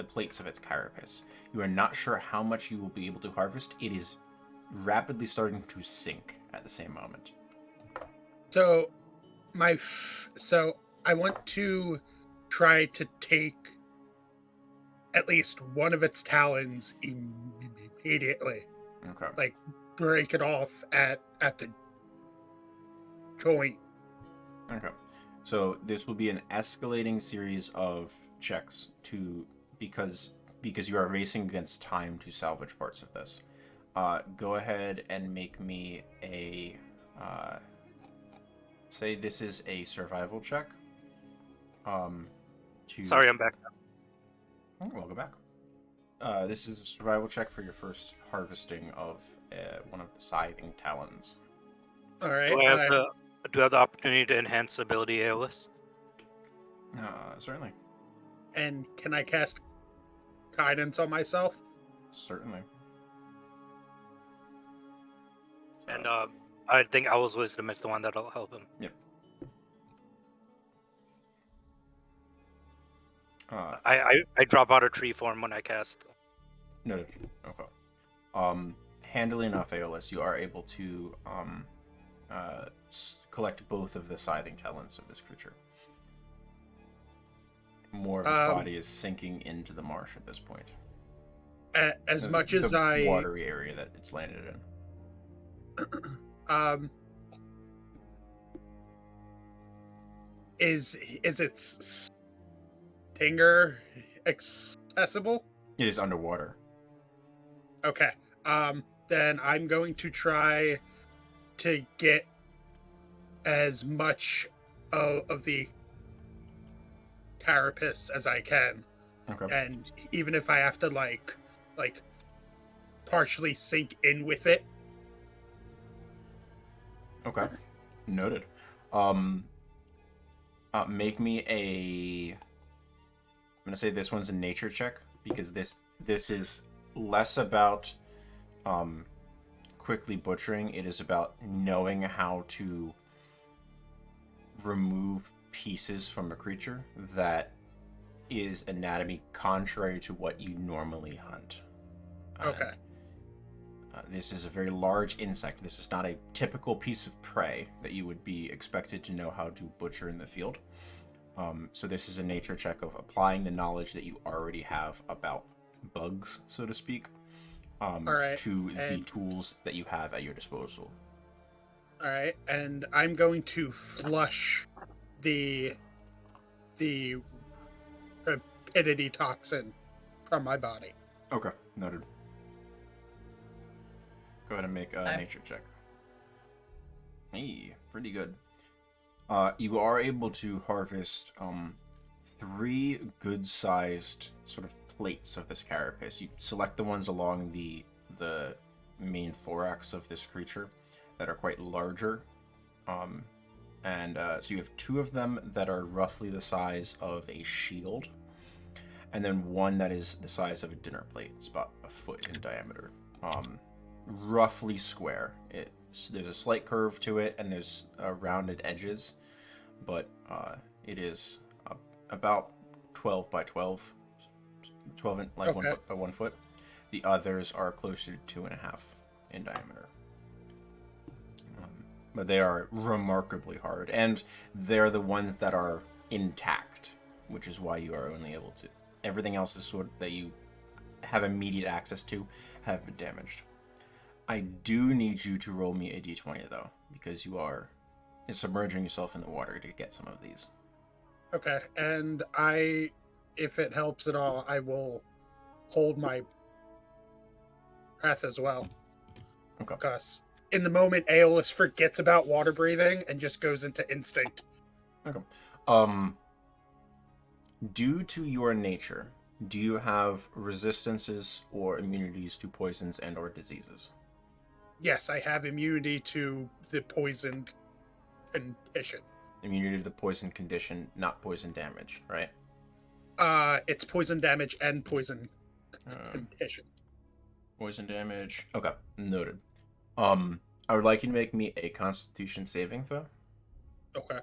plates of its carapace. You are not sure how much you will be able to harvest. It is rapidly starting to sink at the same moment. So, I want to try to take at least one of its talons immediately. Okay. Like, break it off at the joint. Okay. So this will be an escalating series of checks because you are racing against time to salvage parts of this. Go ahead and make me a say this is a survival check. Sorry, I'm back. Oh, welcome back. This is a survival check for your first harvesting of one of the scything talons. All right. Do I have the opportunity to enhance ability, Aeolus? Certainly. And can I cast guidance on myself? Certainly. And I think Owl's Wisdom is the one that'll help him. Yep. I drop out of tree form when I cast. Noted. Okay. Handily enough, Aeolus, you are able to collect both of the scything talons of this creature. More of its body is sinking into the marsh at this point. As much as the watery area that it's landed in. Is its stinger accessible? It is underwater. Okay. Then I'm going to try to get as much of the carapace as I can. Okay. And even if I have to like partially sink in with it. Okay. Noted. Make me a. I'm gonna say this one's a nature check because this is less about quickly butchering. It is about knowing how to remove pieces from a creature that is anatomy contrary to what you normally hunt. Okay. This is a very large insect. This is not a typical piece of prey that you would be expected to know how to butcher in the field. So this is a nature check of applying the knowledge that you already have about bugs, so to speak, to the tools that you have at your disposal. All right, and I'm going to flush the rapidity toxin from my body. Okay, noted. Go ahead and make a nature check. Hey, pretty good. You are able to harvest 3 good-sized sort of plates of this carapace. You select the ones along the main thorax of this creature that are quite larger. So you have 2 of them that are roughly the size of a shield, and then one that is the size of a dinner plate. It's about a foot in diameter. Roughly square. There's a slight curve to it, and there's rounded edges, but it is about 12 by 12, 12 in, like 1 foot by 1 foot. The others are closer to 2.5 in diameter. but they are remarkably hard, and they're the ones that are intact, which is why you are only able to. Everything else is sort of that you have immediate access to have been damaged. I do need you to roll me a d20 though, because you are submerging yourself in the water to get some of these. Okay, and if it helps at all, I will hold my breath as well. Okay. Because in the moment, Aeolus forgets about water breathing and just goes into instinct. Okay. Due to your nature, do you have resistances or immunities to poisons and or diseases? Yes, I have immunity to the poison condition. Immunity to the poison condition, not poison damage, right? It's poison damage and poison Um, condition. Poison damage. Okay, noted. I would like you to make me a Constitution saving throw. Okay.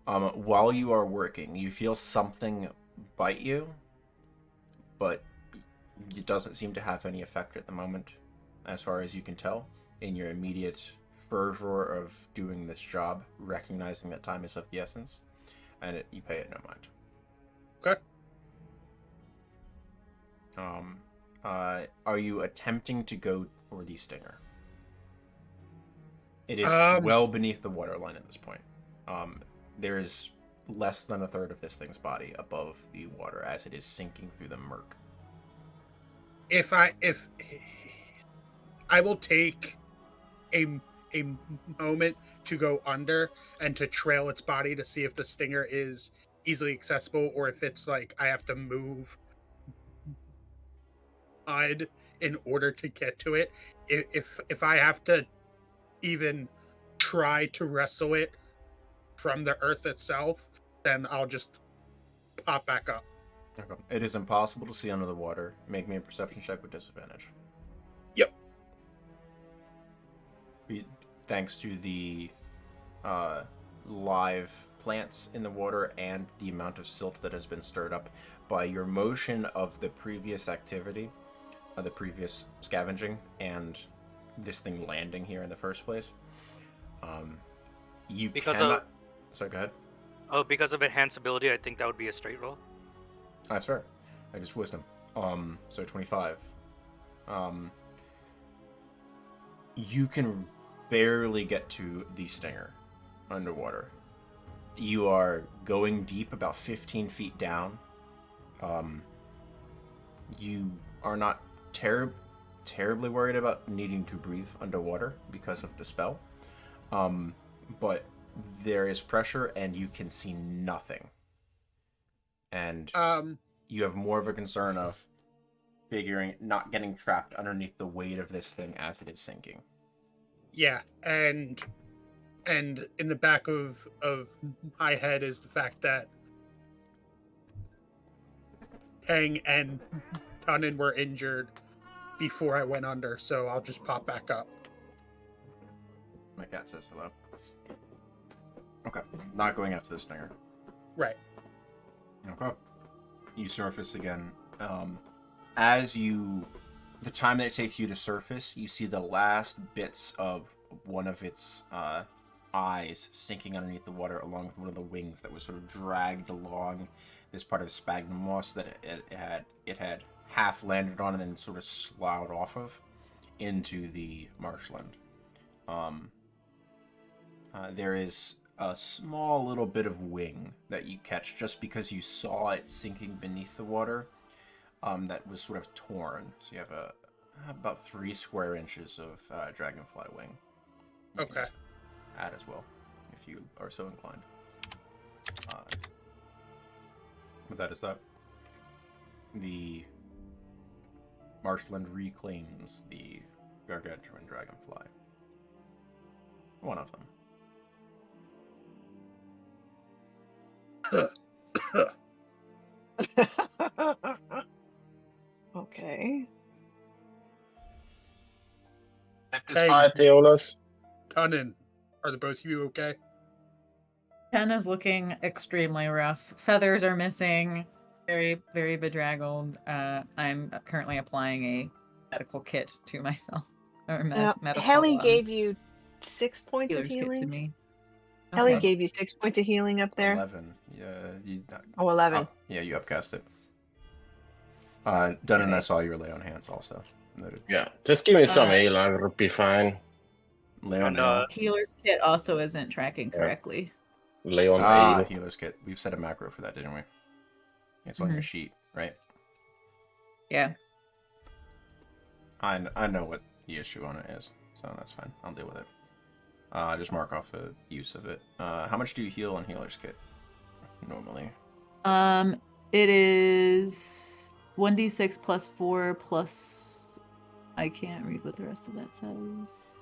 While you are working, you feel something bite you, but it doesn't seem to have any effect at the moment, as far as you can tell. In your immediate fervor of doing this job, recognizing that time is of the essence, and you pay it no mind. Okay. Are you attempting to go for the stinger? It is well beneath the waterline at this point. There is less than a third of this thing's body above the water as it is sinking through the murk. If I will take a moment to go under and to trail its body to see if the stinger is easily accessible or if it's like I have to move in order to get to it. If I have to even try to wrestle it from the earth itself, then I'll just pop back up. Okay. It is impossible to see under the water. Make me a perception check with disadvantage. Yep. Thanks to the live plants in the water and the amount of silt that has been stirred up by your motion of the previous activity, the previous scavenging, and this thing landing here in the first place. You cannot... Sorry, go ahead. Oh, because of enhanced ability, I think that would be a straight roll. That's fair. I just wisdom. So 25. You can barely get to the stinger underwater. You are going deep, about 15 feet down. You are not terribly worried about needing to breathe underwater because of the spell. But there is pressure and you can see nothing. And you have more of a concern of figuring not getting trapped underneath the weight of this thing as it is sinking. Yeah, and in the back of my head is the fact that Kang and Tunin were injured before I went under, so I'll just pop back up. My cat says hello. Okay, not going after the stinger. Right. Okay. You surface again. The time that it takes you to surface, you see the last bits of one of its eyes sinking underneath the water, along with one of the wings that was sort of dragged along this part of sphagnum moss that it had half landed on and then sort of sloughed off of into the marshland. There is a small little bit of wing that you catch just because you saw it sinking beneath the water. That was sort of torn. So you have about 3 square inches of dragonfly wing. You can Okay. add as well, if you are so inclined. But that is that. The marshland reclaims the gargantuan dragonfly. One of them. Okay. Satisfied, Aeolus? Tunin, are the both of you okay? Ken is looking extremely rough. Feathers are missing. Very, very bedraggled. I'm currently applying a medical kit to myself. Or medical. Helly gave you 6 points of healer's kit to healing. me. Helly Okay. gave you 6 points of healing up there. 11. Yeah, Oh, 11. yeah, you upcast it. Dun and I Okay. saw your lay on hands also. Noted. Yeah, just give me some Uh, ale, I'll be fine. Lay on And, ale. Healer's kit also isn't tracking correctly. Lay on ale. Healer's kit. We've set a macro for that, didn't we? It's on your sheet, right? Yeah. I know what the issue on it is, so that's fine. I'll deal with it. Just mark off the use of it. How much do you heal on healer's kit normally? It is 1d6 plus 4 plus. I can't read what the rest of that says.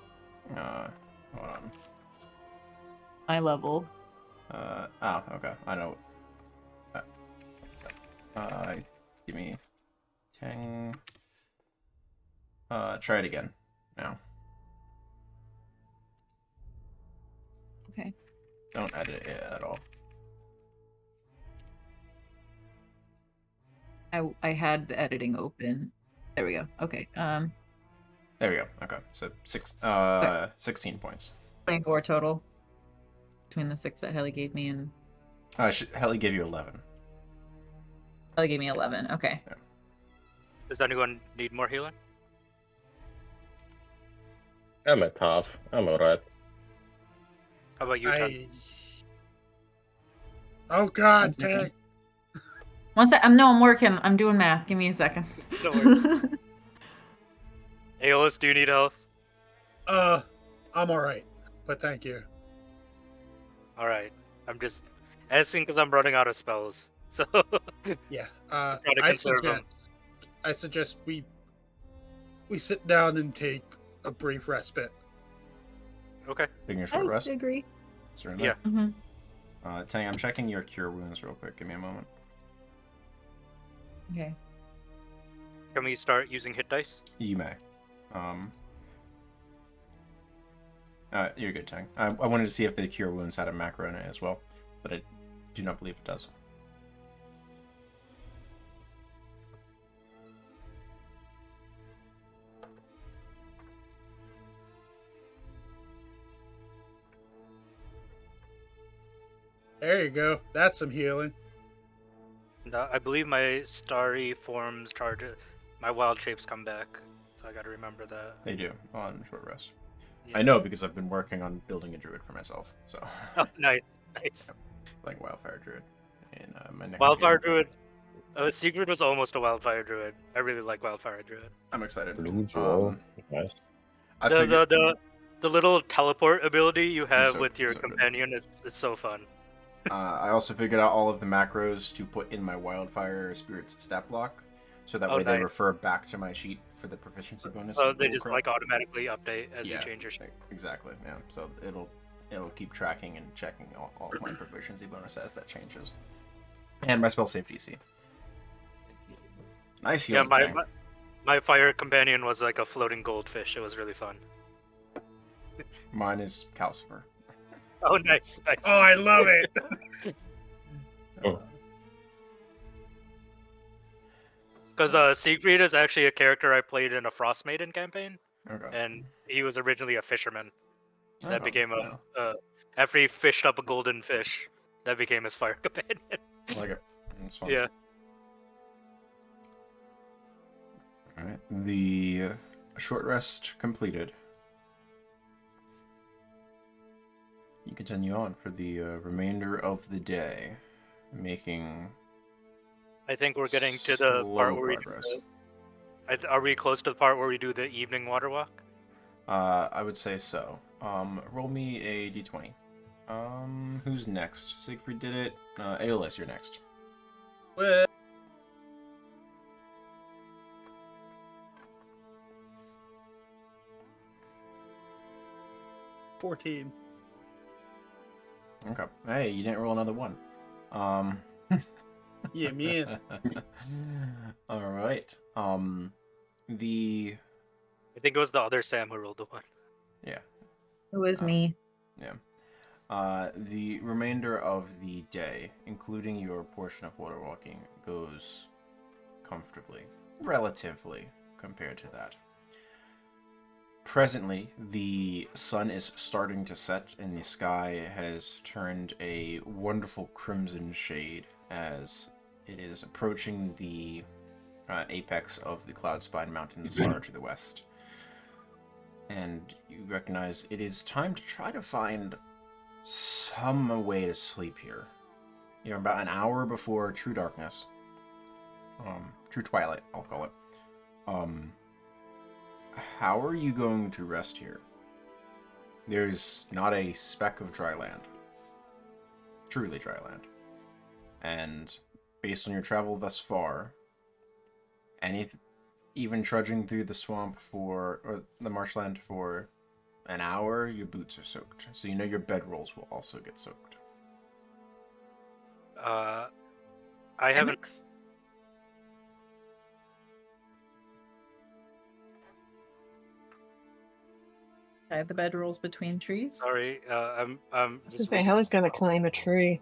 Hold on. My level. Okay. I know. Give me 10. Try it again now. Okay. Don't edit it at all. I had the editing open. There we go. Okay. There we go. Okay. So 16 points. 24 total. Between the 6 that Helly gave me and Helly gave you 11. Helly gave me 11. Okay. Does anyone need more healing? I'm at half. I'm alright. How about you, Ted? Oh God, One second. Tag. One sec. I'm working. I'm doing math. Give me a second. No worries. Aeolus, do you need health? I'm alright, but thank you. Alright. I'm just asking because I'm running out of spells. So, Yeah. to I conserve 'em. suggest we sit down and take a brief respite. okay. Taking a short rest. agree. Certainly. Yeah. Mm-hmm. Tang, I'm checking your cure wounds real quick. Give me a moment. Okay. Can we start using hit dice? You may. You're good, Tang. I wanted to see if the cure wounds had a macro in it as well, but I do not believe it does. There you go. That's some healing. And, I believe my starry forms charge it. My wild shapes come back, so I gotta remember that. They do on short rest. Yeah. I know because I've been working on building a druid for myself. So, Oh, nice. Nice. like wildfire druid. In my next Wildfire game. Druid. Secret was almost a Wildfire Druid. I really like Wildfire Druid. I'm excited. Blue Joe. Nice. I figured, The little teleport ability you have so- with your so good. companion is so fun. I also figured out all of the macros to put in my wildfire spirit's stat block, so that Oh, way they nice. refer back to my sheet for the proficiency bonus. So of they Gold just Crow. like automatically update as Yeah, you change your shit. Exactly. Yeah. So it'll keep tracking and checking all of my proficiency bonus as that changes, and my spell save DC. Nice Yeah, healing. Tang. my fire companion was like a floating goldfish. It was really fun. Mine is Calcifer. Oh, nice. Nice. Oh, I love it. Oh. Because Siegfried is actually a character I played in a Frost Maiden campaign, Okay. and he was originally a fisherman. That Oh, became yeah. after he fished up a golden fish, that became his fire companion. I like it. It's fun. Yeah. All right. The short rest completed. You continue on for the remainder of the day, making I think we're getting to the part slow where we do progress. are we close to the part where we do the evening water walk? I would say so. Roll me a d20. Who's next? Siegfried did it. Aeolus, you're next. Well, 14. Okay. Hey, you didn't roll another one. Yeah, man. All right. The I think it was the other Sam who rolled the one. yeah. It was me. The remainder of the day, including your portion of water walking, goes comfortably, relatively, compared to that. presently, the sun is starting to set, and the sky has turned a wonderful crimson shade as it is approaching the apex of the Cloudspine Mountains far to the west. And you recognize it is time to try to find some way to sleep here. You're about an hour before true darkness. True twilight, I'll call it. How are you going to rest here? There's not a speck of dry land. Truly dry land. And based on your travel thus far, even trudging through the swamp or the marshland for an hour, your boots are soaked. So you know your bedrolls will also get soaked. I haven't. Hammocks? Tie the bedrolls between trees. Sorry, I'm I was gonna just say, Helly's gonna climb a tree.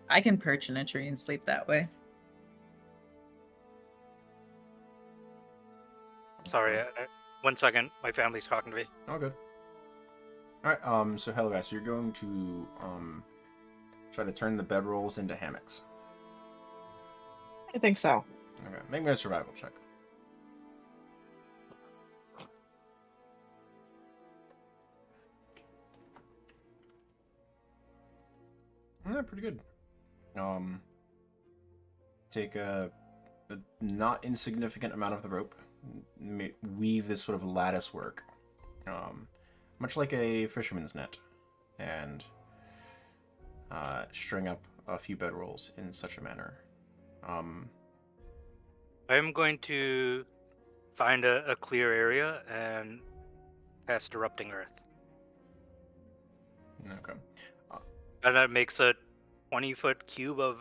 I can perch in a tree and sleep that way. sorry. 1 second, my family's talking to me. Oh, good. Alright, so Hellas, you're going to try to turn the bedrolls into hammocks. I think so. Okay, make me a survival check. Yeah, pretty good. Take a not insignificant amount of the rope, weave this sort of lattice work, much like a fisherman's net, and string up a few bedrolls in such a manner. I'm going to find a clear area and cast Erupting Earth. Okay. And that makes a 20-foot cube of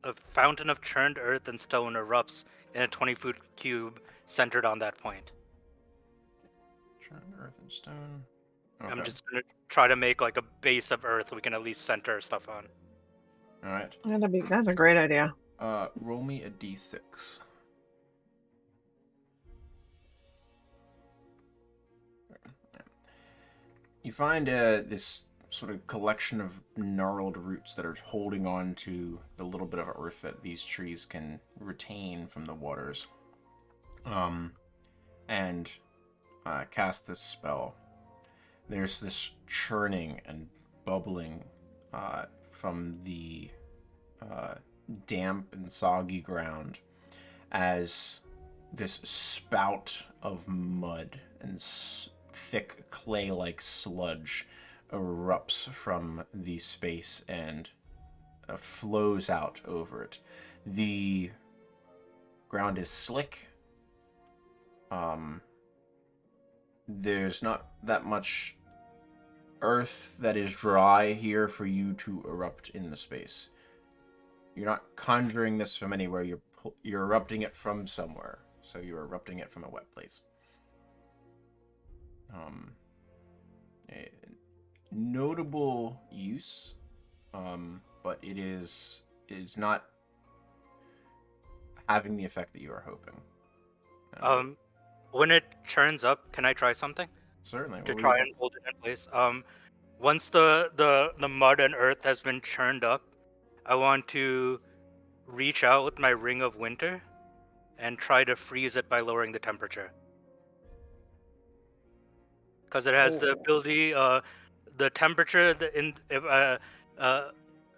a fountain of churned earth and stone erupts in a 20-foot cube centered on that point. Churned earth and stone. I'm Okay. just going to try to make like a base of earth we can at least center our stuff on. All right. That's a great idea. Roll me a d6. You find this sort of collection of gnarled roots that are holding on to the little bit of earth that these trees can retain from the waters. And cast this spell. There's this churning and bubbling from the damp and soggy ground as this spout of mud and thick clay-like sludge erupts from the space and flows out over it. The ground is slick. There's not that much earth that is dry here for you to erupt in the space. You're not conjuring this from anywhere. You're erupting it from somewhere. So you're erupting it from a wet place. A notable use, but it is not having the effect that you are hoping. When it churns up, can I try something Certainly. to What try were you and hold it in place? Once the mud and earth has been churned up, I want to reach out with my Ring of Winter and try to freeze it by lowering the temperature. Because it has the ability, the temperature if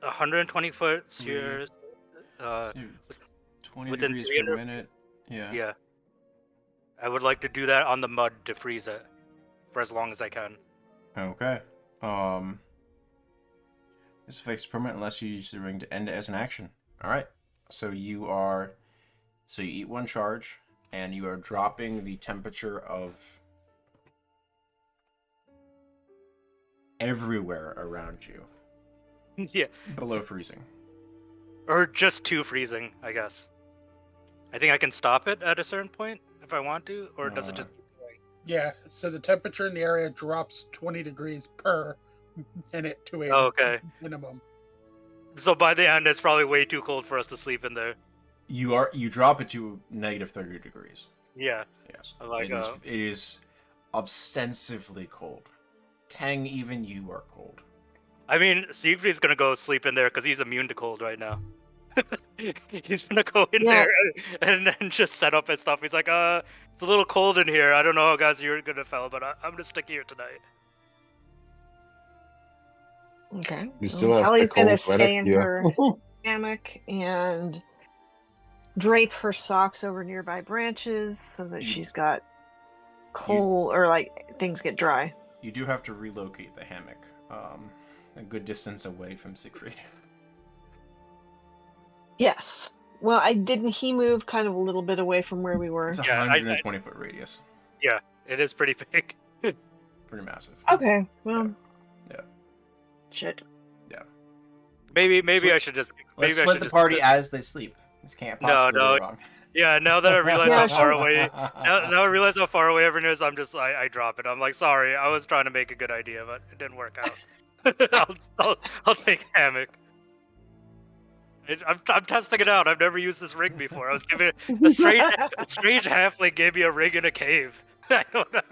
120 foot spheres, 20 within degrees 300 per minute. Yeah. yeah. I would like to do that on the mud to freeze it for as long as I can. Okay. This affects permanent unless you use the ring to end it as an action. All right. So you eat one charge, and you are dropping the temperature of everywhere around you Yeah, below freezing. or just to freezing, I guess. I think I can stop it at a certain point if I want to, or does it just keep going? Yeah, so the temperature in the area drops 20 degrees per minute to a Oh, okay. minimum. So by the end, it's probably way too cold for us to sleep in there. You drop it to -30 degrees. Yeah. Yes. Like, It is ostensively cold. Tang, even you are cold. I mean, Siegfried's gonna go sleep in there because he's immune to cold right now. He's gonna go in Yeah. there and then just set up and stuff. He's like, it's a little cold in here. I don't know how guys you're gonna fell, but I'm gonna stick here tonight. Okay. We still have the Ellie's gonna cold weather stay in here. her hammock and drape her socks over nearby branches so that she's got coal or like things get dry. You do have to relocate the hammock a good distance away from Siegfried. Yes. Well, didn't he move kind of a little bit away from where we were? It's a Yeah, 120-foot radius. Yeah, it is pretty big. Pretty massive. Okay. Well. Yeah. Shit. Maybe Split- I should just Let's maybe I split should the just party as they sleep. This can't possibly No. go wrong. Yeah, now that I realize Yeah, how far sure. away now I realize how far away everyone is, I'm just I drop it. I'm like, sorry, I was trying to make a good idea, but it didn't work out. I'll take hammock. I'm testing it out. I've never used this rig before. I was giving a strange halfling gave me a rig in a cave. I'm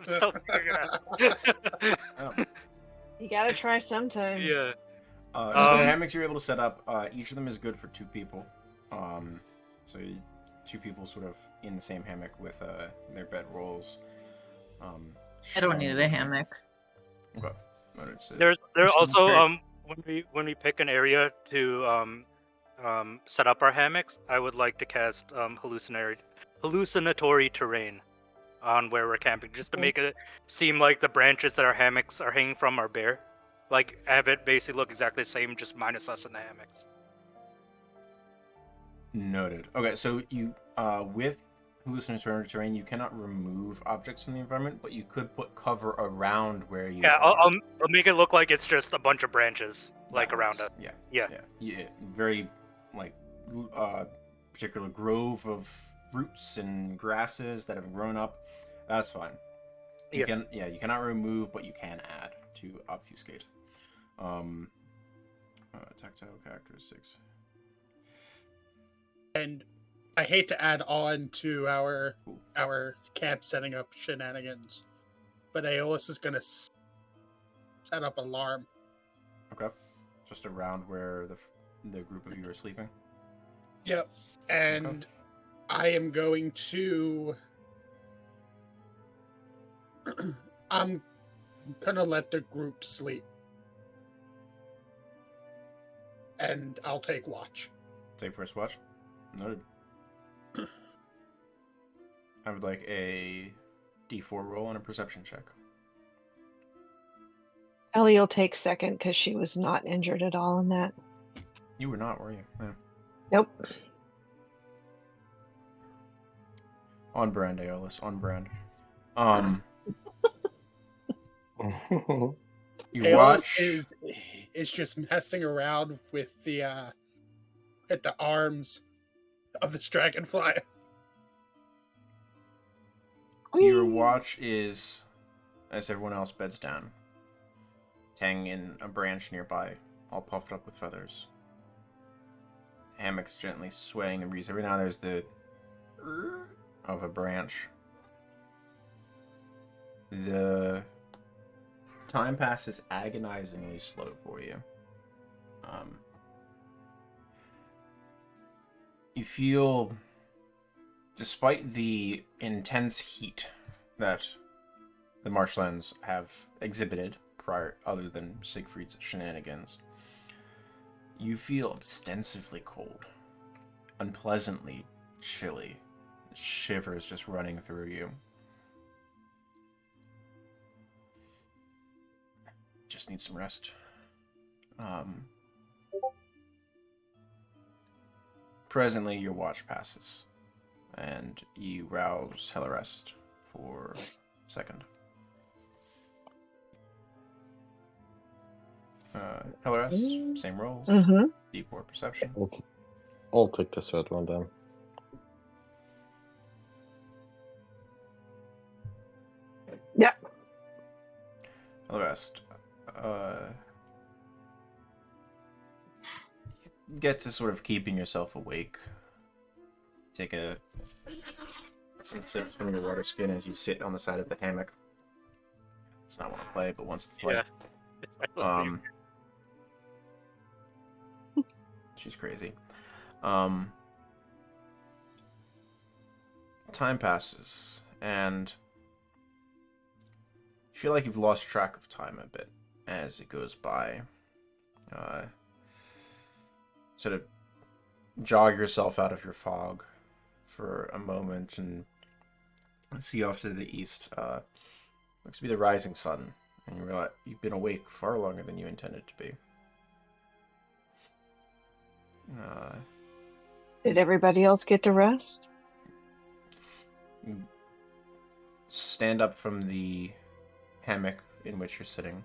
still figuring it out. You gotta try sometime. Yeah. So the hammocks you're able to set up, each of them is good for 2 people. So 2 people sort of in the same hammock with their bed rolls. I don't need a hammock. Okay. But it's, There's Which is also great. when we pick an area to set up our hammocks, I would like to cast hallucinatory terrain on where we're camping, just to make it seem like the branches that our hammocks are hanging from are bare. Like, have it basically look exactly the same, just minus us in the hammocks. Noted. Okay, so you with hallucinatory terrain, you cannot remove objects from the environment, but you could put cover around where you Yeah, are. I'll make it look like it's just a bunch of branches like That around works. us. Yeah. Yeah. Very like particular grove of roots and grasses that have grown up. That's fine. You cannot remove, but you can add to obfuscate. Tactile characteristics. And I hate to add on to our camp setting up shenanigans, but Aeolus is gonna set up alarm. Okay. Just around where the group of you are sleeping. Yep. And I am going to I'm gonna let the group sleep. And I'll take watch. Take first watch. Noted. I would like a D4 roll and a perception check. Ellie will take second because she was not injured at all in that. You were not, were you? Yeah. Nope. On brand, Aeolus. On brand. You Aeolus watch. is just messing around with the arms of this dragonfly. Your watch is as everyone else beds down. Tang in a branch nearby, all puffed up with feathers. Hammocks gently swaying the breeze. Every now and there's the of a branch. The time passes agonizingly slow for you. You feel, despite the intense heat that the marshlands have exhibited prior, other than Siegfried's shenanigans, you feel ostensively cold, unpleasantly chilly. Shivers just running through you. Just need some rest. Presently, your watch passes, and you rouse Hellarest for a second. Hellarest, same rolls. Mm-hmm. D4 perception. I'll take the third one then. Yep. Hellarest, get to sort of keeping yourself awake. Take a some sips from your water skin as you sit on the side of the hammock. Does not want to play, but wants to play. Yeah. She's crazy. Time passes, and you feel like you've lost track of time a bit as it goes by. Sort of jog yourself out of your fog for a moment and see off to the east. Looks to be the rising sun, and you realize you've been awake far longer than you intended to be. Did everybody else get to rest? You stand up from the hammock in which you're sitting.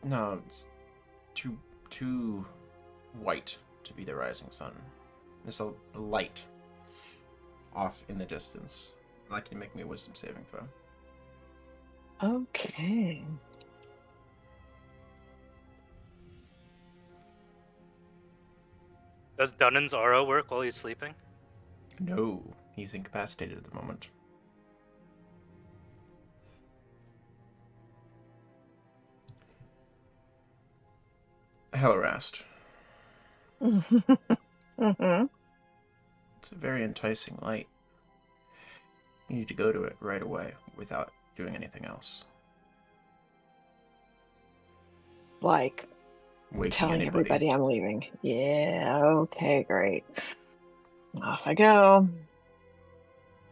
No, it's too white to be the rising sun. There's a light off in the distance. I'd like you to make me a wisdom saving throw. Okay. Does Dunnan's aura work while he's sleeping? No, he's incapacitated at the moment. Hellerast. Mm-hmm. It's a very enticing light. You need to go to it right away without doing anything else. Like Waking telling anybody. everybody I'm leaving. Yeah, okay, great. Off I go.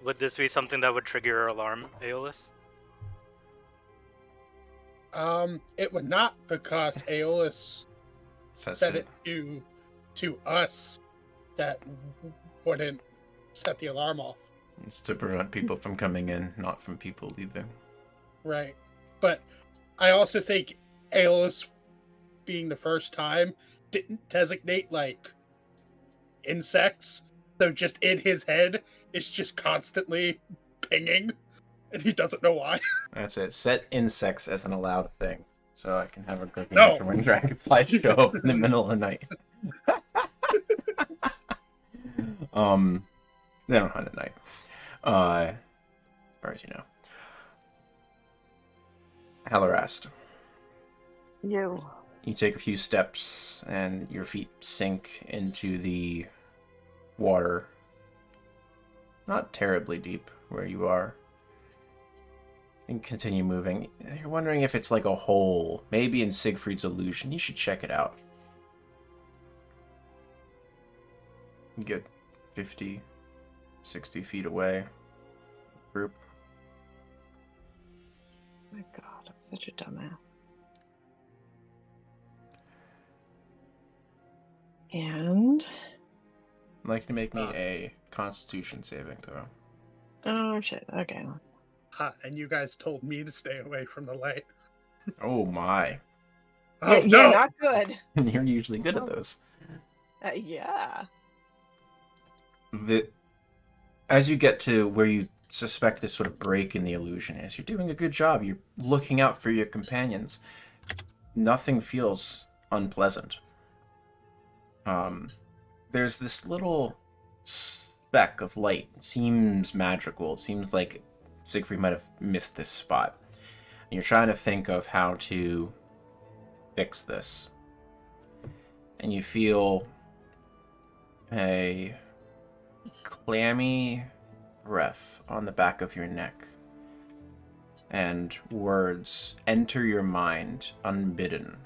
Would this be something that would trigger your alarm, Aeolus? It would not, because Aeolus said it. it to us that wouldn't set the alarm off. It's to prevent people from coming in, not from people leaving. Right. But I also think Aeolus, being the first time, didn't designate, like, insects. So just in his head, it's just constantly pinging, and he doesn't know why. That's it. Set insects as an allowed thing, so I can have a No. for when dragonflies show up in the middle of the night. They don't hunt at night. As far as you know. Hellerast. You. You take a few steps, and your feet sink into the water. Not terribly deep where you are. And continue moving. You're wondering if it's like a hole, maybe in Siegfried's illusion. You should check it out. You get 50, 60 feet away. Group. My God, I'm such a dumbass. And I'd like to make me a Constitution saving throw. oh shit. Okay. And you guys told me to stay away from the light. Oh my. Oh, yeah, no! not good. You're usually good at those. Yeah. As you get to where you suspect this sort of break in the illusion is, you're doing a good job. You're looking out for your companions. Nothing feels unpleasant. There's this little speck of light. It seems magical. It seems like Siegfried might have missed this spot. And you're trying to think of how to fix this. And you feel a clammy breath on the back of your neck. And words enter your mind unbidden.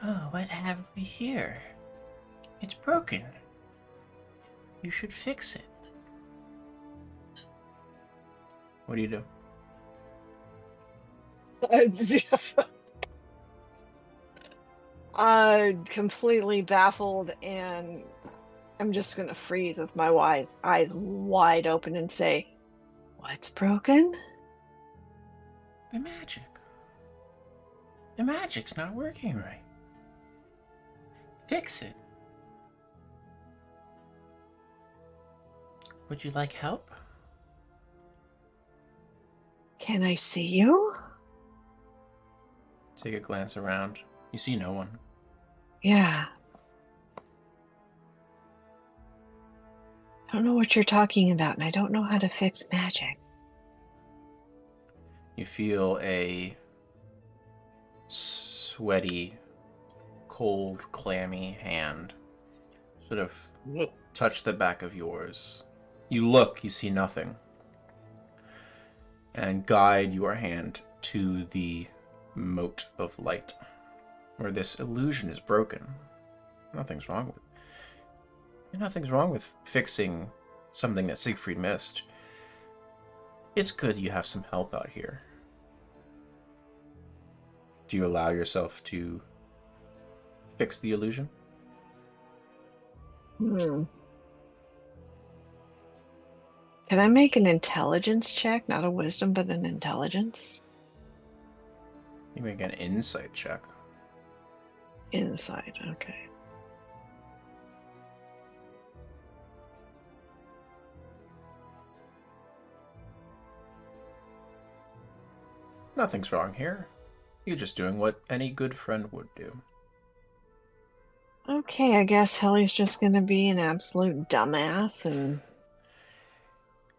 Oh, what have we here? It's broken. You should fix it. What do you do? Completely baffled, and I'm just gonna freeze with my eyes wide open and say, "What's broken?" The magic. The magic's not working right. Fix it. Would you like help? Can I see you? Take a glance around. You see no one. Yeah. don't know what you're talking about, and I don't know how to fix magic. You feel a sweaty, cold, clammy hand sort of touch the back of yours. You look, you see nothing, and guide your hand to the mote of light, where this illusion is broken. Nothing's wrong with fixing something that Siegfried missed. It's good you have some help out here. Do you allow yourself to fix the illusion? Can I make an intelligence check? Not a wisdom, but an intelligence? You make an insight check. Insight, okay. Nothing's wrong here. You're just doing what any good friend would do. Okay, I guess Helly's just gonna be an absolute dumbass and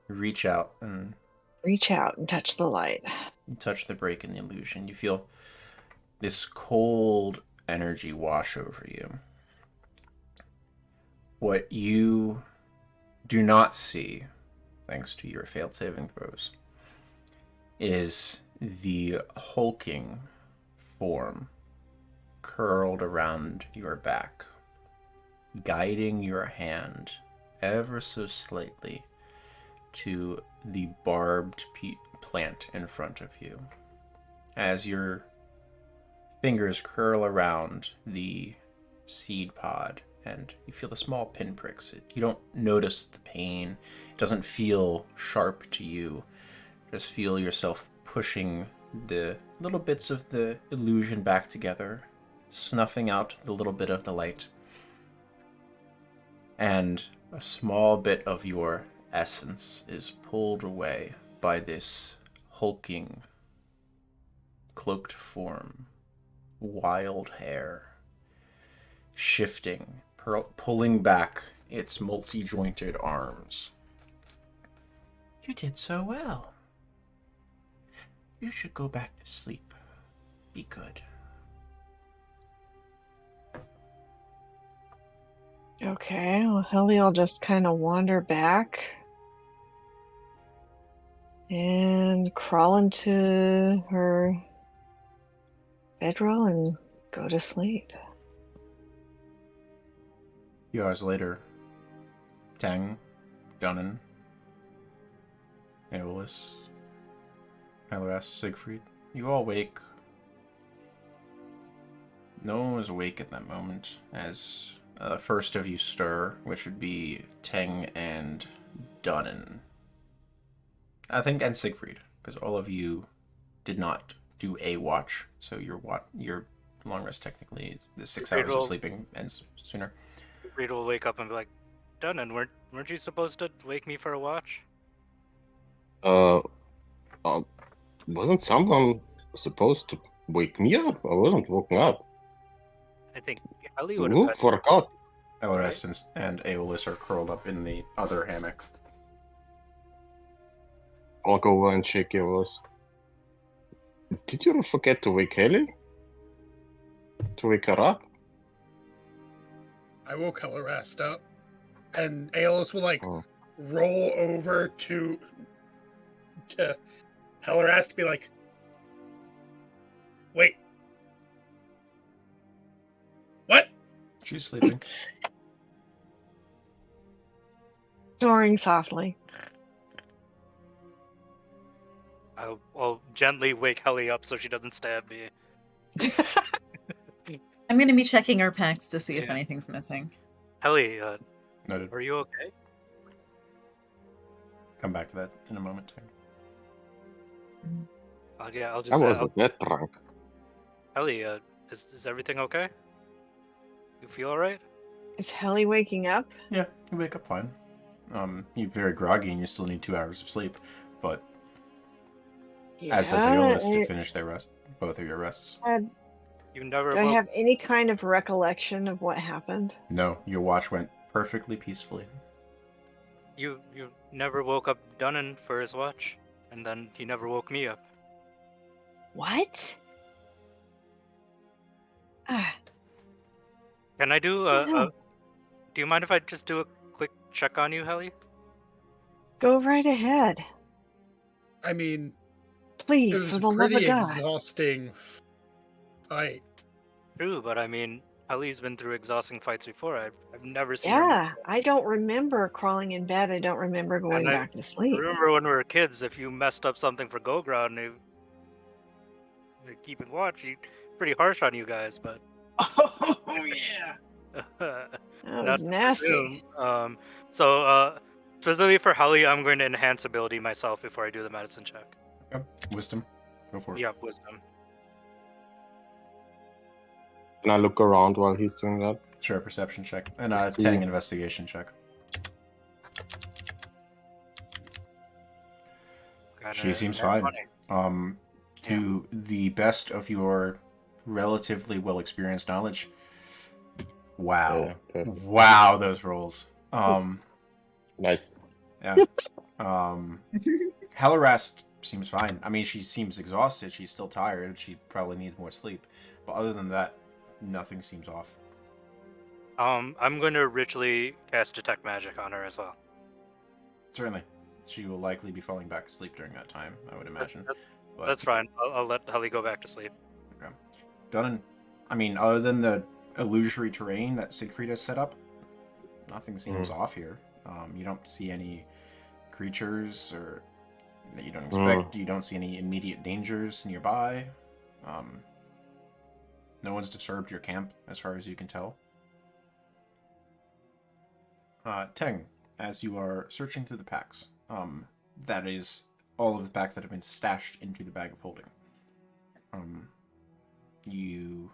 Reach out and reach out and touch the light. you touch the break in the illusion. You feel this cold energy wash over you. What you do not see, thanks to your failed saving throws, is the hulking form curled around your back, guiding your hand ever so slightly to the barbed plant in front of you. As your fingers curl around the seed pod and you feel the small pinpricks, you don't notice the pain. It doesn't feel sharp to you. Just feel yourself pushing the little bits of the illusion back together, snuffing out the little bit of the light. And a small bit of your essence is pulled away by this hulking, cloaked form, wild hair, shifting, pulling back its multi-jointed arms. You did so well. You should go back to sleep. Be good. Okay, well, Helly will just kind of wander back and crawl into her bedroll and go to sleep. A few hours later, Tang, Dunnan, Aeolus, Alaras, Siegfried, you all wake. No one was awake at that moment, as first of you stir, which would be Tang and Dunnan. I think, and Siegfried, because all of you did not do a watch, so your long rest technically, the 6 hours of sleeping ends sooner. Reed will wake up and be like, Dunnan, weren't you supposed to wake me for a watch? Wasn't someone supposed to wake me up? I wasn't woken up. I think Ellie would Who have. forgot? Alaras and Aeolus are curled up in the other hammock. I'll go over and check yours. Did you forget to wake Ellie? To wake her up? I woke Hellerast up, and Aeolus will roll over to Hellerast to be like, "Wait, what?" She's sleeping. Snoring softly. I'll gently wake Helly up so she doesn't stab me. I'm going to be checking our packs to see if Yeah. anything's missing. Helly, Noted. are you okay? Come back to that in a moment. Yeah, I'll I just. wasn't that drunk. Helly, is everything okay? You feel alright? Is Helly waking up? Yeah, you wake up fine. You're very groggy and you still need 2 hours of sleep, but as does Aeolus to finish their rest, both of your rests. You never. Do I have any kind of recollection of what happened? No, your watch went perfectly peacefully. You never woke up Dunnan for his watch, and then he never woke me up. What? Ah, Can I do what the hell? Do you mind if I just do a quick check on you, Helly? Go right ahead. I mean, it Please, was for a the love of pretty God. exhausting fight. True, but I mean, Helly's been through exhausting fights before. I've never seen her. Yeah, I don't remember crawling in bed. I don't remember going And back to I sleep. remember when we were kids, if you messed up something for Go Ground, keeping watch, pretty harsh on you guys, but Oh, yeah. not That was to nasty. presume. So specifically for Helly, I'm going to enhance ability myself before I do the medicine check. Okay. Wisdom. Go for it. Yeah, wisdom. Can I look around while he's doing that? Sure, perception check. And Just Tang see. investigation check. Got She a seems nat fine. 20. To the best of your relatively well-experienced knowledge. Wow. Yeah, perfect. Wow, those rolls. Nice. Yeah. Helarast seems fine. I mean, she seems exhausted. She's still tired. She probably needs more sleep. But other than that, nothing seems off. I'm going to ritually cast Detect Magic on her as well. Certainly. She will likely be falling back to sleep during that time, I would imagine. But That's fine. I'll let Helly go back to sleep. okay. Done. I mean, other than the illusory terrain that Siegfried has set up, nothing seems off here. You don't see any creatures or that you don't expect. You don't see any immediate dangers nearby. No one's disturbed your camp, as far as you can tell. Teng, as you are searching through the packs, that is all of the packs that have been stashed into the bag of holding. You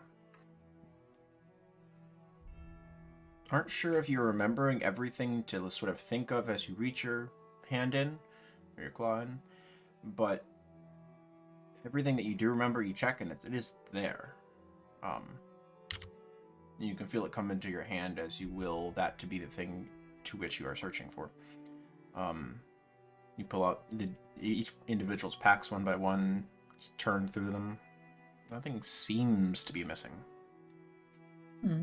aren't sure if you're remembering everything to sort of think of as you reach your hand in, or your claw in, but everything that you do remember, you check, and it is there. You can feel it come into your hand as you will that to be the thing to which you are searching for. You pull out each individual's packs one by one, just turn through them. Nothing seems to be missing. Hmm.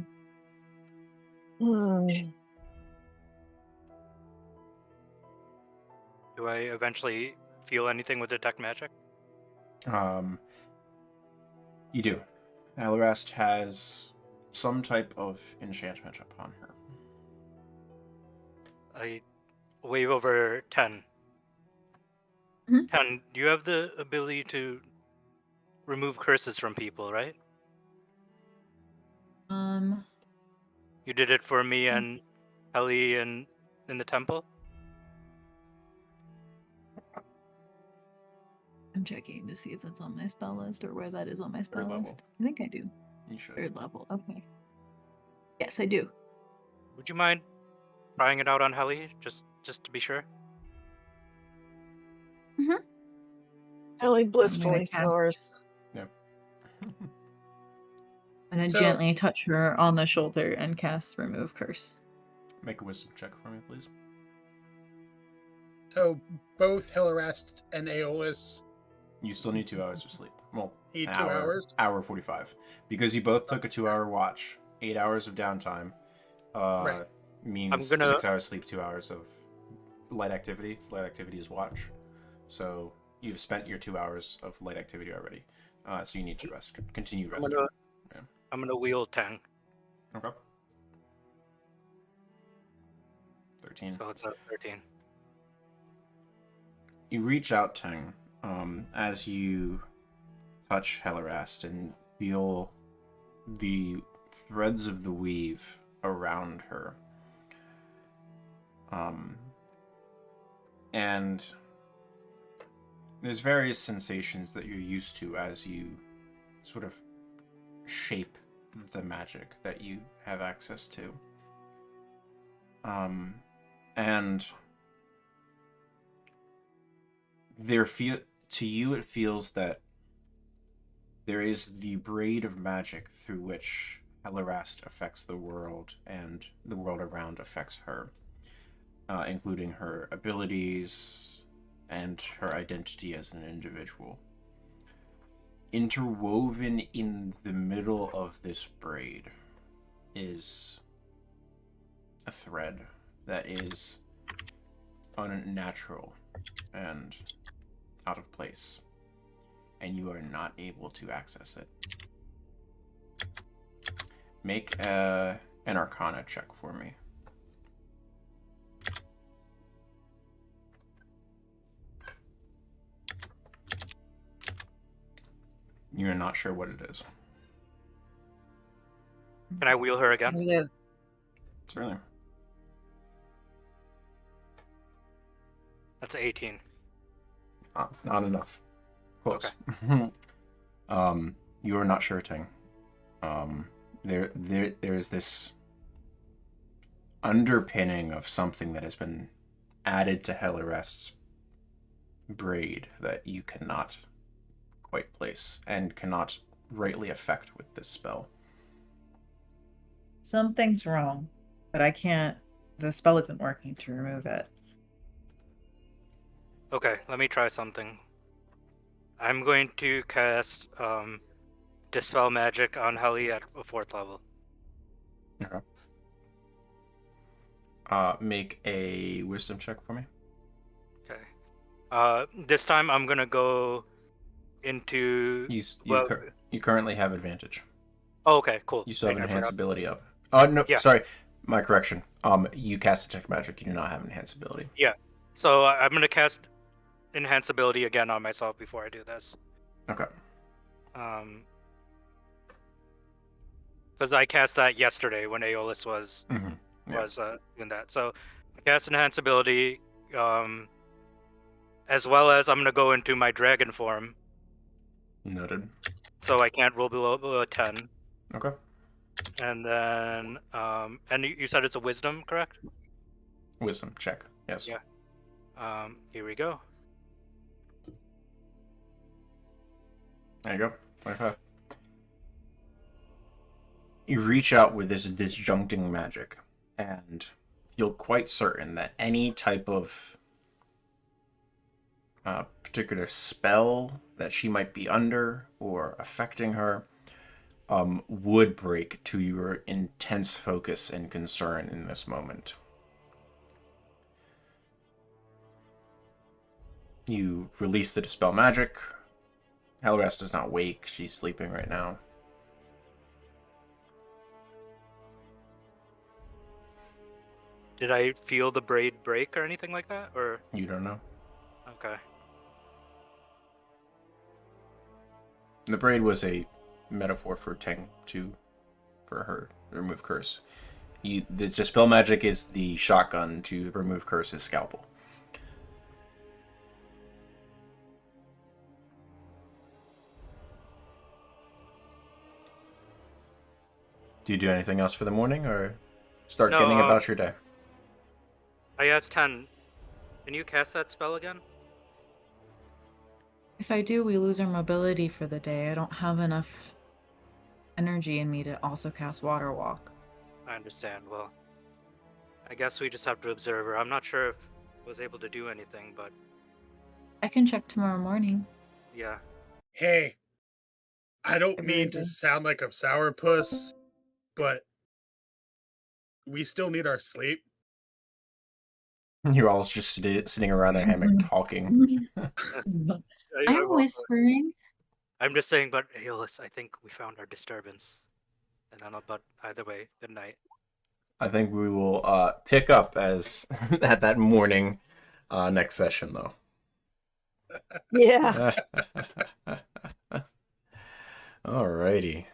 Do I eventually feel anything with Detect Magic? You do. Alarast has some type of enchantment upon her. I wave over 10. Mhm. 10, do you have the ability to remove curses from people, right? You did it for me and Ellie in the temple? I'm checking to see if that's on my spell list or where that is on my spell Third level. list. I think I do. You should. 3rd level. Okay. Yes, I do. Would you mind trying it out on Helly, just to be sure? Ellie I'm blissfully gonna cast. snores. And I So- gently touch her on the shoulder and cast Remove Curse. Make a wisdom check for me, please. So both Hilarast and Aeolus You still need 2 hours of sleep. Well, need an 2 hour, hours. Hour 45. Because you both took a 2-hour watch, 8 hours of downtime, Right. means I'm gonna- 6 hours sleep, 2 hours of light activity. Light activity is watch. So you've spent your 2 hours of light activity already. So you need to rest. Continue resting. I'm gonna wield 10, Okay. 13. so it's a 13. You reach out, Teng, as you touch Helarast and feel the threads of the weave around her. And there's various sensations that you're used to as you sort of shape the magic that you have access to. And to you it feels that there is the braid of magic through which Helarast affects the world and the world around affects her. including her abilities and her identity as an individual. Interwoven in the middle of this braid is a thread that is unnatural and out of place, and you are not able to access it. Make an Arcana check for me. You're not sure what it is. Can I wheel her again? Yeah. Certainly. That's 18. Not enough. Close. Okay. You are not sure, Ting. There's this underpinning of something that has been added to Hellerest's braid that you cannot quite place and cannot rightly affect with this spell. Something's wrong, but I can't. The spell isn't working to remove it. Okay, let me try something. I'm going to cast Dispel Magic on Helly at a 4th level. Okay. Make a wisdom check for me. Okay. This time I'm gonna go into. You currently have advantage. Oh, okay, cool. You still have I enhance forgot. ability up. Oh no, Yeah. sorry, my correction. You cast detect magic. You do not have enhance ability. So I'm gonna cast Enhance Ability again on myself before I do this. Okay. Because I cast that yesterday when Aeolus was Yeah. doing that. So I cast Enhance Ability, as well as I'm gonna go into my dragon form, Noted. so I can't roll below a 10. Okay. And then, and you said it's a Wisdom, correct? Wisdom check. Yes. Yeah. Here we go. There you go. 25. You reach out with this disjuncting magic, and feel quite certain that any type of particular spell that she might be under or affecting her would break to your intense focus and concern in this moment. You release the dispel magic. Hellerest does not wake. She's sleeping right now. Did I feel the braid break or anything like that? Or You don't know. okay. The braid was a metaphor for Ting for her to remove curse. The dispel magic is the shotgun to remove curse's scalpel. Do you do anything else for the morning, or start No, getting about your day? I asked 10. Can you cast that spell again? If I do, we lose our mobility for the day. I don't have enough energy in me to also cast Water Walk. I understand. Well, I guess we just have to observe her. I'm not sure if I was able to do anything, but I can check tomorrow morning. yeah. Hey, I don't I mean really to do. sound like a sourpuss, but we still need our sleep. You're all just sitting around a hammock talking. I'm whispering. I'm just saying, but Aeolus, I think we found our disturbance. And then, but either way, good night. I think we will pick up as at that morning next session, though. Yeah. Alrighty.